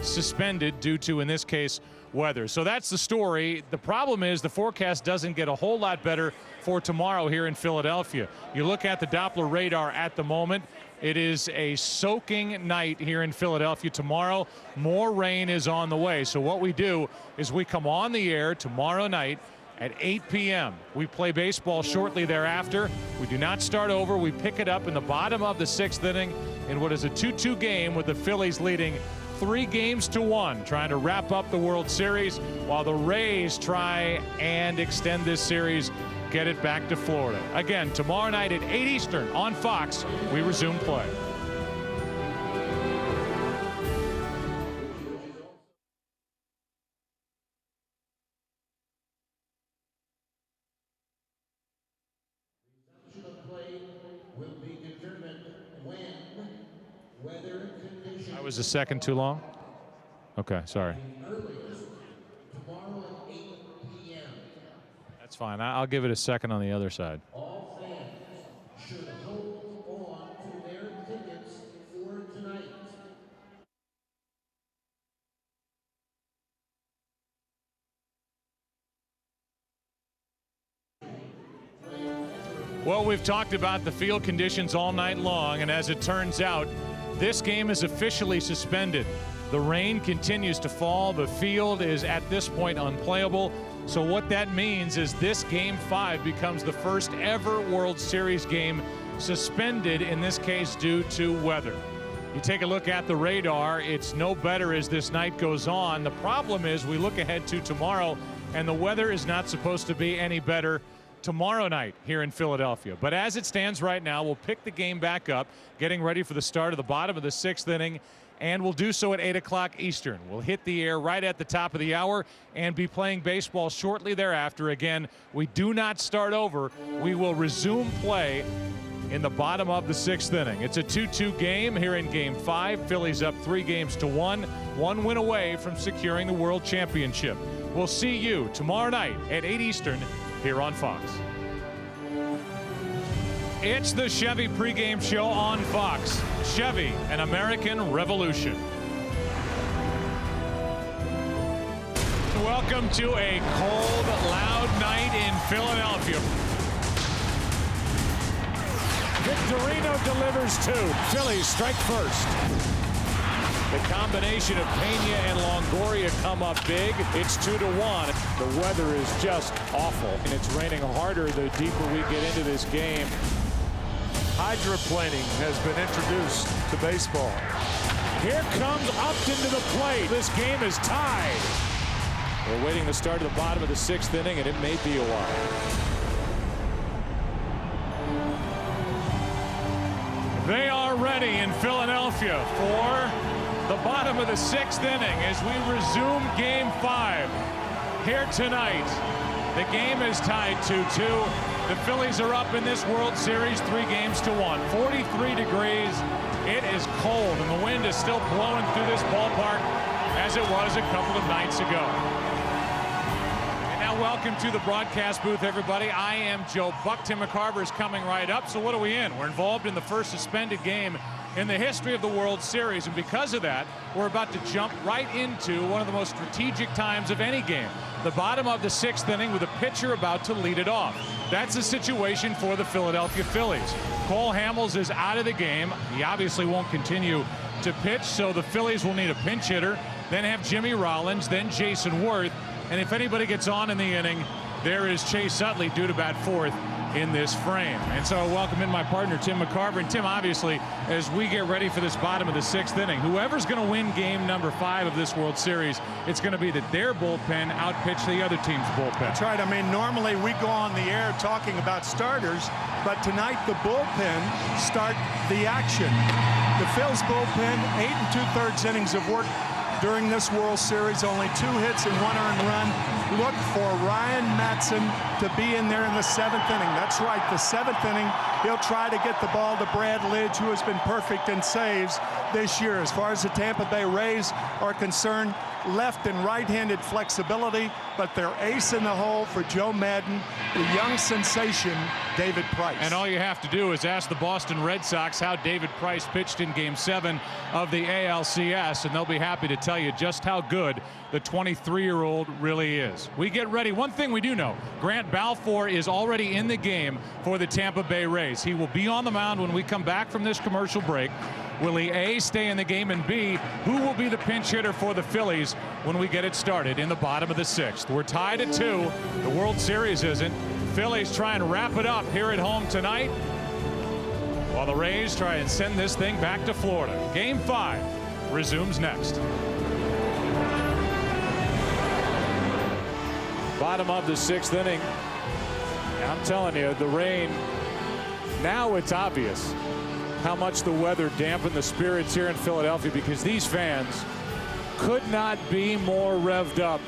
suspended due to, in this case, weather. So that's the story. The problem is the forecast doesn't get a whole lot better for tomorrow here in Philadelphia. You look at the Doppler radar at the moment. It is a soaking night here in Philadelphia tomorrow. More rain is on the way. So what we do is we come on the air tomorrow night at 8 p.m. We play baseball shortly thereafter. We do not start over. We pick it up in the bottom of the 6th inning in what is a 2-2 game with the Phillies leading 3-1, trying to wrap up the World Series while the Rays try and extend this series, get it back to Florida. Again, tomorrow night at 8 Eastern on Fox, we resume play. That was a second too long? Okay, sorry. That's fine. I'll give it a second on the other side. All fans should hold on to their tickets for tonight. Well, we've talked about the field conditions all night long, and as it turns out, this game is officially suspended. The rain continues to fall. The field is at this point unplayable. So what that means is this Game 5 becomes the first ever World Series game suspended, in this case due to weather. You take a look at the radar, it's no better as this night goes on. The problem is we look ahead to tomorrow, and the weather is not supposed to be any better tomorrow night here in Philadelphia. But as it stands right now, we'll pick the game back up, getting ready for the start of the bottom of the 6th inning, and we'll do so at 8 o'clock Eastern. We'll hit the air right at the top of the hour and be playing baseball shortly thereafter. Again, we do not start over. We will resume play in the bottom of the 6th inning. It's a 2-2 game here in Game 5. Phillies up 3-1, one win away from securing the World Championship. We'll see you tomorrow night at 8 Eastern here on Fox. It's the Chevy pregame show on Fox. Chevy, an American revolution. Welcome to a cold, loud night in Philadelphia. Victorino delivers 2. Phillies strike first. The combination of Pena and Longoria come up big. It's 2-1. The weather is just awful, and it's raining harder the deeper we get into this game. Hydroplaning has been introduced to baseball. Here comes Upton to the plate. This game is tied. We're waiting the start of the bottom of the 6th inning, and it may be a while. They are ready in Philadelphia for the bottom of the 6th inning as we resume Game 5 here tonight. The game is tied 2-2. The Phillies are up in this World Series 3-1. 43 degrees. It is cold, and the wind is still blowing through this ballpark as it was a couple of nights ago. And now welcome to the broadcast booth, everybody. I am Joe Buck. Tim McCarver is coming right up. So what are we in? We're involved in the first suspended game in the history of the World Series, and because of that, we're about to jump right into one of the most strategic times of any game. The bottom of the 6th inning with a pitcher about to lead it off. That's the situation for the Philadelphia Phillies. Cole Hamels is out of the game. He obviously won't continue to pitch, so the Phillies will need a pinch hitter, then have Jimmy Rollins, then Jason Worth, and if anybody gets on in the inning, there is Chase Utley due to bat fourth in this frame. And so I welcome in my partner, Tim McCarver. And Tim, obviously, as we get ready for this bottom of the 6th inning, whoever's going to win game number 5 of this World Series, it's going to be that their bullpen outpitch the other team's bullpen. That's right. I mean, normally we go on the air talking about starters, but tonight the bullpen start the action. The Phil's bullpen, 8 2/3 innings of work during this World Series, only 2 hits and 1 earned run. Look for Ryan Madson to be in there in the 7th inning. That's right, the 7th inning. He'll try to get the ball to Brad Lidge, who has been perfect in saves this year. As far as the Tampa Bay Rays are concerned, left and right-handed flexibility, but their ace in the hole for Joe Madden, the young sensation, David Price. And all you have to do is ask the Boston Red Sox how David Price pitched in Game 7 of the ALCS, and they'll be happy to tell you just how good the 23-year-old really is. We get ready. One thing we do know, Grant Balfour is already in the game for the Tampa Bay Rays. He will be on the mound when we come back from this commercial break. Will he A, stay in the game, and B, who will be the pinch hitter for the Phillies when we get it started in the bottom of the 6th? We're tied at 2. The World Series isn't. Phillies try and wrap it up here at home tonight, while the Rays try and send this thing back to Florida. Game 5 resumes next. Bottom of the 6th inning. I'm telling you, the rain, now it's obvious how much the weather dampened the spirits here in Philadelphia, because these fans could not be more revved up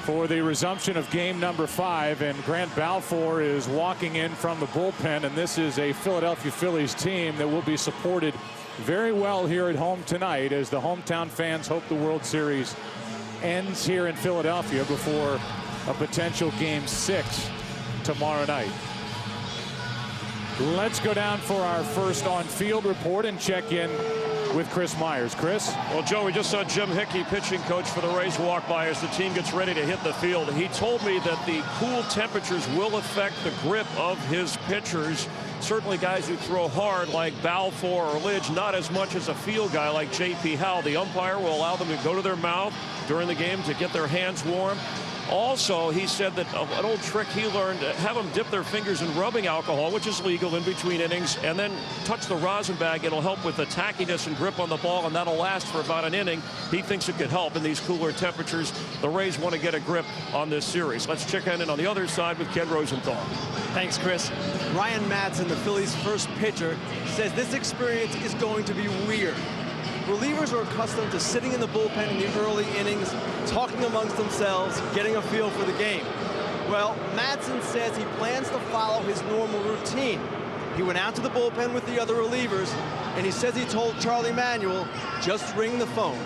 for the resumption of game number 5. And Grant Balfour is walking in from the bullpen, and this is a Philadelphia Phillies team that will be supported very well here at home tonight, as the hometown fans hope the World Series ends here in Philadelphia before a potential game 6 tomorrow night. Let's go down for our first on-field report and check in with Chris Myers. Chris? Well, Joe, we just saw Jim Hickey, pitching coach for the Rays, walk by as the team gets ready to hit the field. He told me that the cool temperatures will affect the grip of his pitchers. Certainly guys who throw hard like Balfour or Lidge, not as much as a field guy like J.P. Howell. The umpire will allow them to go to their mouth during the game to get their hands warm. Also, he said that an old trick he learned, have them dip their fingers in rubbing alcohol, which is legal in between innings, and then touch the rosin bag. It'll help with the tackiness and grip on the ball, and that'll last for about an inning. He thinks it could help in these cooler temperatures. The Rays want to get a grip on this series. Let's check in on the other side with Ken Rosenthal. Thanks, Chris. Ryan Madson, the Phillies' first pitcher, says this experience is going to be weird. Relievers are accustomed to sitting in the bullpen in the early innings, talking amongst themselves, getting a feel for the game. Well, Madson says he plans to follow his normal routine. He went out to the bullpen with the other relievers, and he says he told Charlie Manuel, just ring the phone.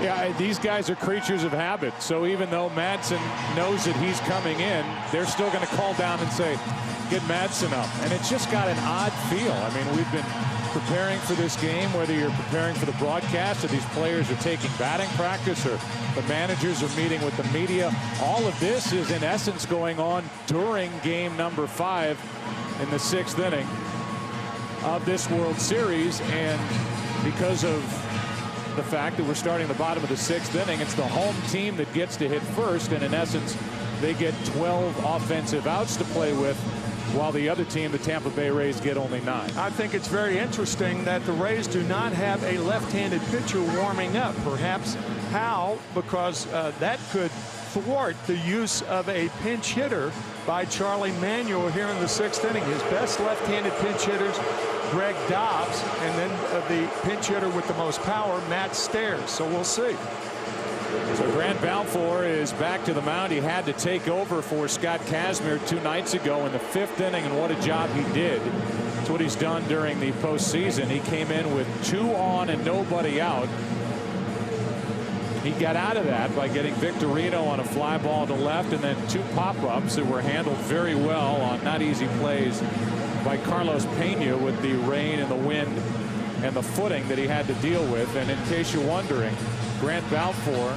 Yeah, these guys are creatures of habit. So even though Madson knows that he's coming in, they're still going to call down and say, get Madson up. And it's just got an odd feel. I mean, we've been preparing for this game, whether you're preparing for the broadcast or these players are taking batting practice or the managers are meeting with the media. All of this is in essence going on during game number 5 in the 6th inning of this World Series. And because of the fact that we're starting the bottom of the 6th inning, it's the home team that gets to hit first, and in essence they get 12 offensive outs to play with, while the other team, the Tampa Bay Rays, get only 9. I think it's very interesting that the Rays do not have a left-handed pitcher warming up. Perhaps how, because that could thwart the use of a pinch hitter by Charlie Manuel here in the 6th inning. His best left-handed pinch hitters Greg Dobbs, and then the pinch hitter with the most power, Matt Stairs. So we'll see. So Grant Balfour is back to the mound. He had to take over for Scott Kazmir 2 nights ago in the 5th inning, and what a job he did. That's what he's done during the postseason. He came in with 2 on and nobody out. He got out of that by getting Victorino on a fly ball to left, and then 2 pop-ups that were handled very well on not easy plays by Carlos Pena with the rain and the wind and the footing that he had to deal with. And in case you're wondering, Grant Balfour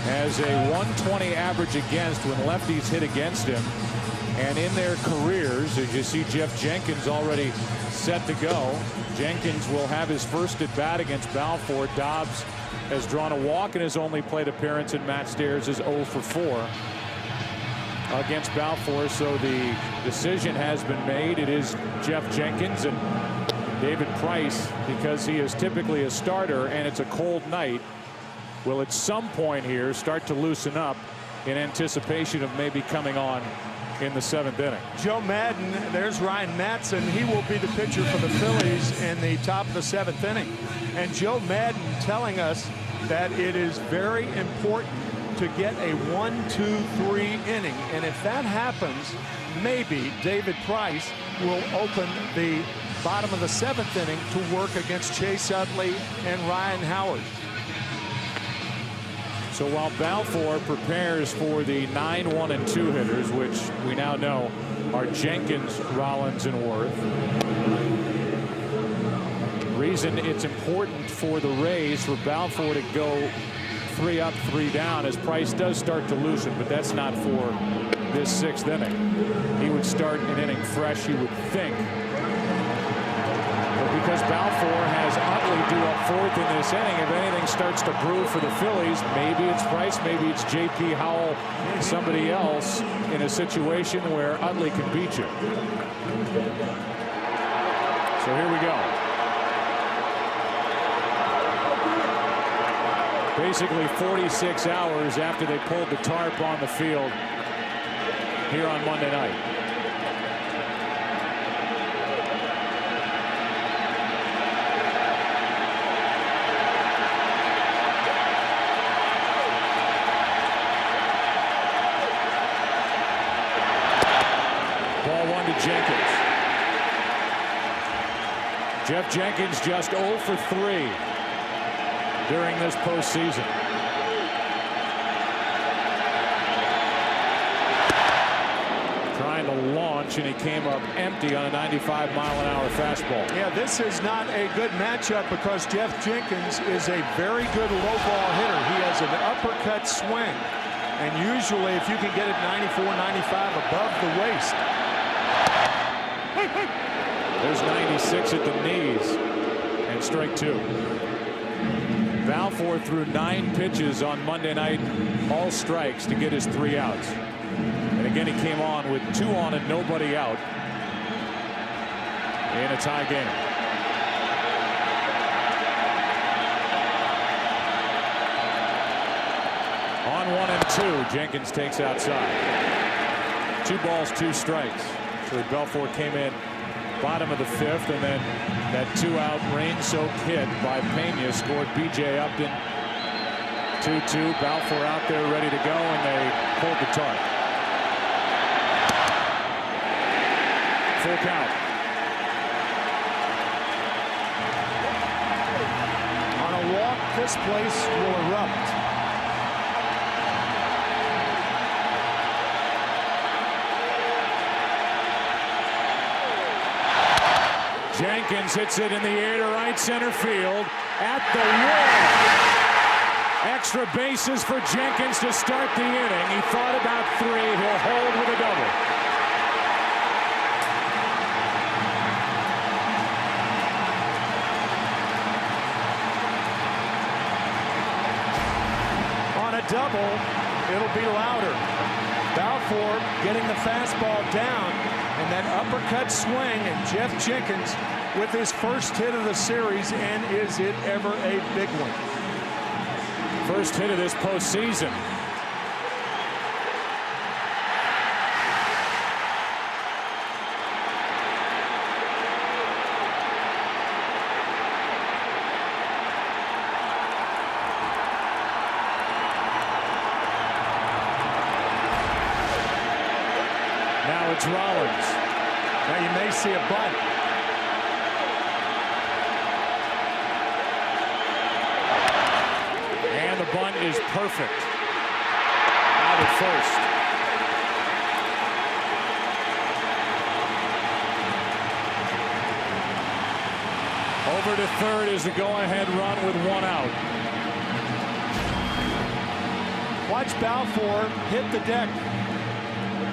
has a 120 average against when lefties hit against him. And in their careers, as you see Jeff Jenkins already set to go, Jenkins will have his first at bat against Balfour. Dobbs has drawn a walk in his only plate appearance, and Matt Stairs is 0 for 4 against Balfour. So the decision has been made. It is Jeff Jenkins, and David Price, because he is typically a starter and it's a cold night, will at some point here start to loosen up in anticipation of maybe coming on in the 7th inning. Joe Madden, there's Ryan Matson. He will be the pitcher for the Phillies in the top of the 7th inning. And Joe Madden telling us that it is very important to get a 1-2-3 inning. And if that happens, maybe David Price will open the bottom of the 7th inning to work against Chase Utley and Ryan Howard. So while Balfour prepares for the 9, 1, and 2 hitters, which we now know are Jenkins, Rollins, and Worth. Reason it's important for the Rays for Balfour to go 3 up, 3 down, as Price does start to loosen, but that's not for this 6th inning. He would start an inning fresh, you would think. But because Balfour has Utley due up 4th in this inning, if anything starts to brew for the Phillies, maybe it's Price, maybe it's J.P. Howell, somebody else in a situation where Utley can beat you. So here we go. Basically 46 hours after they pulled the tarp on the field here on Monday night. Ball 1 to Jenkins. Jeff Jenkins just 0 for 3 during this postseason. Trying to launch, and he came up empty on a 95-mile-an-hour fastball. Yeah, this is not a good matchup because Jeff Jenkins is a very good low ball hitter. He has an uppercut swing, and usually if you can get it 94, 95 above the waist. There's 96 at the knees, and strike 2. Balfour threw 9 pitches on Monday night, all strikes, to get his 3 outs. And again, he came on with 2 on and nobody out in a tie game. On 1 and 2, Jenkins takes outside. 2 balls, 2 strikes. So Balfour came in bottom of the 5th, and then that 2-out rain-soaked hit by Pena scored B.J. Upton. 2-2. Balfour out there ready to go, and they pulled the tarp. Full count. On a walk, this place will erupt. Jenkins hits it in the air to right center field at the wall. Extra bases for Jenkins to start the inning. He thought about 3. He'll hold with a double. On a double, it'll be louder. Balfour getting the fastball down, and that uppercut swing, and Jeff Jenkins with his first hit of the series, and is it ever a big one? First hit of this postseason. it's Rollins. Now you may see a bunt. And the bunt is perfect. Out at first. Over to third is the go-ahead run with 1 out. Watch Balfour hit the deck.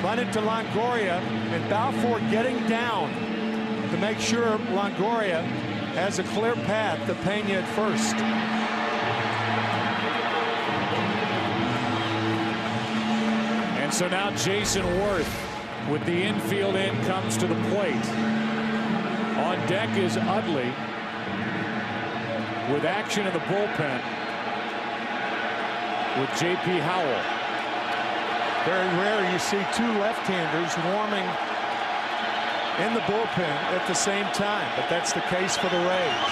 Run it to Longoria, and Balfour getting down to make sure Longoria has a clear path to Pena at first. And so now Jason Worth with the infield in comes to the plate. On deck is Utley with action in the bullpen with J.P. Howell. Very rare you see two left-handers warming in the bullpen at the same time, but that's the case for the Rays.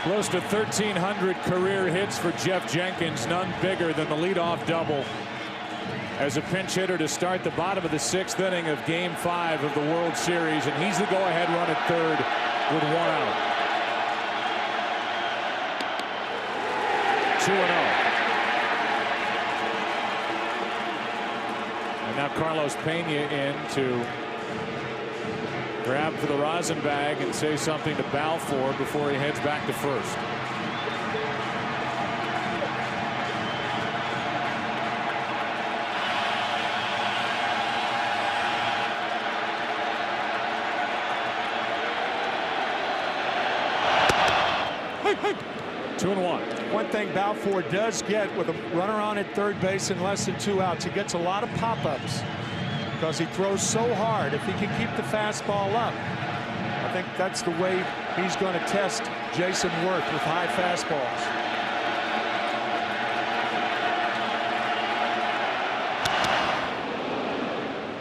Close to 1,300 career hits for Jeff Jenkins, none bigger than the leadoff double as a pinch hitter to start the bottom of the 6th inning of Game 5 of the World Series, and he's the go-ahead run at third with 1 out. 2-0. And now Carlos Pena in to grab for the rosin bag and say something to Balfour before he heads back to first. Hey. 2-1. One thing Balfour does get with a runner on at third base and less than 2 outs, he gets a lot of pop-ups because he throws so hard. If he can keep the fastball up, I think that's the way he's going to test Jason Worth with high fastballs.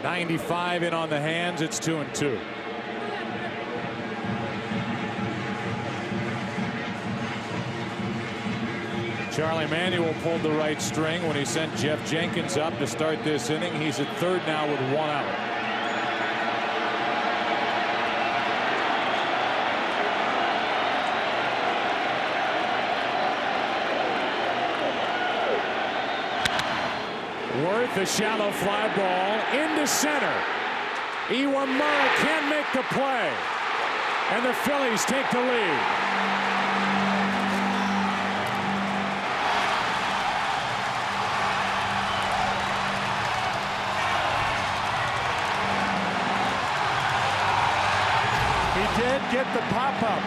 .95 in on the hands. It's 2-2. Charlie Manuel pulled the right string when he sent Jeff Jenkins up to start this inning. He's at third now with 1 out. Worth a shallow fly ball into center. Iwamura can't make the play, and the Phillies take the lead. Did get the pop-up,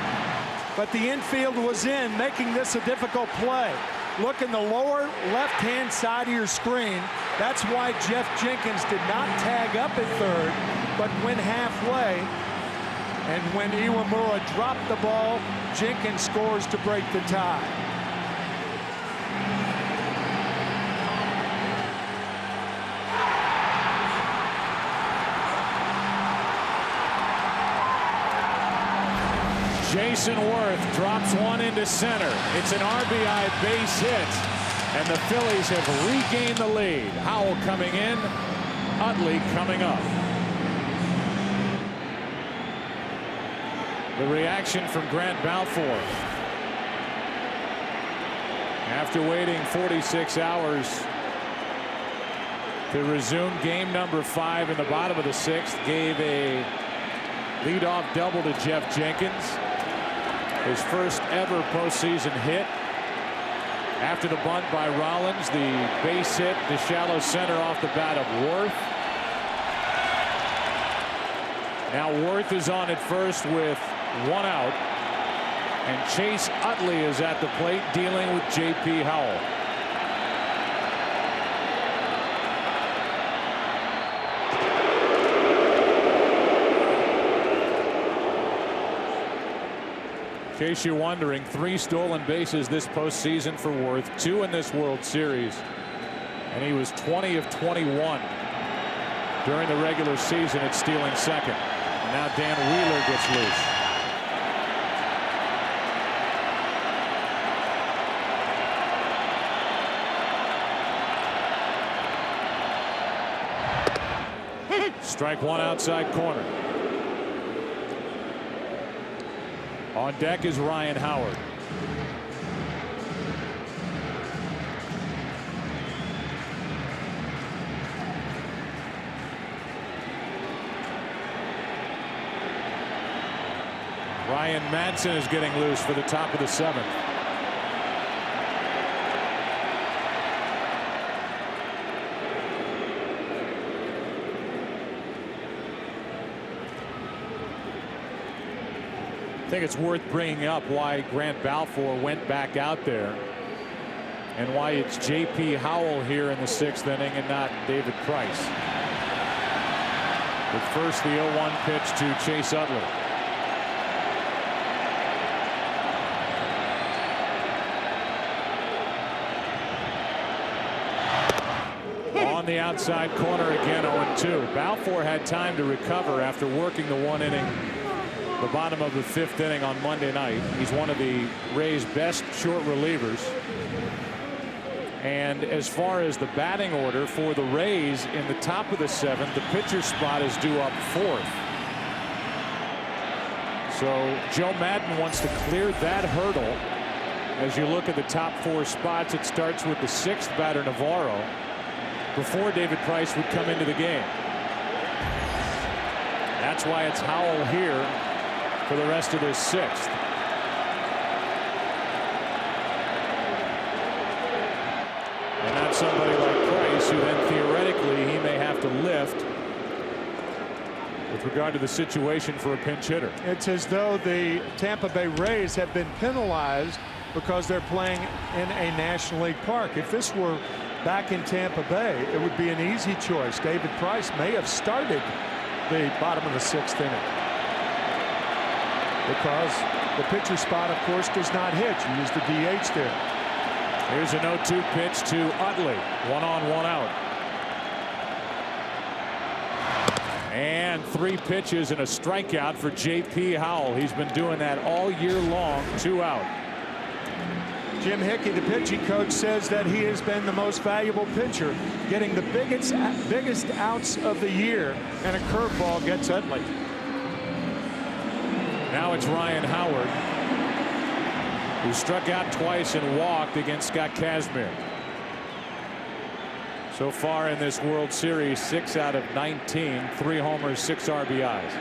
but the infield was in, making this a difficult play. Look in the lower left-hand side of your screen. That's why Jeff Jenkins did not tag up at third, but went halfway. And when Iwamura dropped the ball, Jenkins scores to break the tie. Jason Worth drops one into center. It's an RBI base hit, and the Phillies have regained the lead. Howell coming in, Utley coming up. The reaction from Grant Balfour. After waiting 46 hours to resume game number 5 in the bottom of the 6th, gave a leadoff double to Jeff Jenkins. His first ever postseason hit. After the bunt by Rollins, the base hit to shallow center off the bat of Worth. Now Worth is on at first with 1 out, and Chase Utley is at the plate dealing with J.P. Howell. In case you're wondering, 3 stolen bases this postseason for Worth, 2 in this World Series, and he was 20 of 21 During the regular season, it's stealing second. And now Dan Wheeler gets loose. Strike one outside corner. On deck is Ryan Howard. Ryan Madsen is getting loose for the top of the seventh. I think it's worth bringing up why Grant Balfour went back out there and why it's J.P. Howell here in the sixth inning and not David Price. But first, the 0-1 pitch to Chase Utley. On the outside corner again, 0-2. Balfour had time to recover after working the one inning, the bottom of the fifth inning on Monday night. He's one of the Rays' best short relievers. And as far as the batting order for the Rays in the top of the seventh, the pitcher spot is due up fourth. So Joe Madden wants to clear that hurdle. As you look at the top four spots, it starts with the sixth batter, Navarro, before David Price would come into the game. That's why it's Howell here for the rest of this sixth. And that's somebody like Price, who then theoretically he may have to lift with regard to the situation for a pinch hitter. It's as though the Tampa Bay Rays have been penalized because they're playing in a National League park. If this were back in Tampa Bay, it would be an easy choice. David Price may have started the bottom of the sixth inning, because the pitcher spot, of course, does not hit. You use the DH there. Here's an 0-2 pitch to Utley. 1 on, 1 out. And 3 pitches and a strikeout for J.P. Howell. He's been doing that all year long. 2 out. Jim Hickey, the pitching coach, says that he has been the most valuable pitcher, getting the biggest outs of the year, and a curveball gets Utley. Now it's Ryan Howard, who struck out twice and walked against Scott Kazmir. So far in this World Series, 6 out of 19, 3 homers, 6 RBIs.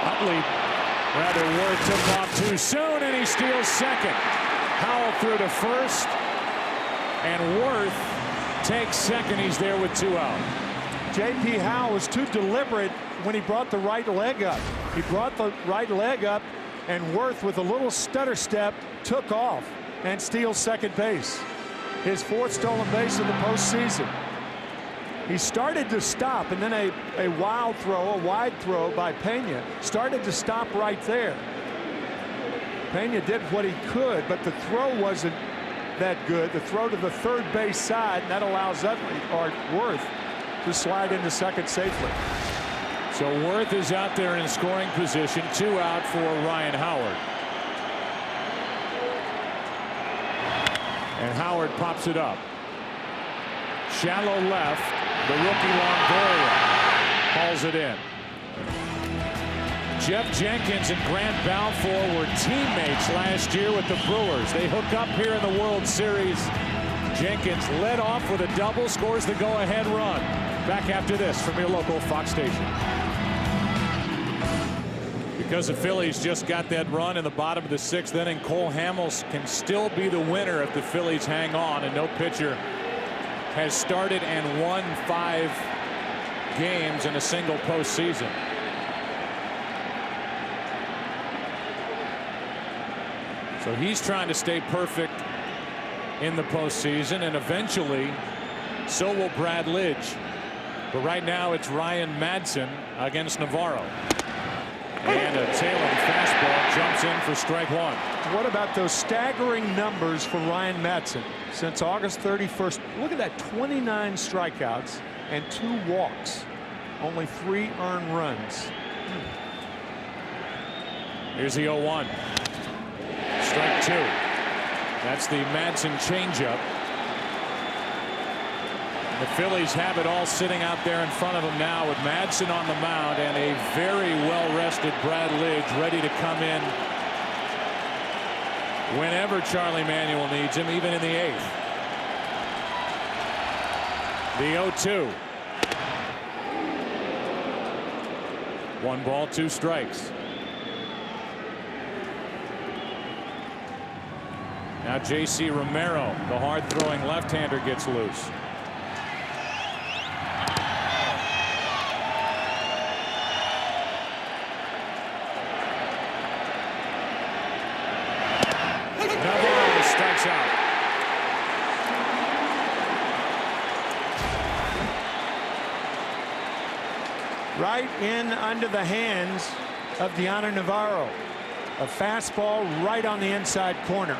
Utley, rather, Worth took off too soon, and he steals second. Howell through to first, and Worth takes second. He's there with 2 out. J.P. Howell was too deliberate when he brought the right leg up. He brought the right leg up, and Worth, with a little stutter step, took off and steals second base. His 4th stolen base of the postseason. He started to stop, and then a wild throw, a wide throw by Pena, started to stop right there. Pena did what he could, but the throw wasn't that good. The throw to the third base side, and that allows Utley, or Worth, to slide into second safely. So Worth is out there in scoring position. 2 out for Ryan Howard. And Howard pops it up. Shallow left. The rookie Longoria hauls it in. Jeff Jenkins and Grant Balfour were teammates last year with the Brewers. They hook up here in the World Series. Jenkins led off with a double, scores the go-ahead run. Back after this from your local Fox station. Because the Phillies just got that run in the bottom of the 6th inning, Cole Hamels can still be the winner if the Phillies hang on, and no pitcher has started and won 5 games in a single postseason. So he's trying to stay perfect in the postseason, and eventually so will Brad Lidge. But right now it's Ryan Madsen against Navarro. And a tailing fastball jumps in for strike one. What about those staggering numbers for Ryan Madsen? Since August 31st, look at that, 29 strikeouts and 2 walks. Only 3 earned runs. Here's the 0-1. Strike 2. That's the Madsen changeup. The Phillies have it all sitting out there in front of them now with Madsen on the mound and a very well-rested Brad Lidge ready to come in whenever Charlie Manuel needs him, even in the 8th. The 0-2. 1 ball, 2 strikes. Now J.C. Romero, the hard-throwing left-hander, gets loose. Navarro strikes out. Right in under the hands of Deanna Navarro. A fastball right on the inside corner.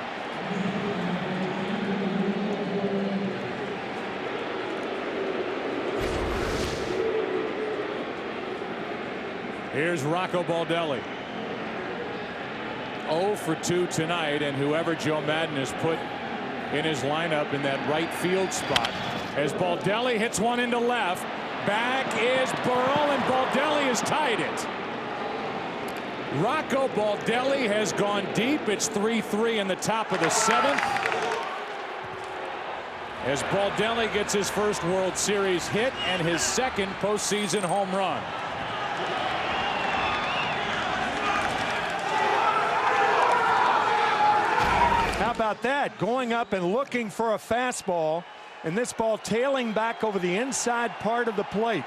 Here's Rocco Baldelli. 0 for 2 tonight, and whoever Joe Madden has put in his lineup in that right field spot. As Baldelli hits one into left, back is Burrell, and Baldelli has tied it. Rocco Baldelli has gone deep. It's 3-3 in the top of the 7th. As Baldelli gets his first World Series hit and his second postseason home run. How about that? Going up and looking for a fastball, and this ball tailing back over the inside part of the plate.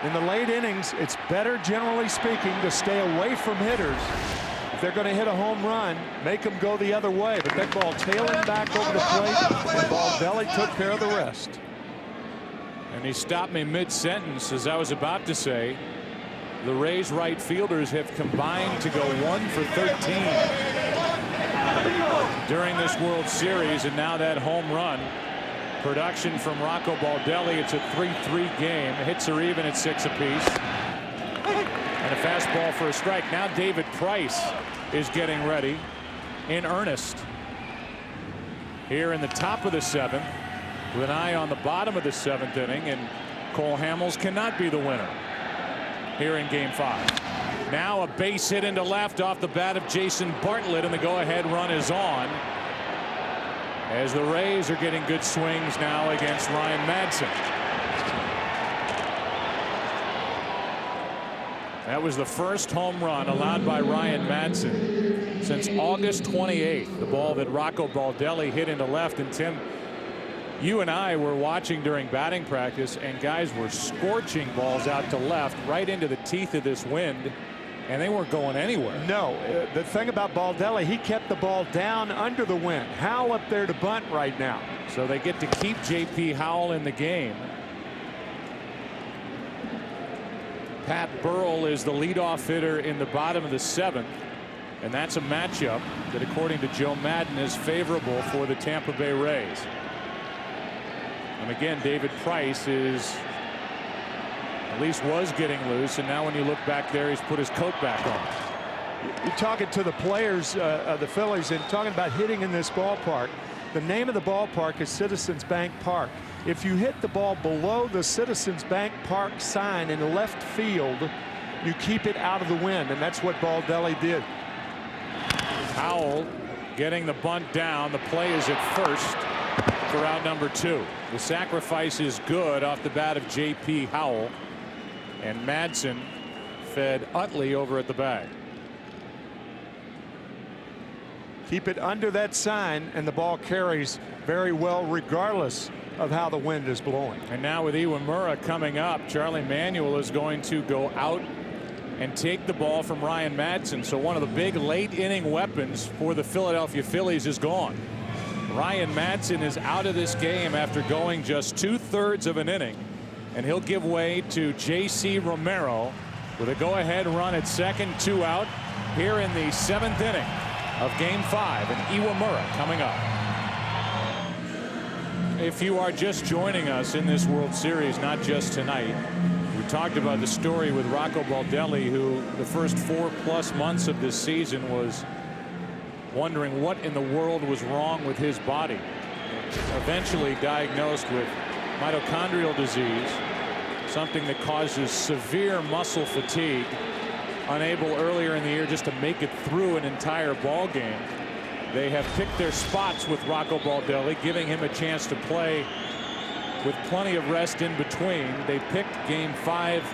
In the late innings, it's better, generally speaking, to stay away from hitters. If they're going to hit a home run, make them go the other way. But that ball tailing back over the plate, and Baldelli took care of the rest. And he stopped me mid-sentence as I was about to say, the Rays right fielders have combined to go 1 for 13 during this World Series, and now that home run production from Rocco Baldelli. It's a 3-3 game. Hits are even at 6 apiece. And a fastball for a strike. Now David Price is getting ready in earnest here in the top of the 7th with an eye on the bottom of the 7th inning, and Cole Hamels cannot be the winner here in game 5. Now a base hit into left off the bat of Jason Bartlett, and the go-ahead run is on as the Rays are getting good swings now against Ryan Madsen. That was the first home run allowed by Ryan Madsen since August 28th. The ball that Rocco Baldelli hit into left. And Tim, you and I were watching during batting practice, and guys were scorching balls out to left right into the teeth of this wind, and they weren't going anywhere. No, the thing about Baldelli, he kept the ball down under the wind. Howell up there to bunt right now. So they get to keep J.P. Howell in the game. Pat Burrell is the leadoff hitter in the bottom of the 7th, and that's a matchup that, according to Joe Madden, is favorable for the Tampa Bay Rays. And again, David Price is, at least was getting loose, and now when you look back there, he's put his coat back on. You're talking to the players of the Phillies and talking about hitting in this ballpark. The name of the ballpark is Citizens Bank Park. If you hit the ball below the Citizens Bank Park sign in left field, you keep it out of the wind, and that's what Baldelli did. Howell getting the bunt down. The play is at first for out number 2. The sacrifice is good off the bat of J.P. Howell, and Madsen fed Utley over at the bag. Keep it under that sign, and the ball carries very well regardless of how the wind is blowing. And now with Iwamura coming up, Charlie Manuel is going to go out and take the ball from Ryan Madsen. So one of the big late inning weapons for the Philadelphia Phillies is gone. Ryan Madsen is out of this game after going just 2/3 of an inning and he'll give way to J.C. Romero with a go-ahead run at second, 2 out here in the 7th inning of Game 5, and Iwamura coming up. If you are just joining us in this World Series, not just tonight, we talked about the story with Rocco Baldelli, who the first 4+ months of this season was wondering what in the world was wrong with his body. Eventually diagnosed with mitochondrial disease, something that causes severe muscle fatigue, unable earlier in the year just to make it through an entire ball game. They have picked their spots with Rocco Baldelli, giving him a chance to play with plenty of rest in between. They picked Game 5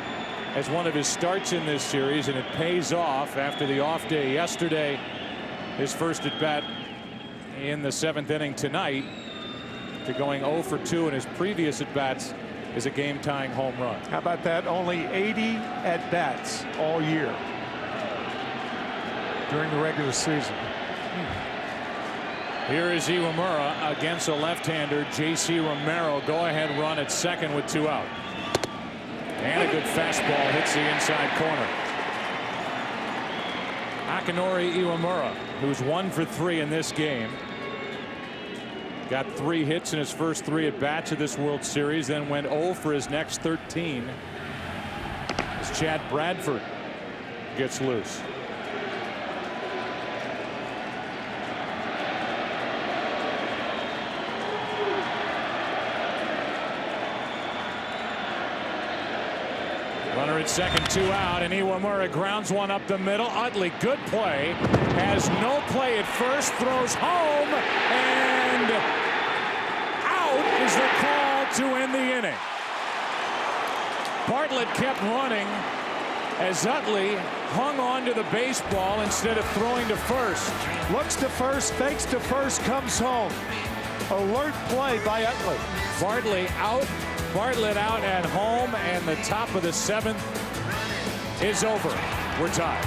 as one of his starts in this series, and it pays off after the off day yesterday. His first at bat in the 7th inning tonight, to going 0 for 2 in his previous at bats is a game tying home run. How about that? Only 80 at bats all year during the regular season. Here is Iwamura against a left-hander, J.C. Romero. Go ahead run at second with 2 out. And a good fastball hits the inside corner. Akinori Iwamura, who's 1 for 3 in this game. Got 3 hits in his first 3 at bats of this World Series, then went 0 for his next 13 as Chad Bradford gets loose. Runner at second, 2 out, and Iwamura grounds one up the middle. Utley, good play, has no play at first, throws home, and out is the call to end the inning. Bartlett kept running as Utley hung on to the baseball instead of throwing to first. Looks to first, fakes to first, comes home. Alert play by Utley. Bartlett out at home, and the top of the 7th is over. We're tied.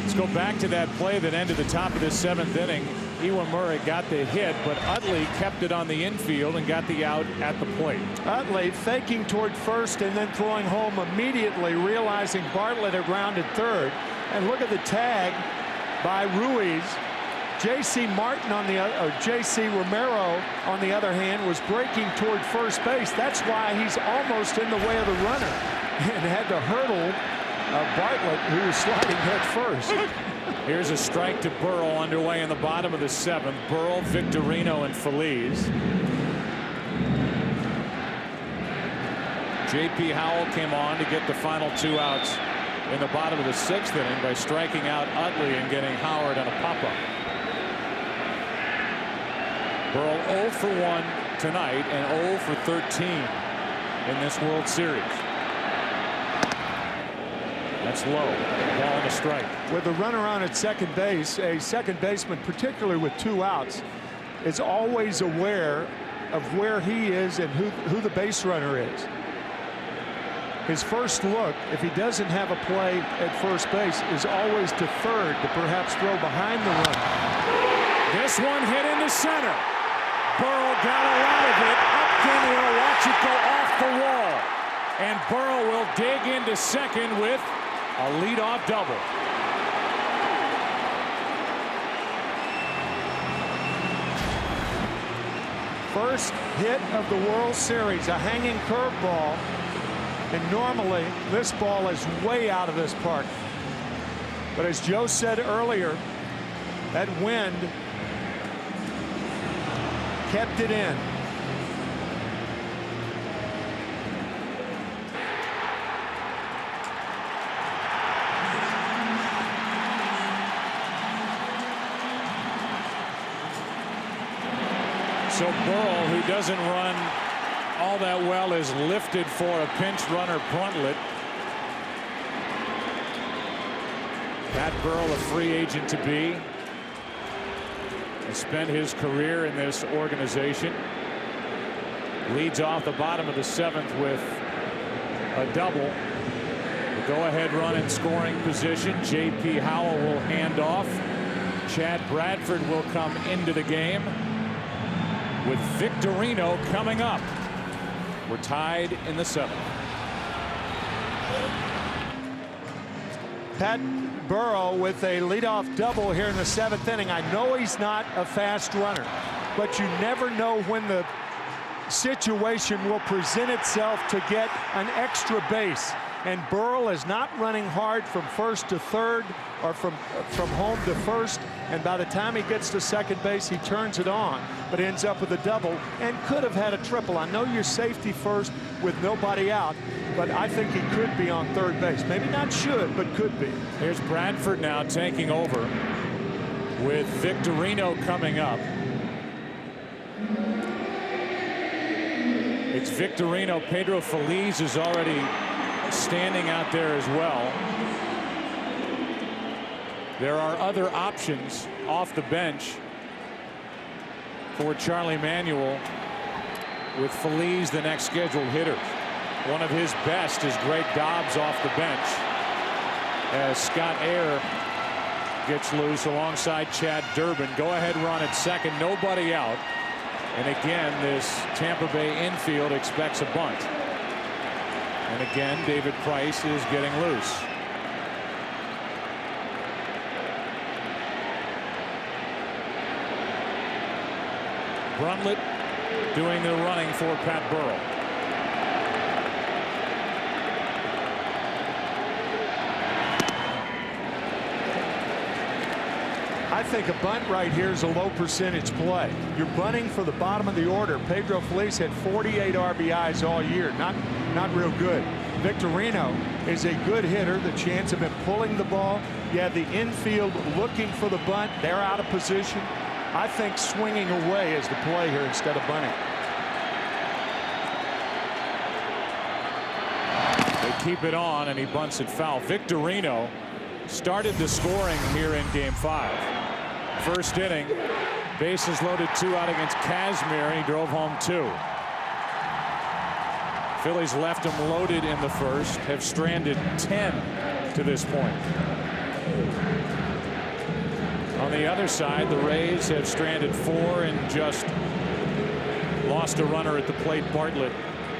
Let's go back to that play that ended the top of the 7th inning. Iwamura got the hit, but Utley kept it on the infield and got the out at the plate. Utley faking toward first and then throwing home immediately, realizing Bartlett had rounded third. And look at the tag by Ruiz. J.C. Martin on the other, or J.C. Romero on the other hand, was breaking toward first base. That's why he's almost in the way of the runner and had to hurdle Bartlett, who was sliding head first. Here's a strike to Burrell underway in the bottom of the 7th. Burrell, Victorino, and Phillies. J.P. Howell came on to get the final 2 outs in the bottom of the 6th inning by striking out Utley and getting Howard on a pop-up. Burrell 0 for 1 tonight and 0 for 13 in this World Series. That's low. Ball and a strike. With a runner on at second base, a second baseman, particularly with 2 outs, is always aware of where he is and who the base runner is. His first look, if he doesn't have a play at first base, is always to third to perhaps throw behind the runner. This one hit into center. Burrell got a lot of it. Upton will watch it go off the wall. And Burrell will dig into second with a leadoff double. First hit of the World Series, a hanging curveball. And normally this ball is way out of this park. But as Joe said earlier, that wind kept it in. So Burrell, who doesn't run all that well, is lifted for a pinch runner, Bruntlett. Pat Burrell, a free agent to be. He spent his career in this organization. Leads off the bottom of the 7th with a double. The go-ahead run in scoring position. J.P. Howell will hand off. Chad Bradford will come into the game with Victorino coming up. We're tied in the 7th. Pat Burrow with a leadoff double here in the 7th inning. I know he's not a fast runner, but you never know when the situation will present itself to get an extra base. And Burrow is not running hard from first to third or from home to first. And by the time he gets to second base, he turns it on, but ends up with a double and could have had a triple. I know you're safety first with nobody out, but I think he could be on third base. Maybe not should, but could be. Here's Bradford now taking over with Victorino coming up. It's Victorino. Pedro Feliz is already standing out there as well. There are other options off the bench for Charlie Manuel, with Feliz the next scheduled hitter. One of his best is Greg Dobbs off the bench, as Scott Air gets loose alongside Chad Durbin. Go ahead run at second, nobody out. And again, this Tampa Bay infield expects a bunt. And again, David Price is getting loose. Brunlett doing the running for Pat Burrow. I think a bunt right here is a low percentage play. You're bunting for the bottom of the order. Pedro Feliz had 48 RBIs all year. Not real good. Victorino is a good hitter. The chance of him pulling the ball. You have the infield looking for the bunt. They're out of position. I think swinging away is the play here instead of bunting. They keep it on, and he bunts it foul. Victorino started the scoring here in Game 5. First inning, bases loaded, 2 out against Kazmir, and he drove home 2. Phillies left him loaded in the first, have stranded 10 to this point. On the other side, the Rays have stranded 4 and just lost a runner at the plate, Bartlett,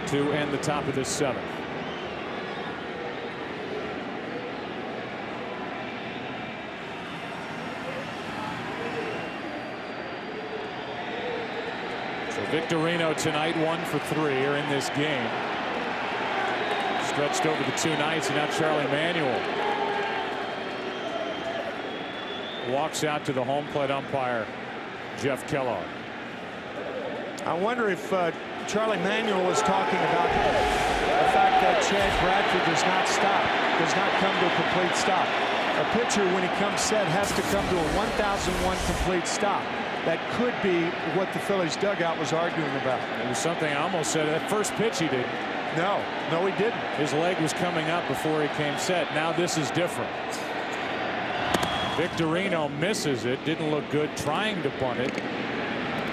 to end the top of this 7th. Victorino tonight 1 for 3 are in this game. Stretched over the 2 nights, and now Charlie Manuel walks out to the home plate umpire, Jeff Kellogg. I wonder if Charlie Manuel is talking about the fact that Chad Bradford does not stop, does not come to a complete stop. A pitcher, when he comes set, has to come to a 1001 complete stop. That could be what the Phillies dugout was arguing about. It was something I almost said. That first pitch he did. No, he didn't. His leg was coming up before he came set. Now this is different. Victorino misses it. Didn't look good trying to bunt it.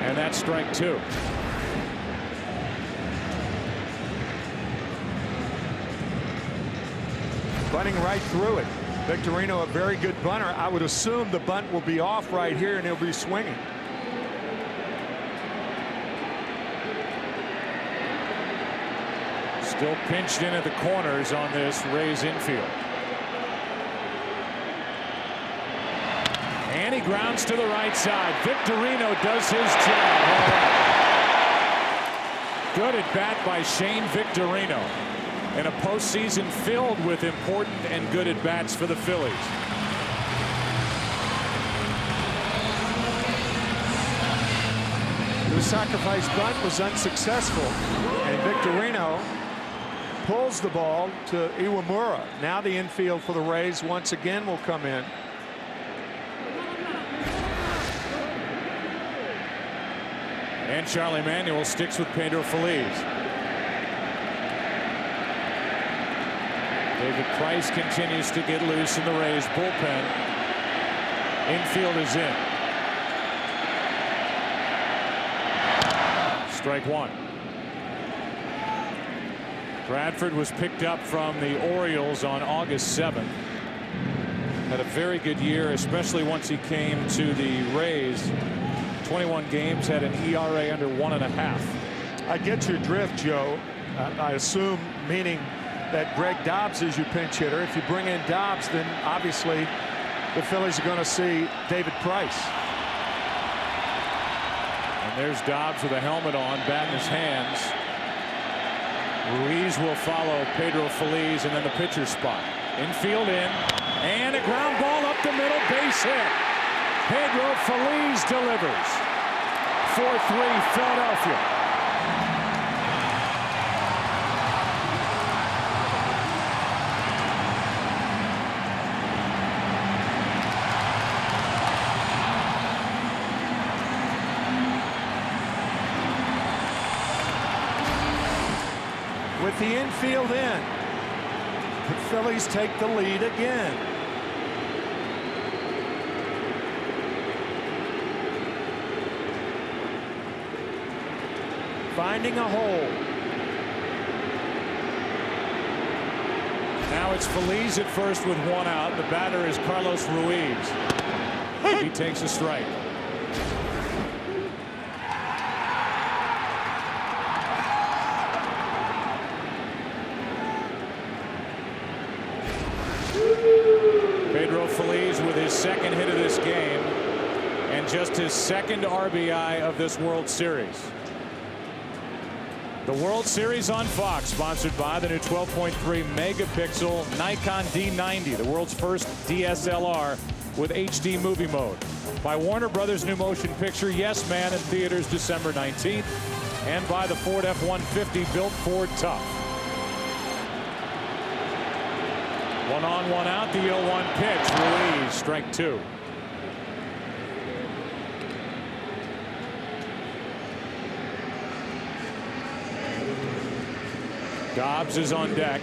And that's strike 2. Bunting right through it. Victorino, a very good bunter. I would assume the bunt will be off right here and he'll be swinging. Still pinched in at the corners on this Rays infield. And he grounds to the right side. Victorino does his job. Good at bat by Shane Victorino in a postseason filled with important and good at bats for the Phillies. The sacrifice bunt was unsuccessful, and Victorino pulls the ball to Iwamura. Now the infield for the Rays once again will come in. And Charlie Manuel sticks with Pedro Feliz. David Price continues to get loose in the Rays bullpen. Infield is in. Strike 1. Bradford was picked up from the Orioles on August 7th. Had a very good year, especially once he came to the Rays. 21 games, had an ERA under 1.5. I get your drift, Joe. I assume meaning that Greg Dobbs is your pinch hitter. If you bring in Dobbs, then obviously the Phillies are going to see David Price. And there's Dobbs with a helmet on, bat in his hands. Ruiz will follow Pedro Feliz, and then the pitcher spot. Infield in, and a ground ball up the middle, base hit. Pedro Feliz delivers. 4-3 Philadelphia. With the infield in, the Phillies take the lead again. Finding a hole. Now it's Feliz at first with one out. The batter is Carlos Ruiz. He takes a strike. Pedro Feliz with his second hit of this game and just his second RBI of this World Series. The World Series on Fox, sponsored by the new 12.3 megapixel Nikon D90, the world's first DSLR with HD movie mode. By Warner Brothers' new motion picture Yes Man in theaters December 19th, and by the Ford F-150 built Ford Tough. 1 on, 1 out, the 0-1 pitch. Ruiz, strike 2. Dobbs is on deck.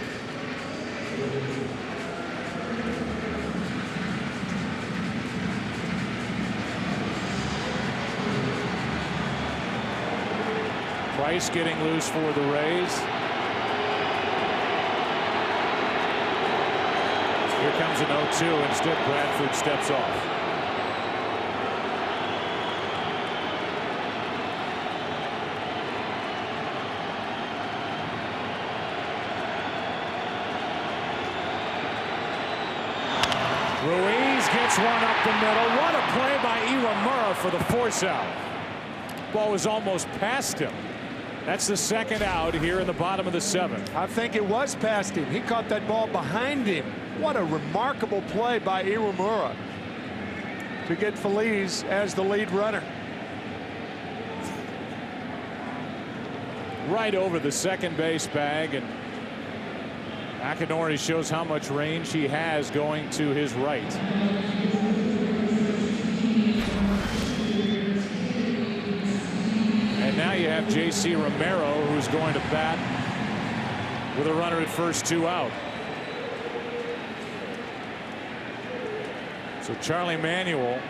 Price getting loose for the Rays. Here comes an 0-2. Instead, Bradford steps off. Ruiz gets one up the middle. What a play by Iwamura for the force out. Ball was almost past him. That's the second out here in the bottom of the 7th. I think it was past him. He caught that ball behind him. What a remarkable play by Iwamura to get Feliz as the lead runner. Right over the second base bag, and Akinori shows how much range he has going to his right. And now you have J.C. Romero, who's going to bat with a runner at first, 2 out. So Charlie Manuel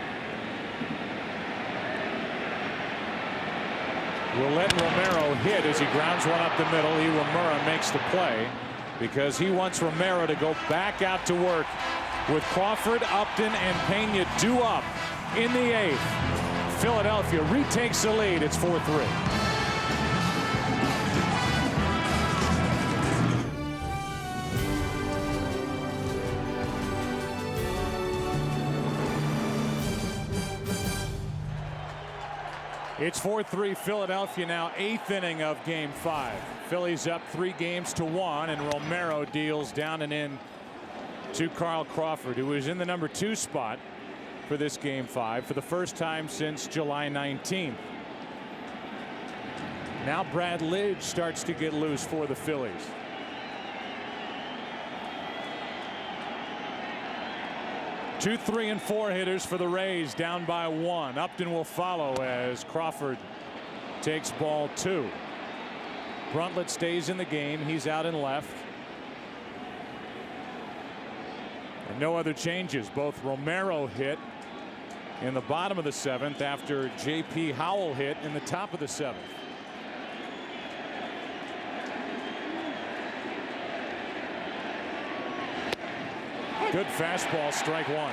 will let Romero hit as he grounds one up the middle. Iwamura makes the play because he wants Romero to go back out to work with Crawford, Upton, and Pena due up in the 8th. Philadelphia retakes the lead. It's 4-3. It's 4-3 Philadelphia now, 8th inning of game 5. Phillies up 3-1, and Romero deals down and in to Carl Crawford, who is in the number 2 spot for this game 5 for the first time since July 19th. Now Brad Lidge starts to get loose for the Phillies. Two, 3, and 4 hitters for the Rays, down by 1. Upton will follow as Crawford takes ball 2. Bruntlett stays in the game. He's out in left. And no other changes. Both Romero hit in the bottom of the 7th after J.P. Howell hit in the top of the 7th. Good fastball, strike 1.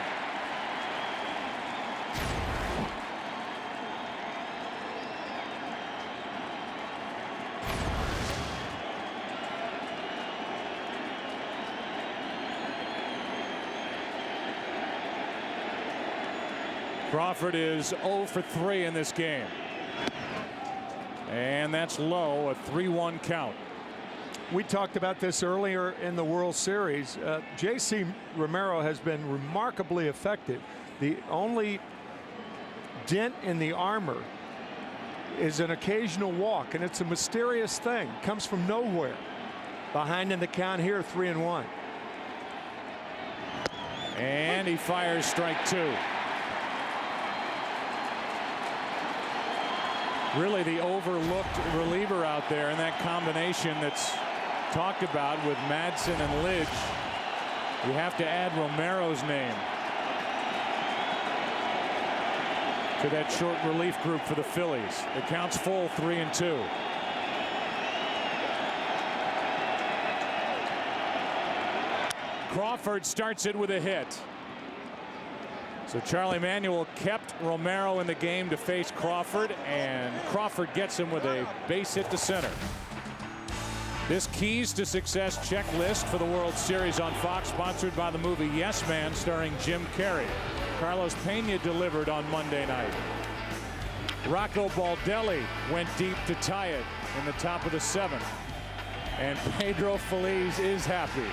Crawford is 0 for 3 in this game. And that's low, a 3-1 count. We talked about this earlier in the World Series. J.C. Romero has been remarkably effective. The only dent in the armor is an occasional walk, and it's a mysterious thing. Comes from nowhere. Behind in the count here, 3-1. And he fires strike 2. Really the overlooked reliever out there in that combination that's talked about with Madsen and Lidge. You have to add Romero's name to that short relief group for the Phillies. The count's full, 3-2. Crawford starts it with a hit. So Charlie Manuel kept Romero in the game to face Crawford, and Crawford gets him with a base hit to center. This Keys to Success checklist for the World Series on Fox, sponsored by the movie Yes Man, starring Jim Carrey. Carlos Pena delivered on Monday night. Rocco Baldelli went deep to tie it in the top of the 7th. And Pedro Feliz is happy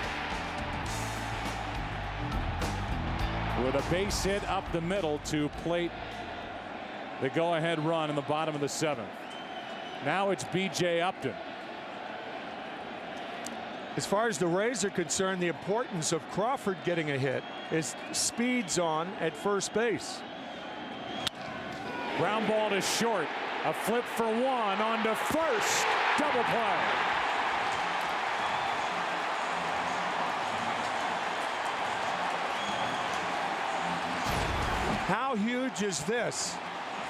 with a base hit up the middle to plate the go-ahead run in the bottom of the 7th. Now it's B.J. Upton. As far as the Rays are concerned, the importance of Crawford getting a hit is speed's on at first base. Ground ball to short. A flip for 1 on to first. Double play. How huge is this?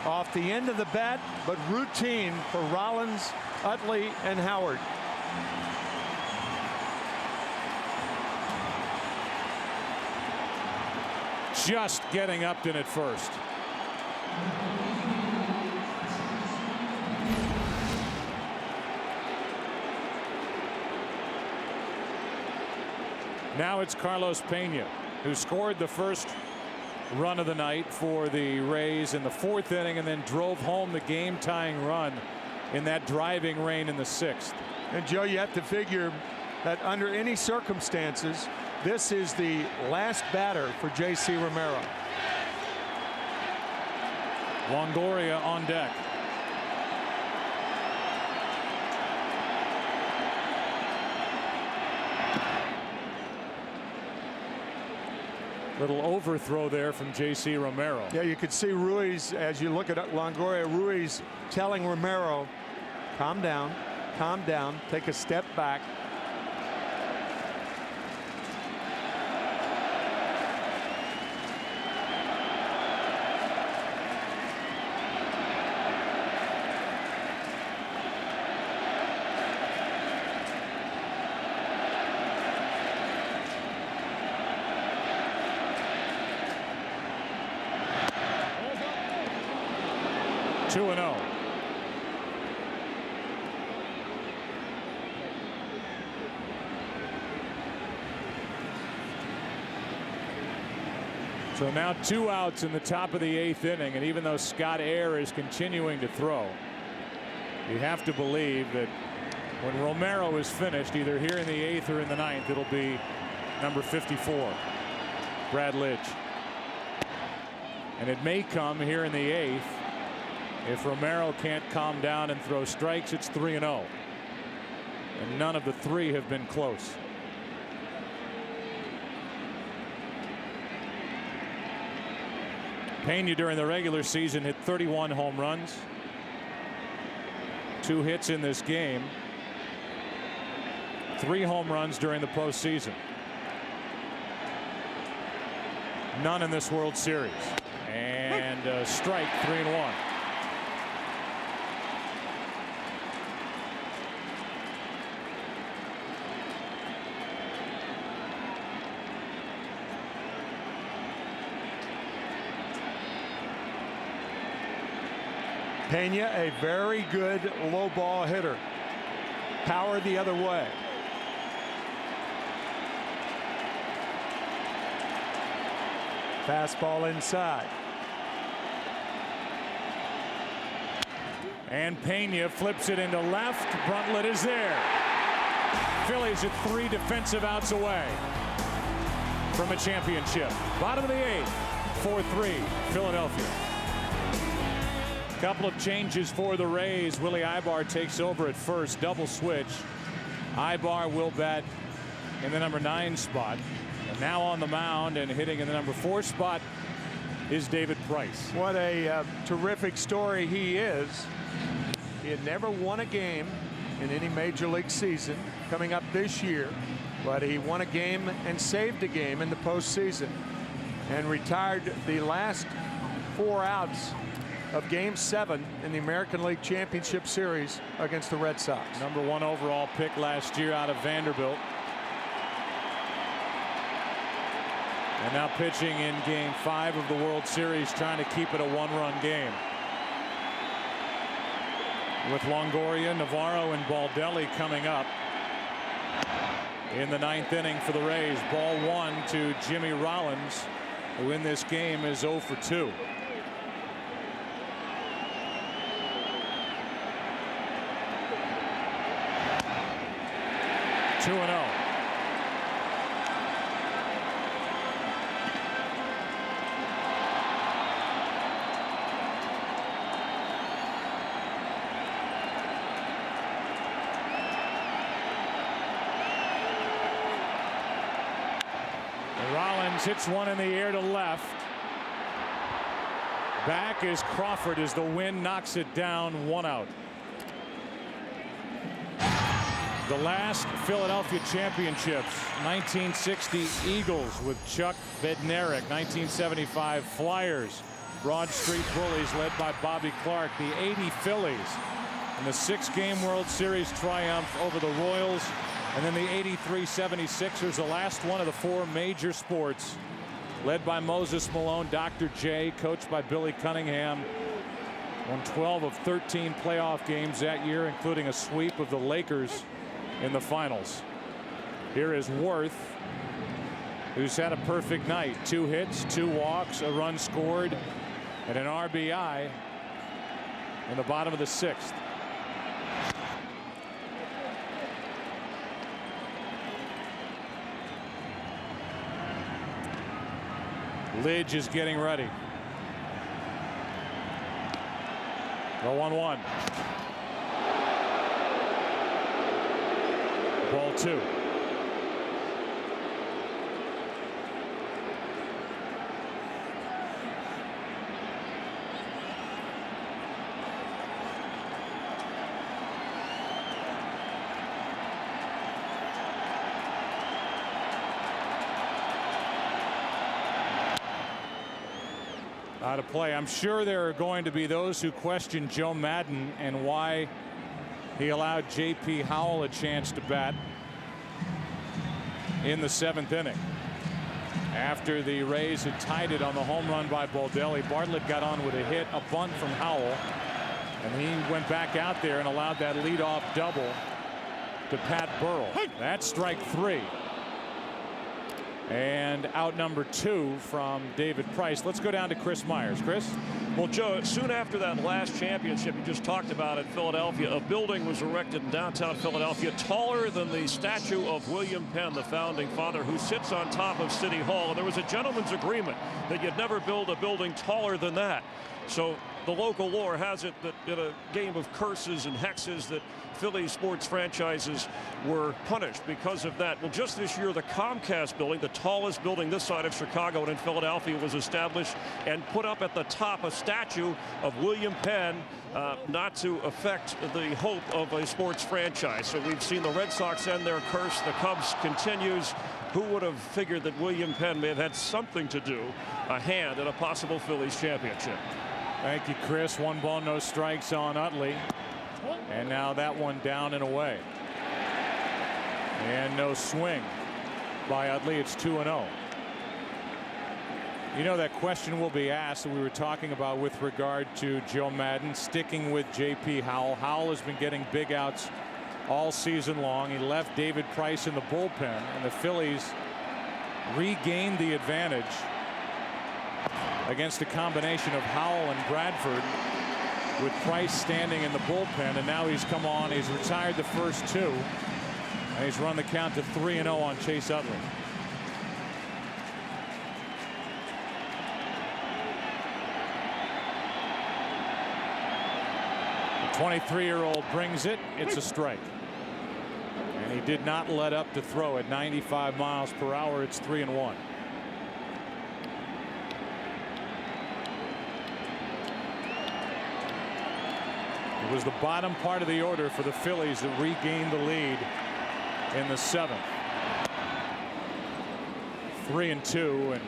Off the end of the bat, but routine for Rollins, Utley, and Howard. Just getting Upton at first. Now it's Carlos Pena, who scored the first run of the night for the Rays in the 4th inning and then drove home the game-tying run in that driving rain in the 6th. And Joe, you have to figure that under any circumstances, this is the last batter for J.C. Romero. Longoria on deck. Little overthrow there from J.C. Romero. Yeah, you could see Ruiz, as you look at Longoria, Ruiz telling Romero, calm down, take a step back. So now 2 outs in the top of the 8th inning, and even though Scott Air is continuing to throw, you have to believe that when Romero is finished, either here in the 8th or in the 9th, it'll be number 54, Brad Lidge. And it may come here in the 8th. If Romero can't calm down and throw strikes, it's 3-0. And none of the 3 have been close. Pena during the regular season hit 31 home runs, 2 hits in this game, 3 home runs during the postseason. None in this World Series. And a strike, 3-1. Pena, a very good low ball hitter. Power the other way. Fastball inside. And Pena flips it into left. Bruntlett is there. Phillies are 3 defensive outs away from a championship. Bottom of the 8th, 4-3 Philadelphia. Couple of changes for the Rays. Willie Ibar takes over at first, double switch. Ibar will bat in the number 9 spot. And now on the mound and hitting in the number 4 spot is David Price. What a terrific story he is. He had never won a game in any major league season coming up this year, but he won a game and saved a game in the postseason and retired the last 4 outs of Game 7 in the American League Championship Series against the Red Sox. Number 1 overall pick last year out of Vanderbilt. And now pitching in Game 5 of the World Series, trying to keep it a 1-run game. With Longoria, Navarro, and Baldelli coming up in the 9th inning for the Rays. Ball 1 to Jimmy Rollins, who in this game is 0 for 2. Two and 0. Rollins hits one in the air to left. Back is Crawford as the wind knocks it down, 1 out. The last Philadelphia championships, 1960 Eagles with Chuck Bednarik, 1975 Flyers, Broad Street Bullies led by Bobby Clark, the 80 Phillies, and the 6-game World Series triumph over the Royals, and then the 83 76ers, the last one of the 4 major sports, led by Moses Malone, Dr. J, coached by Billy Cunningham. Won 12 of 13 playoff games that year, including a sweep of the Lakers in the finals. Here is Worth, who's had a perfect night. 2 hits, 2 walks, a run scored, and an RBI in the bottom of the 6th. Lidge is getting ready. The 1-1. Ball 2. Out of play. I'm sure there are going to be those who question Joe Madden and why he allowed J.P. Howell a chance to bat in the 7th inning. After the Rays had tied it on the home run by Baldelli, Bartlett got on with a hit, a bunt from Howell, and he went back out there and allowed that leadoff double to Pat Burrell. That's strike 3. And out number 2 from David Price. Let's go down to Chris Myers. Chris? Well, Joe, soon after that last championship you just talked about in Philadelphia, a building was erected in downtown Philadelphia taller than the statue of William Penn, the founding father, who sits on top of City Hall. And there was a gentleman's agreement that you'd never build a building taller than that. So the local lore has it that in a game of curses and hexes that Philly sports franchises were punished because of that. Well, just this year, the Comcast building, the tallest building this side of Chicago and in Philadelphia, was established and put up at the top a statue of William Penn, not to affect the hope of a sports franchise. So we've seen the Red Sox end their curse. The Cubs continues. Who would have figured that William Penn may have had something to do, a hand in a possible Phillies championship? Thank you, Chris. 1 ball, no strikes on Utley. And now that one down and away. And no swing by Utley. It's 2-0. You know, that question will be asked that we were talking about with regard to Joe Madden sticking with J.P. Howell. Howell has been getting big outs all season long. He left David Price in the bullpen, and the Phillies regained the advantage against a combination of Howell and Bradford. with Price standing in the bullpen, and now he's come on. He's retired the first 2, and he's run the count to 3-0 on Chase Utley. The 23-year-old brings it. It's a strike. And he did not let up to throw at 95 miles per hour. It's 3-1. It was the bottom part of the order for the Phillies that regained the lead in the 7th. 3-2, and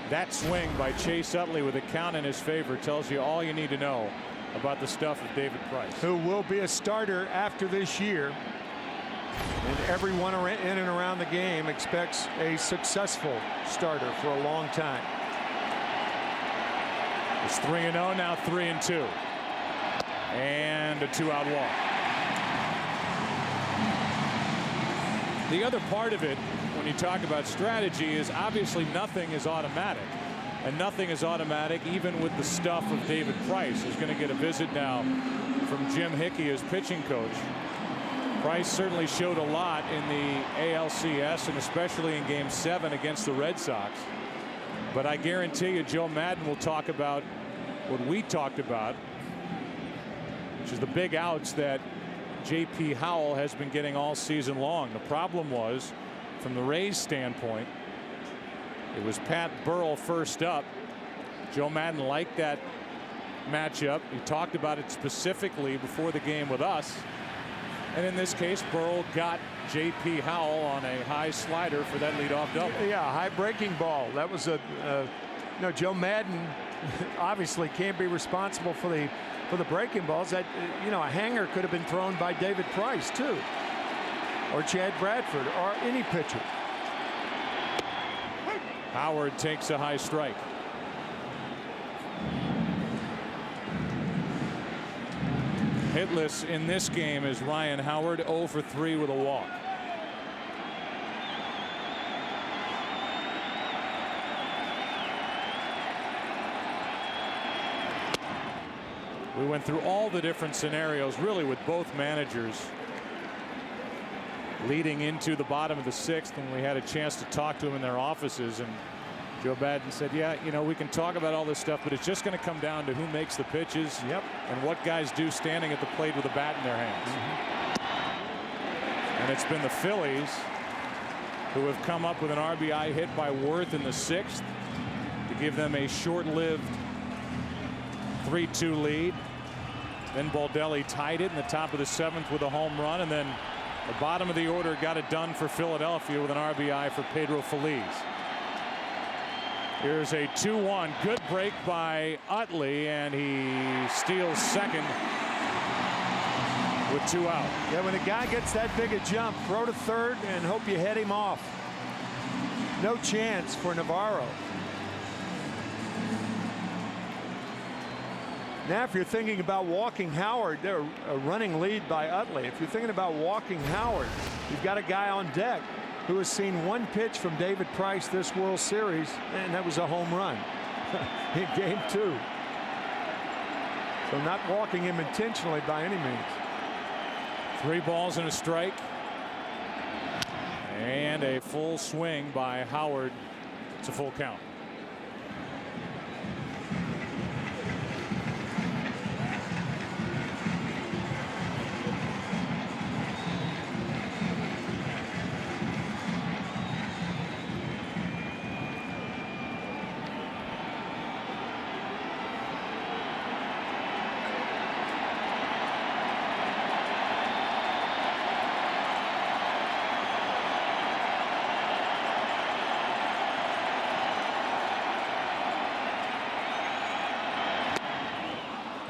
that swing by Chase Utley with a count in his favor tells you all you need to know about the stuff of David Price, who will be a starter after this year. And everyone in and around the game expects a successful starter for a long time. It's 3-0, now 3-2. And a 2-out walk. The other part of it, when you talk about strategy, is obviously nothing is automatic. And nothing is automatic even with the stuff of David Price, who's going to get a visit now from Jim Hickey as pitching coach. Price certainly showed a lot in the ALCS, and especially in Game 7 against the Red Sox. But I guarantee you Joe Maddon will talk about what we talked about, which is the big outs that J.P. Howell has been getting all season long. The problem was, from the Rays standpoint, it was Pat Burrell first up. Joe Maddon liked that matchup. He talked about it specifically before the game with us. And in this case, Burrell got J.P. Howell on a high slider for that leadoff double. Yeah, high breaking ball. That was Joe Maddon obviously can't be responsible for the breaking balls. That a hanger could have been thrown by David Price too, or Chad Bradford, or any pitcher. Howard takes a high strike. Hitless in this game is Ryan Howard, 0 for 3 with a walk. We went through all the different scenarios really with both managers leading into the bottom of the 6th, when we had a chance to talk to them in their offices, and Joe Maddon said, yeah, we can talk about all this stuff, but it's just going to come down to who makes the pitches and what guys do standing at the plate with a bat in their hands. And it's been the Phillies who have come up with an RBI hit by Worth in the 6th to give them a short-lived 3-2 lead. Then Baldelli tied it in the top of the 7th with a home run, and then the bottom of the order got it done for Philadelphia with an RBI for Pedro Feliz. Here's a 2-1. Good break by Utley, and he steals second with 2 out. Yeah, when a guy gets that big a jump, throw to third and hope you head him off. No chance for Navarro. Now, if you're thinking about walking Howard, they're a running lead by Utley. If you're thinking about walking Howard, you've got a guy on deck who has seen 1 pitch from David Price this World Series, and that was a home run in Game 2. So not walking him intentionally by any means. 3 balls and a strike. And a full swing by Howard. It's a full count.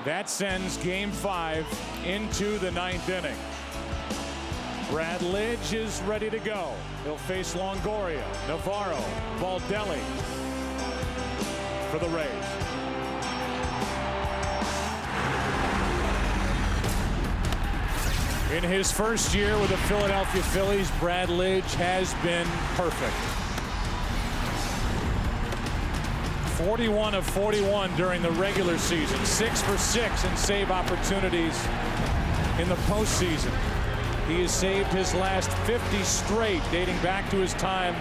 That sends Game 5 into the 9th inning. Brad Lidge is ready to go. He'll face Longoria, Navarro, Baldelli for the Rays. In his first year with the Philadelphia Phillies, Brad Lidge has been perfect. 41 of 41 during the regular season. 6 for 6 in save opportunities in the postseason. He has saved his last 50 straight, dating back to his time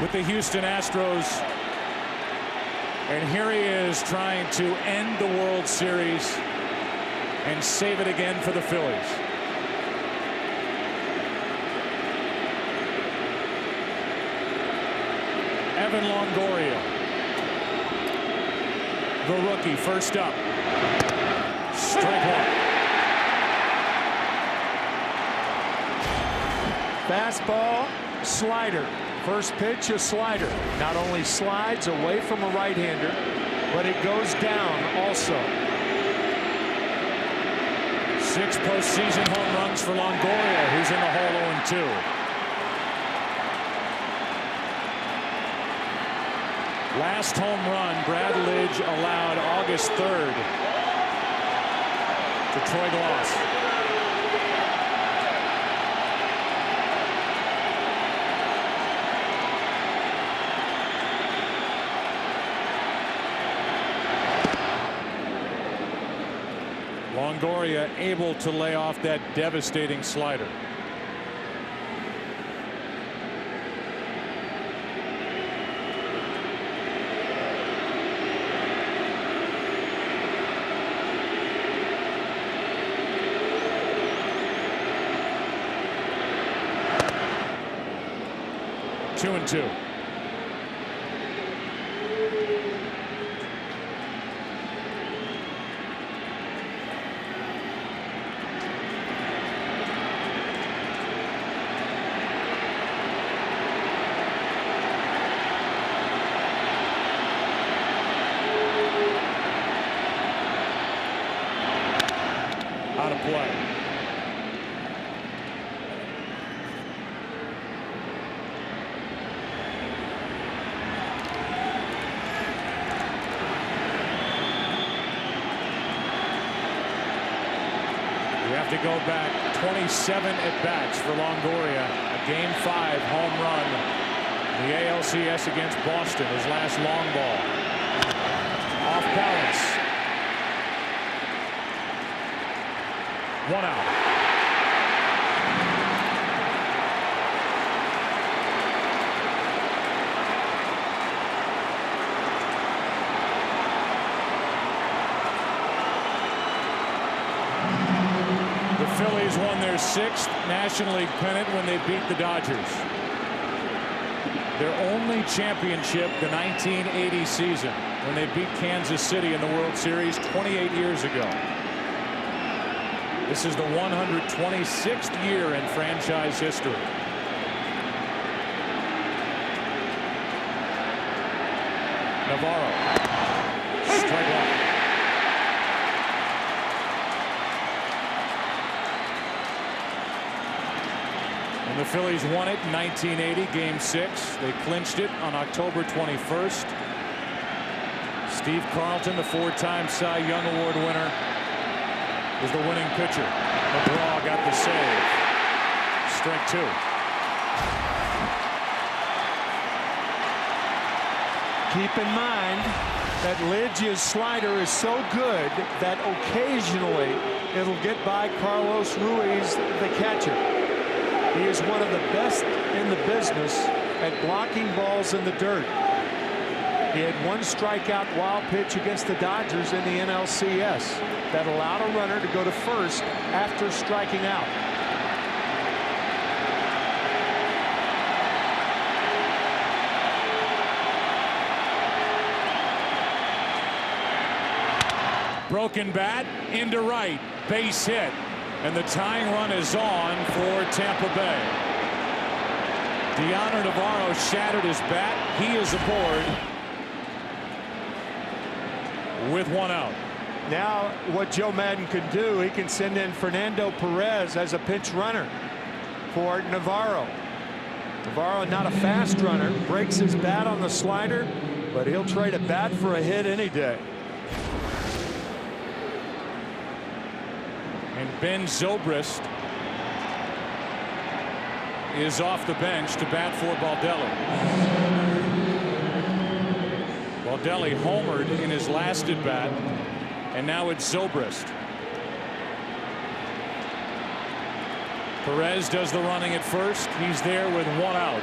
with the Houston Astros. And here he is trying to end the World Series and save it again for the Phillies. Evan Longoria, the rookie, first up. Strike one. Fastball, slider. First pitch, a slider. Not only slides away from a right-hander, but it goes down also. 6 postseason home runs for Longoria, who's in the hole 0-2. Last home run Brad Lidge allowed August 3rd to Troy Glaus. Longoria able to lay off that devastating slider. Two and two. Out of play. We have to go back 27 at-bats for Longoria. A Game 5 home run. The ALCS against Boston, his last long ball. Off balance. 1 out. The Phillies won their 6th National League pennant when they beat the Dodgers. Their only championship the 1980 season when they beat Kansas City in the World Series 28 years ago. This is the 126th year in franchise history. Navarro. Strike one. And the Phillies won it in 1980, Game 6. They clinched it on October 21st. Steve Carlton, the 4-time Cy Young Award winner, was the winning pitcher. McGraw got the save. Strike two. Keep in mind that Lidge's slider is so good that occasionally it'll get by Carlos Ruiz, the catcher. He is one of the best in the business at blocking balls in the dirt. He had 1 strikeout wild pitch against the Dodgers in the NLCS that allowed a runner to go to first after striking out. Broken bat into right, base hit, and the tying run is on for Tampa Bay. Deoner Navarro shattered his bat. He is aboard with 1 out. Now what Joe Madden can do, he can send in Fernando Perez as a pinch runner for Navarro. Navarro, not a fast runner, breaks his bat on the slider, but he'll trade a bat for a hit any day. And Ben Zobrist is off the bench to bat for Baldelli. Baldelli homered in his last at bat, and now it's Zobrist. Perez does the running at first. He's there with 1 out.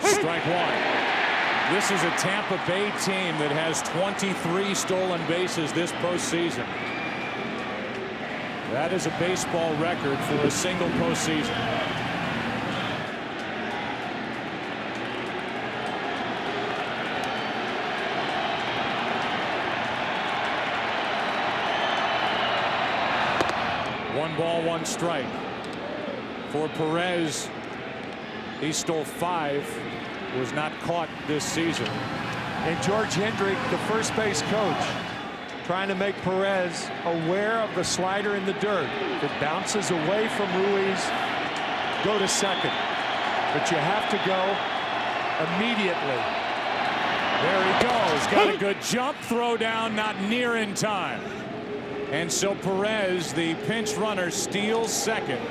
Strike 1. This is a Tampa Bay team that has 23 stolen bases this postseason. That is a baseball record for a single postseason. One ball, 1 strike. For Perez, he stole 5. Was not caught this season. And George Hendrick, the first base coach, trying to make Perez aware of the slider in the dirt. If it bounces away from Ruiz, go to second. But you have to go immediately. There he goes. Got a good jump, throw down, not near in time. And so Perez, the pinch runner, steals second.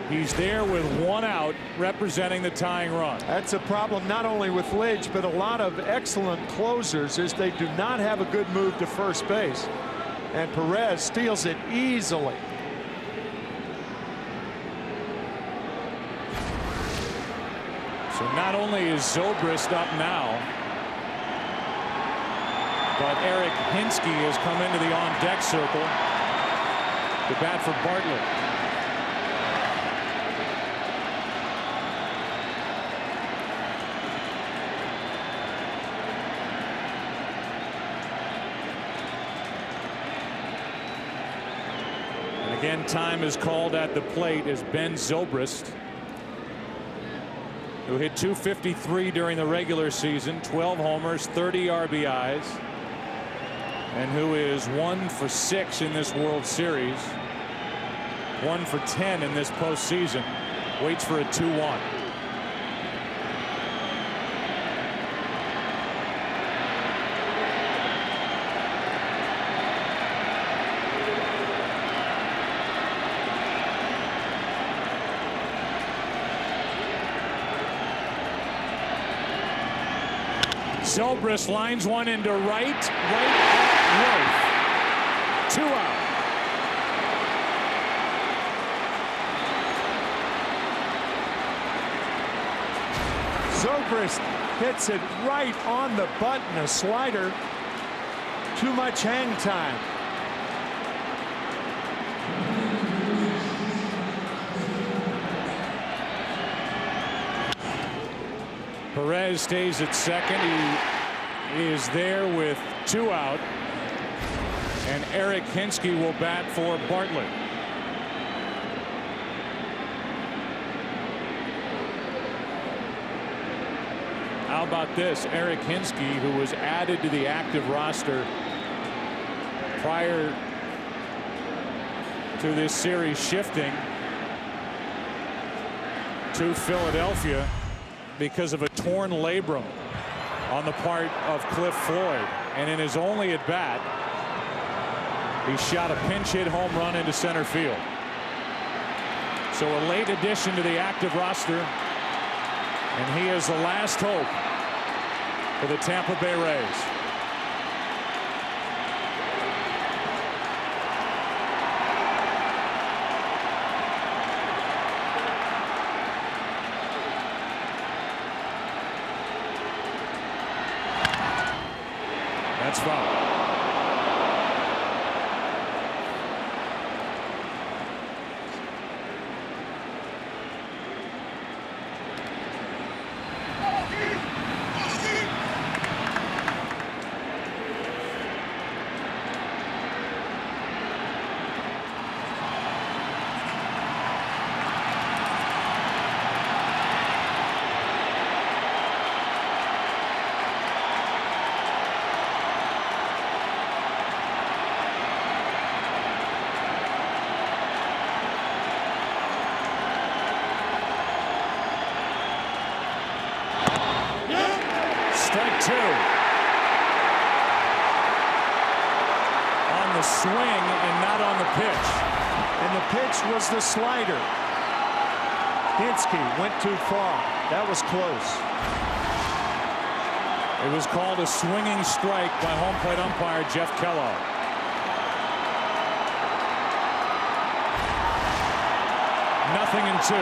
He's there with 1 out, representing the tying run. That's a problem not only with Lidge, but a lot of excellent closers, is they do not have a good move to first base. And Perez steals it easily. So not only is Zobrist up now, but Eric Hinsky has come into the on-deck circle to bat for Bartlett. Again, time is called at the plate as Ben Zobrist, who hit .253 during the regular season, 12 homers, 30 RBIs, and who is 1 for 6 in this World Series, 1 for 10 in this postseason, waits for a 2-1. Zobrist lines one into right 2 out. Zobrist hits it right on the button, a slider. Too much hang time. Perez stays at second. He is there with 2 out. And Eric Hinsky will bat for Bartlett. How about this? Eric Hinsky, who was added to the active roster prior to this series shifting to Philadelphia because of a torn labrum on the part of Cliff Floyd. And in his only at bat, he shot a pinch hit home run into center field. So a late addition to the active roster, and he is the last hope for the Tampa Bay Rays. That's foul. the swing and not on the pitch. And the pitch was the slider. Hinsky went too far. That was close. It was called a swinging strike by home plate umpire Jeff Kellogg. Nothing in 2.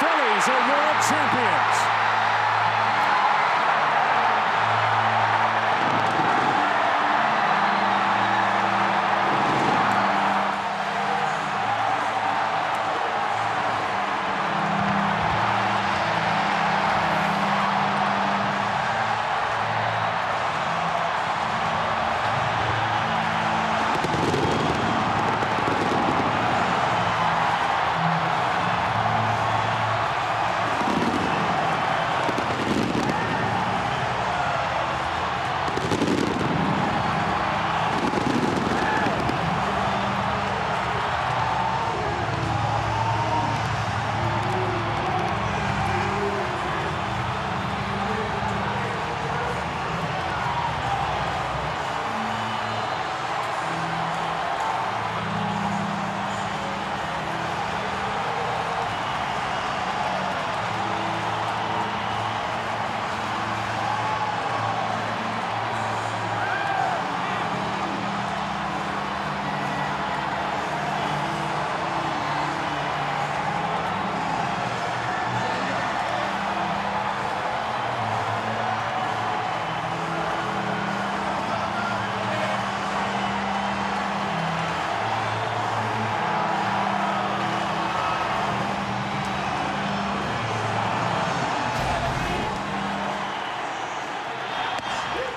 Phillies are world champions.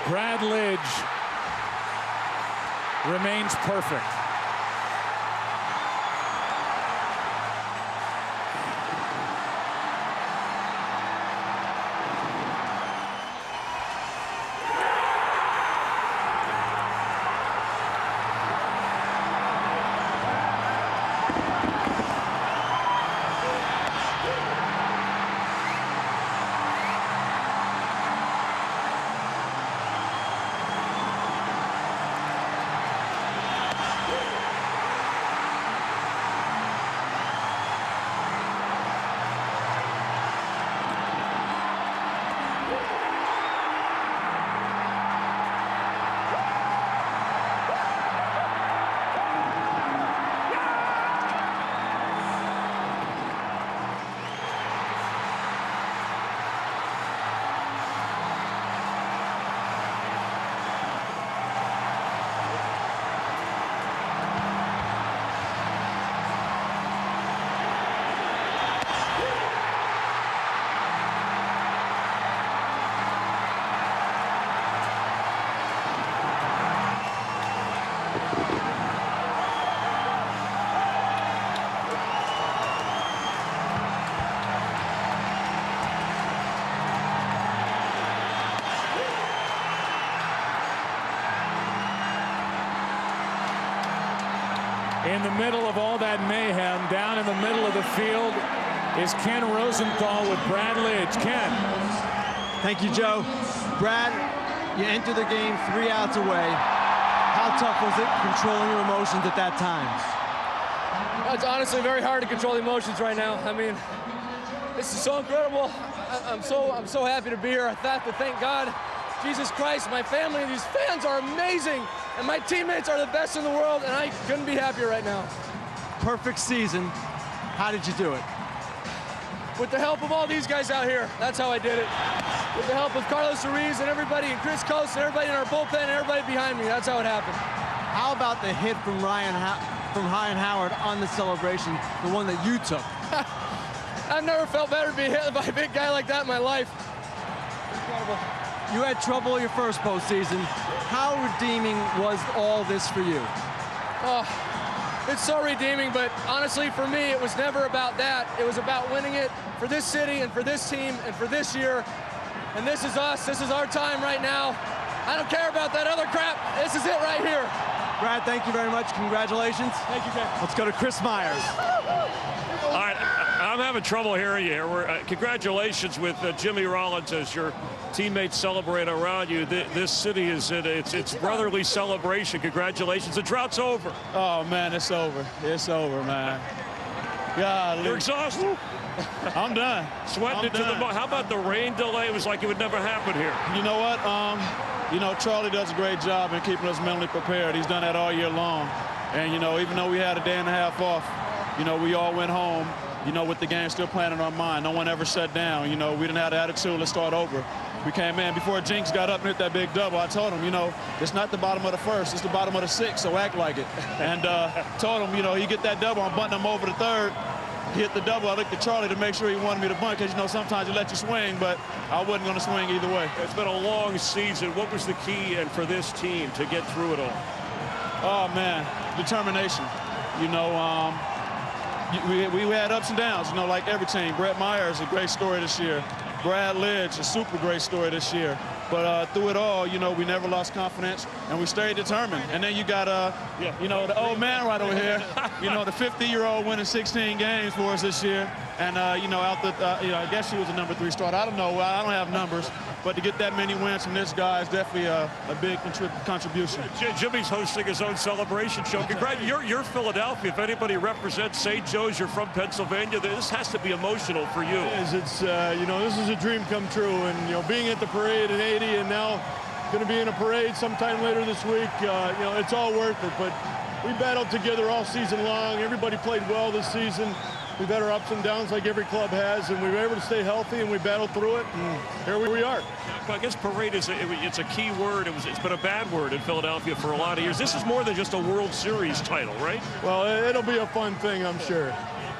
Brad Lidge remains perfect. In the middle of all that mayhem, down in the middle of the field, is Ken Rosenthal with Brad Lidge. Ken. Thank you, Joe. Brad, you enter the game 3 outs away. How tough was it controlling your emotions at that time? It's honestly very hard to control the emotions right now. I mean, this is so incredible. I'm so happy to be here. I have to thank God, Jesus Christ, my family, these fans are amazing, and my teammates are the best in the world, and I couldn't be happier right now. Perfect season. How did you do it? With the help of all these guys out here, that's how I did it. With the help of Carlos Ruiz and everybody, and Chris Coates and everybody in our bullpen and everybody behind me, that's how it happened. How about the hit from Ryan Howard on the celebration, the one that you took? I've never felt better being hit by a big guy like that in my life. Incredible. You had trouble your first postseason. How redeeming was all this for you? Oh, it's so redeeming, but honestly, for me, it was never about that. It was about winning it for this city and for this team and for this year. And this is us. This is our time right now. I don't care about that other crap. This is it right here. Brad, thank you very much. Congratulations. Thank you, Jay. Let's go to Chris Myers. All right, I'm having trouble hearing you here. Congratulations with Jimmy Rollins as your teammates celebrate around you. This city is in its brotherly celebration. Congratulations. The drought's over. Oh, man, it's over. It's over, man. God, you're exhausted. I'm done. Sweating into the mud. How about the rain delay? It was like it would never happen here. You know what? You know, Charlie does a great job in keeping us mentally prepared. He's done that all year long. And, you know, even though we had a day and a half off, you know, we all went home, you know, with the game still playing in our mind. No one ever shut down. You know, we didn't have the attitude, let's start over. We came in before Jinx got up and hit that big double. I told him, you know, it's not the bottom of the first, it's the bottom of the sixth, so act like it. And told him, you know, he get that double, I'm bunting him over the third. He hit the double. I looked at Charlie to make sure he wanted me to bunt because, you know, sometimes you let you swing, but I wasn't going to swing either way. It's been a long season. What was the key and for this team to get through it all? Oh, man, determination. You know, we had ups and downs, you know, like every team. Brett Myers, a great story this year. Brad Lidge, a super great story this year. But through it all, you know, we never lost confidence, and we stayed determined. And then you got, you know, the old man right over here, you know, the 50-year-old winning 16 games for us this year. And, you know, you know, I guess she was a number 3 starter. I don't know. I don't have numbers. But to get that many wins from this guy is definitely a big contribution. Jimmy's hosting his own celebration show. You're Philadelphia. If anybody represents St. Joe's, you're from Pennsylvania. This has to be emotional for you. It is. It's, you know, this is a dream come true. And, you know, being at the parade at 80 and now going to be in a parade sometime later this week, you know, it's all worth it. But we battled together all season long. Everybody played well this season. We've had our ups and downs like every club has, and we were able to stay healthy, and we battled through it, and here we are. I guess parade is it's a key word. It's been a bad word in Philadelphia for a lot of years. This is more than just a World Series title, right? Well, it'll be a fun thing, I'm sure.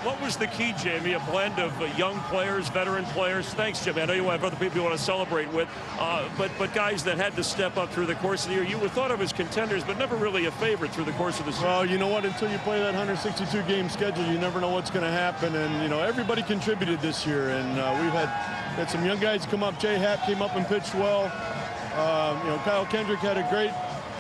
What was the key, Jamie? A blend of young players, veteran players. Thanks, Jimmy. I know you have other people you want to celebrate with, but guys that had to step up through the course of the year. You were thought of as contenders, but never really a favorite through the course of the season. Well, you know what? Until you play that 162-game schedule, you never know what's going to happen. And, you know, everybody contributed this year. And we've had some young guys come up. Jay Happ came up and pitched well. You know, Kyle Kendrick had a great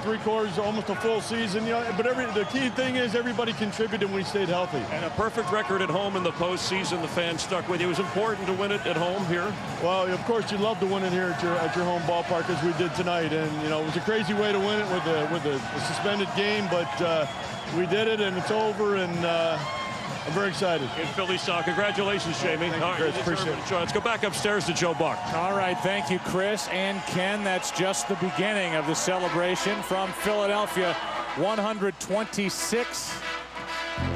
3 quarters, almost a full season. You know, but the key thing is everybody contributed and we stayed healthy. And a perfect record at home in the postseason. The fans stuck with you. It was important to win it at home here. Well, of course, you'd love to win it here at your home ballpark as we did tonight. And you know, it was a crazy way to win it with a suspended game, but we did it and it's over. And I'm very excited. In Philly style. Congratulations, Jamie. Thank you, Chris. Appreciate it. Let's go back upstairs to Joe Buck. All right, thank you, Chris and Ken. That's just the beginning of the celebration from Philadelphia. 126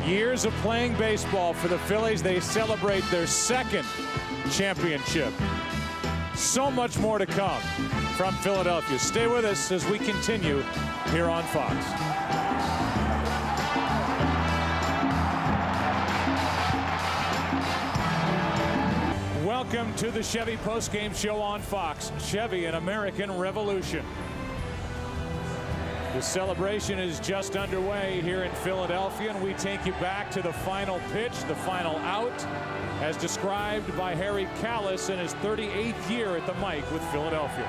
years of playing baseball for the Phillies. They celebrate their 2nd championship. So much more to come from Philadelphia. Stay with us as we continue here on Fox. Welcome to the Chevy Postgame Show on Fox. Chevy, an American revolution. The celebration is just underway here in Philadelphia, and we take you back to the final pitch, the final out, as described by Harry Callis in his 38th year at the mic with Philadelphia.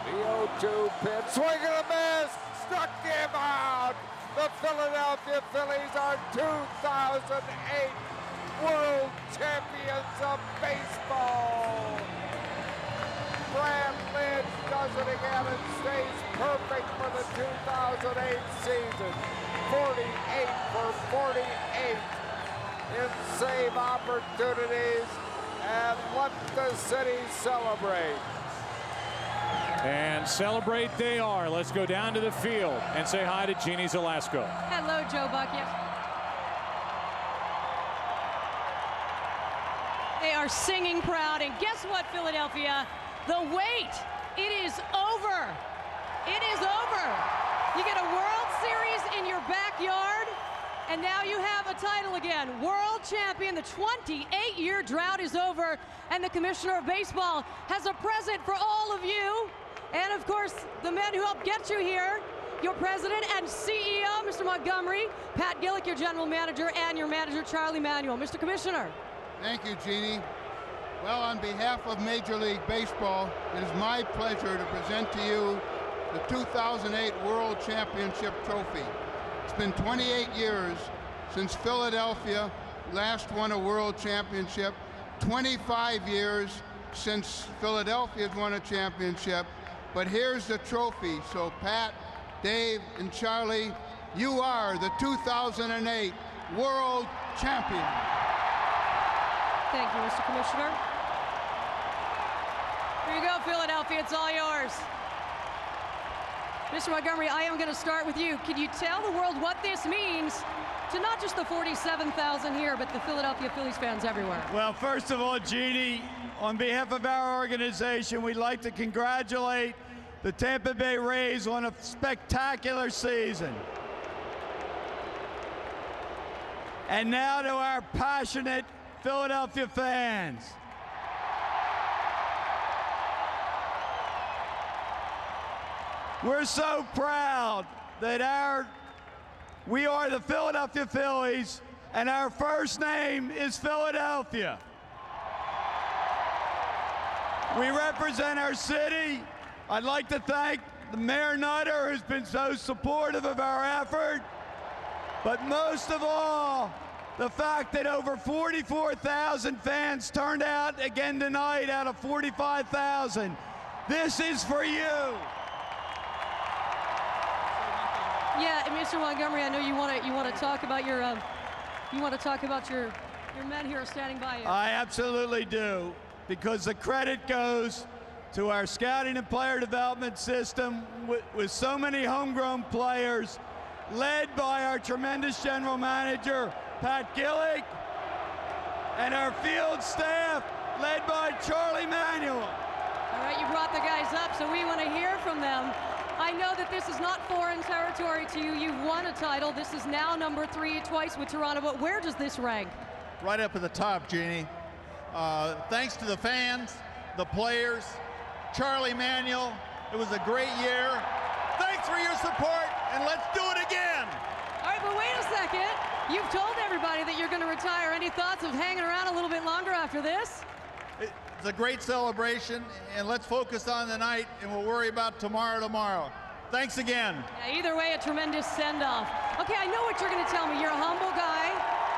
The 0-2 pitch, swing and a miss, struck him out. The Philadelphia Phillies are 2008 World Champions of Baseball. Brad Lidge does it again and stays perfect for the 2008 season. 48 for 48 in save opportunities, and let the city celebrate. And celebrate they are. Let's go down to the field and say hi to Jeannie Zalasko. Hello, Joe Buck. Yes. They are singing proud, and guess what, Philadelphia? The wait, it is over. It is over. You get a World Series in your backyard, and now you have a title again. World champion. The 28-year drought is over, and the Commissioner of Baseball has a present for all of you. And, of course, the men who helped get you here, your president and CEO, Mr. Montgomery, Pat Gillick, your general manager, and your manager, Charlie Manuel. Mr. Commissioner. Thank you, Jeannie. Well, on behalf of Major League Baseball, it is my pleasure to present to you the 2008 World Championship trophy. It's been 28 years since Philadelphia last won a World Championship, 25 years since Philadelphia's won a championship, but here's the trophy. So Pat, Dave, and Charlie, you are the 2008 World Champion. Thank you, Mr. Commissioner. Here you go, Philadelphia, it's all yours. Mr. Montgomery, I am going to start with you. Can you tell the world what this means to not just the 47,000 here, but the Philadelphia Phillies fans everywhere? Well, first of all, Jeannie, on behalf of our organization, we'd like to congratulate the Tampa Bay Rays on a spectacular season. And now to our passionate Philadelphia fans. We're so proud that we are the Philadelphia Phillies, and our first name is Philadelphia. We represent our city. I'd like to thank the Mayor Nutter, who's been so supportive of our effort, but most of all, the fact that over 44,000 fans turned out again tonight out of 45,000. This is for you. Yeah, and Mr. Montgomery, I know you want to talk about your men here standing by you. I absolutely do, because the credit goes to our scouting and player development system with so many homegrown players, led by our tremendous general manager, Pat Gillick, and our field staff, led by Charlie Manuel. All right, you brought the guys up, so we want to hear from them. I know that this is not foreign territory to you. You've won a title. This is now number 3, twice with Toronto, but where does this rank? Right up at the top, Jeannie. Thanks to the fans, the players, Charlie Manuel. It was a great year. Thanks for your support, and let's do it again. All right, but wait a second. You've told everybody that you're going to retire. Any thoughts of hanging around a little bit longer after this? It's a great celebration, and let's focus on the night, and we'll worry about tomorrow. Thanks again. Yeah, either way, a tremendous send-off. Okay, I know what you're going to tell me. You're a humble guy,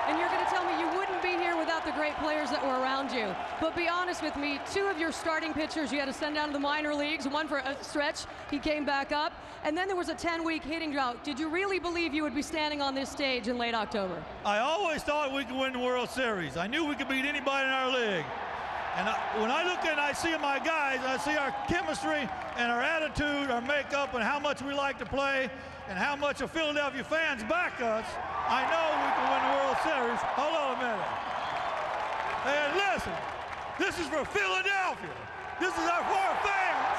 and you're going to tell me you wouldn't be here without the great players that were around you. But be honest with me, 2 of your starting pitchers you had to send down to the minor leagues, one for a stretch, he came back up, and then there was a 10-week hitting drought. Did you really believe you would be standing on this stage in late October? I always thought we could win the World Series. I knew we could beat anybody in our league. And when I look and I see my guys, I see our chemistry and our attitude, our makeup, and how much we like to play, and how much the Philadelphia fans back us, I know we can win the World Series. Hold on a minute. And listen, this is for Philadelphia. This is for our fans.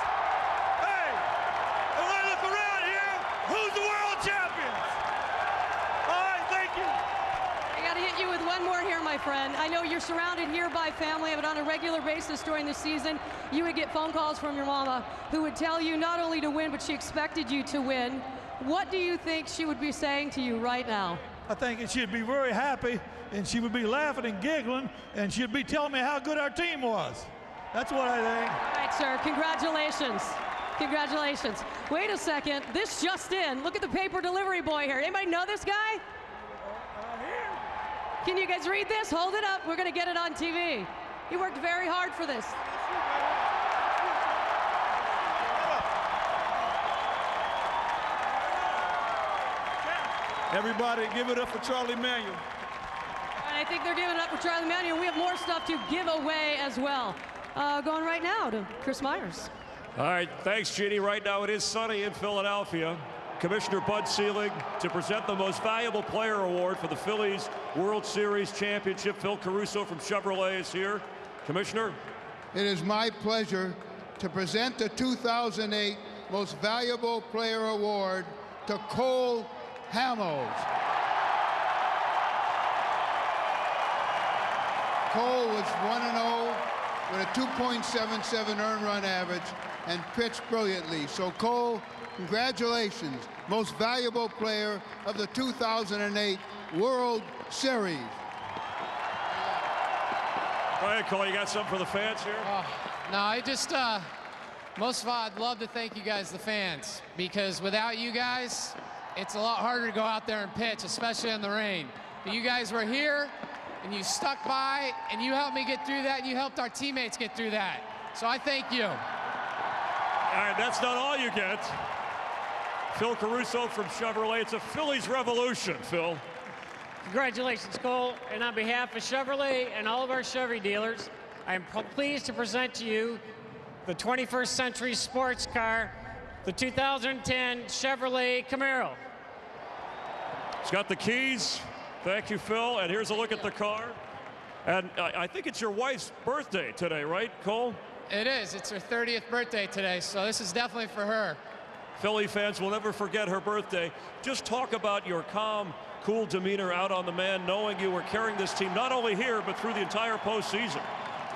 Hey, and when I look around here, who's the world champions? All right, thank you. I got to hit you with one more here, my friend. I know you're surrounded here by family, but on a regular basis during the season, you would get phone calls from your mama who would tell you not only to win, but she expected you to win. What do you think she would be saying to you right now? I think she'd be very happy, and she would be laughing and giggling, and she'd be telling me how good our team was. That's what I think. All right, sir. Congratulations. Congratulations. Wait a second. This just in. Look at the paper delivery boy here. Anybody know this guy? Can you guys read this? Hold it up. We're going to get it on TV. He worked very hard for this. Everybody give it up for Charlie Manuel. And I think they're giving it up for Charlie Manuel. We have more stuff to give away as well. Going right now to Chris Myers. All right, thanks, Jeannie. Right now it is sunny in Philadelphia. Commissioner Bud Selig to present the Most Valuable Player Award for the Phillies World Series Championship. Phil Caruso from Chevrolet is here. Commissioner. It is my pleasure to present the 2008 Most Valuable Player Award to Cole Hamels. Cole was 1-0 with a 2.77 earned run average and pitched brilliantly. So Cole, congratulations, Most Valuable Player of the 2008 World Series. Go ahead, Cole, you got something for the fans here? No, I just, Most of all, I'd love to thank you guys, the fans, because without you guys, it's a lot harder to go out there and pitch, especially in the rain. But you guys were here, and you stuck by, and you helped me get through that, and you helped our teammates get through that. So I thank you. All right, that's not all you get. Phil Caruso from Chevrolet. It's a Phillies revolution, Phil. Congratulations, Cole. And on behalf of Chevrolet and all of our Chevy dealers, I'm pleased to present to you the 21st Century Sports Car, the 2010 Chevrolet Camaro. It's got the keys. Thank you, Phil. And here's a look at the car. And I think it's your wife's birthday today, right, Cole? It is. It's her 30th birthday today, so this is definitely for her. Philly fans will never forget her birthday. Just talk about your calm, cool demeanor out on the man, knowing you were carrying this team not only here, but through the entire postseason.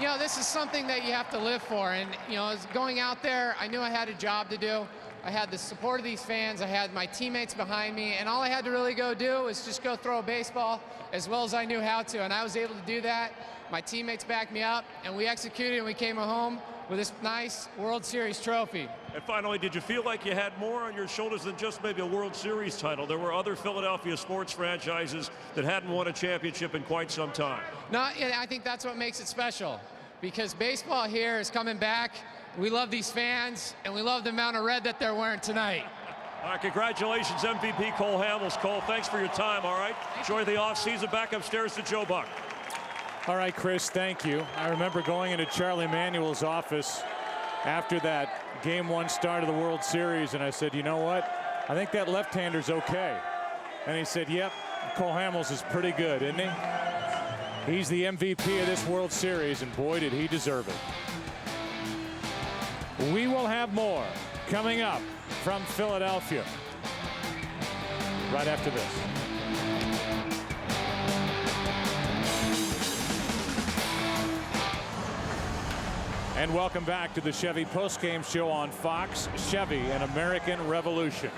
You know, this is something that you have to live for. And, you know, as going out there, I knew I had a job to do. I had the support of these fans. I had my teammates behind me. And all I had to really go do was just go throw a baseball as well as I knew how to. And I was able to do that. My teammates backed me up, and we executed, and we came home with this nice World Series trophy. And finally, did you feel like you had more on your shoulders than just maybe a World Series title? There were other Philadelphia sports franchises that hadn't won a championship in quite some time. No, I think that's what makes it special, because baseball here is coming back. We love these fans, and we love the amount of red that they're wearing tonight. All right, congratulations, MVP Cole Hamels. Cole, thanks for your time, all right? Enjoy the offseason. Back upstairs to Joe Buck. All right, Chris, thank you. I remember going into Charlie Manuel's office after that Game 1 start of the World Series, and I said, you know what? I think that left-hander's okay. And he said, yep, Cole Hamels is pretty good, isn't he? He's the MVP of this World Series, and boy, did he deserve it. We will have more coming up from Philadelphia right after this. And welcome back to the Chevy Postgame Show on Fox. Chevy, an American revolution.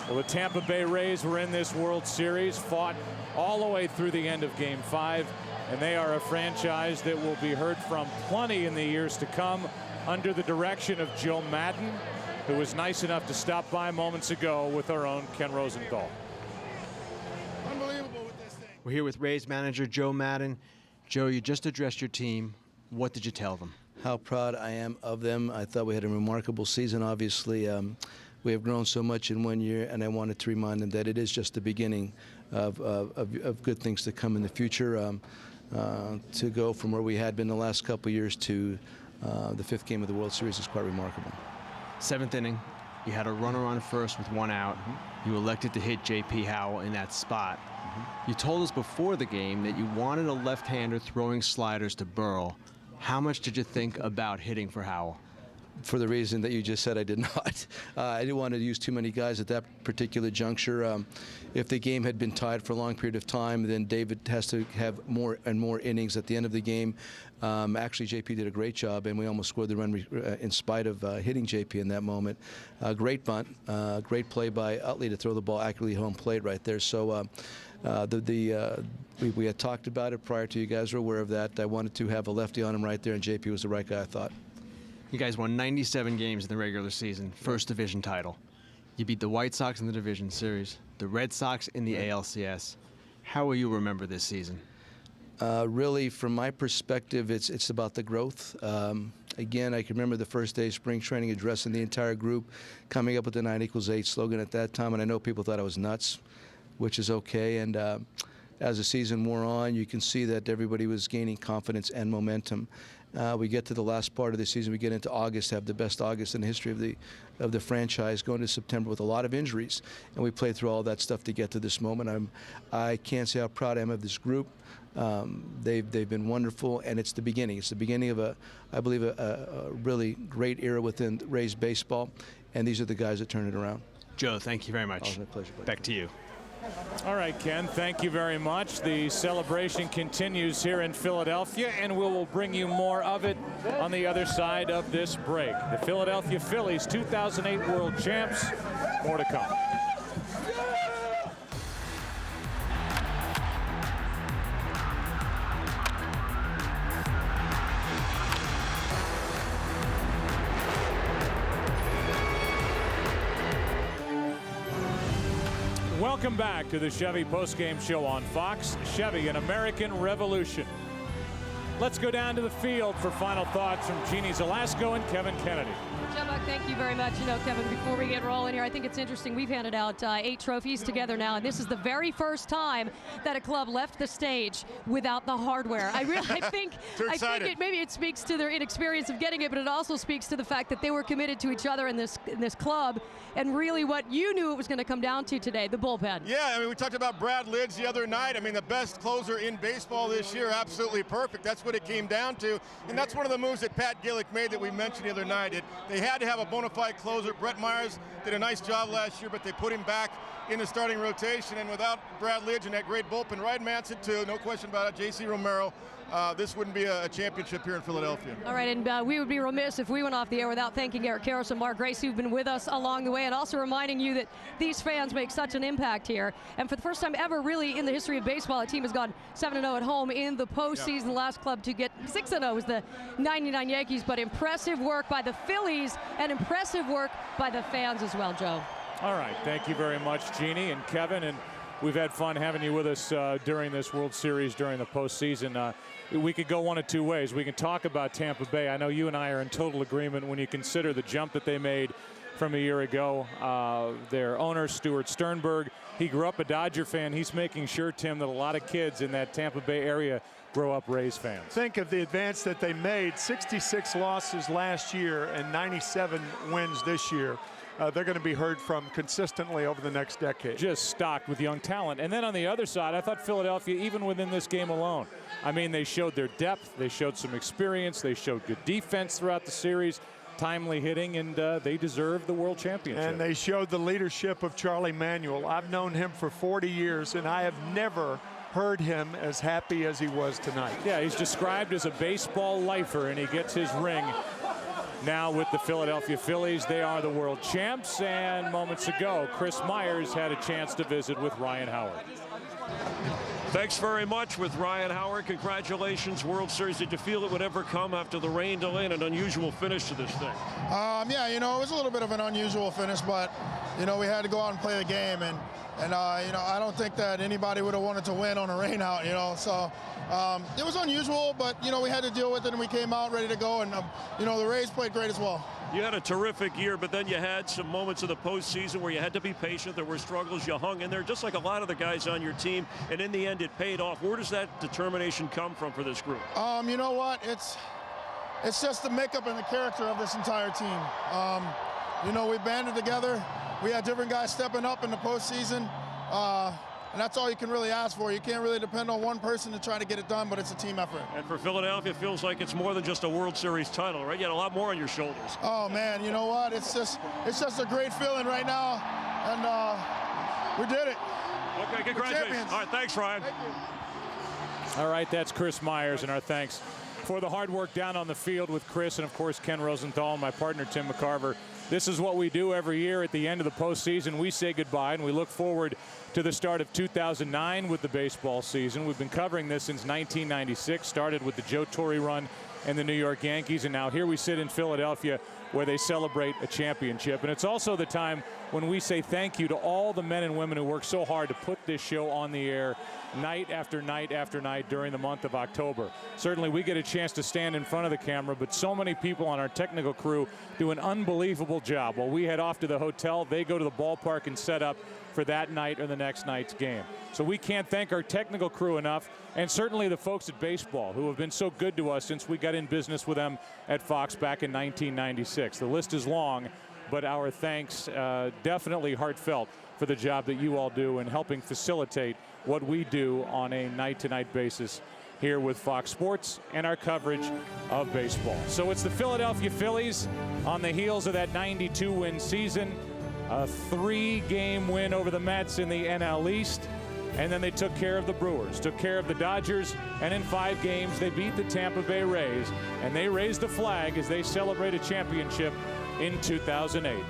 Well, the Tampa Bay Rays were in this World Series, fought all the way through the end of Game 5, and they are a franchise that will be heard from plenty in the years to come under the direction of Joe Maddon, who was nice enough to stop by moments ago with our own Ken Rosenthal. Unbelievable with this thing. We're here with Rays manager Joe Maddon. Joe, you just addressed your team. What did you tell them? How proud I am of them. I thought we had a remarkable season. Obviously, we have grown so much in 1 year, and I wanted to remind them that it is just the beginning of good things to come in the future. To go from where we had been the last couple of years to the 5th game of the World Series is quite remarkable. 7th inning, you had a runner on first with 1 out. You elected to hit J.P. Howell in that spot. You told us before the game that you wanted a left-hander throwing sliders to Burrell. How much did you think about hitting for Howell? For the reason that you just said, I did not. I didn't want to use too many guys at that particular juncture. If the game had been tied for a long period of time, then David has to have more and more innings at the end of the game. Actually, JP did a great job, and we almost scored the run in spite of hitting JP in that moment. Great bunt, great play by Utley to throw the ball accurately home plate right there. So we had talked about it prior to. You guys were aware of that. I wanted to have a lefty on him right there, and JP was the right guy, I thought. You guys won 97 games in the regular season, first division title. You beat the White Sox in the division series, the Red Sox in the ALCS. How will you remember this season? Really, from my perspective, it's about the growth. Again, I can remember the first day of spring training addressing the entire group, coming up with the 9=8 slogan at that time, and I know people thought I was nuts, which is okay. And as the season wore on, you can see that everybody was gaining confidence and momentum. We get to the last part of the season. We get into August, have the best August in the history of the franchise, going to September with a lot of injuries, and we played through all that stuff to get to this moment. I can't say how proud I am of this group. They've been wonderful, and it's the beginning. It's the beginning of I believe, a really great era within Rays baseball, and these are the guys that turn it around. Joe, thank you very much. Oh, my pleasure. Buddy. Back to you. All right, Ken, thank you very much. The celebration continues here in Philadelphia, and we will bring you more of it on the other side of this break. The Philadelphia Phillies, 2008 World Champs. More to come. Welcome back to the Chevy Postgame Show on Fox. Chevy, an American revolution. Let's go down to the field for final thoughts from Jeannie Zelasco and Kevin Kennedy. Buck, thank you very much. You know, Kevin, before we get rolling here, I think it's interesting. We've handed out 8 trophies together now, and this is the very first time that a club left the stage without the hardware. I think maybe it speaks to their inexperience of getting it, but it also speaks to the fact that they were committed to each other in this club, and really what you knew it was going to come down to today, the bullpen. Yeah, I mean, we talked about Brad Lidge the other night. I mean, the best closer in baseball this year, absolutely perfect. That's what it came down to, and that's one of the moves that Pat Gillick made that we mentioned the other night. They had to have a bona fide closer. Brett Myers did a nice job last year, but they put him back in the starting rotation, and without Brad Lidge and that great bullpen, Ryan Manson too, no question about it, J.C. Romero, this wouldn't be a championship here in Philadelphia. All right, and we would be remiss if we went off the air without thanking Eric Karros and Mark Grace, who've been with us along the way, and also reminding you that these fans make such an impact here. And for the first time ever, really, in the history of baseball, a team has gone 7-0 at home in the postseason. The last club to get 6-0 was the '99 Yankees, but impressive work by the Phillies and impressive work by the fans as well, Joe. All right, thank you very much, Jeannie and Kevin, and we've had fun having you with us during this World Series, during the postseason. We could go one of two ways. We can talk about Tampa Bay. I know you and I are in total agreement when you consider the jump that they made from a year ago. Their owner, Stuart Sternberg, he grew up a Dodger fan. He's making sure, Tim, that a lot of kids in that Tampa Bay area grow up Rays fans. Think of the advance that they made. 66 losses last year and 97 wins this year. They're going to be heard from consistently over the next decade. Just stocked with young talent. And then on the other side, I thought Philadelphia, even within this game alone, I mean, they showed their depth, they showed some experience, they showed good defense throughout the series, timely hitting, and they deserve the World Championship. And they showed the leadership of Charlie Manuel. I've known him for 40 years, and I have never heard him as happy as he was tonight. Yeah, he's described as a baseball lifer, and he gets his ring now with the Philadelphia Phillies. They are the world champs, and moments ago, Chris Myers had a chance to visit with Ryan Howard. Thanks very much with Ryan Howard. Congratulations, World Series. Did you feel it would ever come after the rain delay and an unusual finish to this thing? Yeah, you know, it was a little bit of an unusual finish, but, you know, we had to go out and play the game, and you know, I don't think that anybody would have wanted to win on a rain out, you know, so it was unusual, but, you know, we had to deal with it, and we came out ready to go, and, you know, the Rays played great as well. You had a terrific year, but then you had some moments of the postseason where you had to be patient. There were struggles. You hung in there, just like a lot of the guys on your team, and in the end, it paid off. Where does that determination come from for this group? You know what? It's just the makeup and the character of this entire team. You know, we banded together. We had different guys stepping up in the postseason. And that's all you can really ask for. You can't really depend on one person to try to get it done, but it's a team effort. And for Philadelphia, it feels like it's more than just a World Series title, right? You had a lot more on your shoulders. Oh, man, you know what? It's just a great feeling right now, and we did it. Okay, congratulations. All right, thanks, Ryan. Thank you. All right, that's Chris Myers, and our thanks for the hard work down on the field with Chris and, of course, Ken Rosenthal and my partner, Tim McCarver. This is what we do every year at the end of the postseason. We say goodbye, and we look forward to the start of 2009 with the baseball season. We've been covering this since 1996, started with the Joe Torre run and the New York Yankees, and now here we sit in Philadelphia where they celebrate a championship. And it's also the time when we say thank you to all the men and women who work so hard to put this show on the air night after night after night during the month of October. Certainly we get a chance to stand in front of the camera, but so many people on our technical crew do an unbelievable job. While we head off to the hotel, they go to the ballpark and set up for that night or the next night's game. So we can't thank our technical crew enough, and certainly the folks at baseball who have been so good to us since we got in business with them at Fox back in 1996. The list is long, but our thanks definitely heartfelt for the job that you all do in helping facilitate what we do on a night-to-night basis here with Fox Sports and our coverage of baseball. So it's the Philadelphia Phillies on the heels of that 92-win season, a 3-game win over the Mets in the NL East, and then they took care of the Brewers, took care of the Dodgers, and in 5 games they beat the Tampa Bay Rays, and they raised the flag as they celebrate a championship in 2008.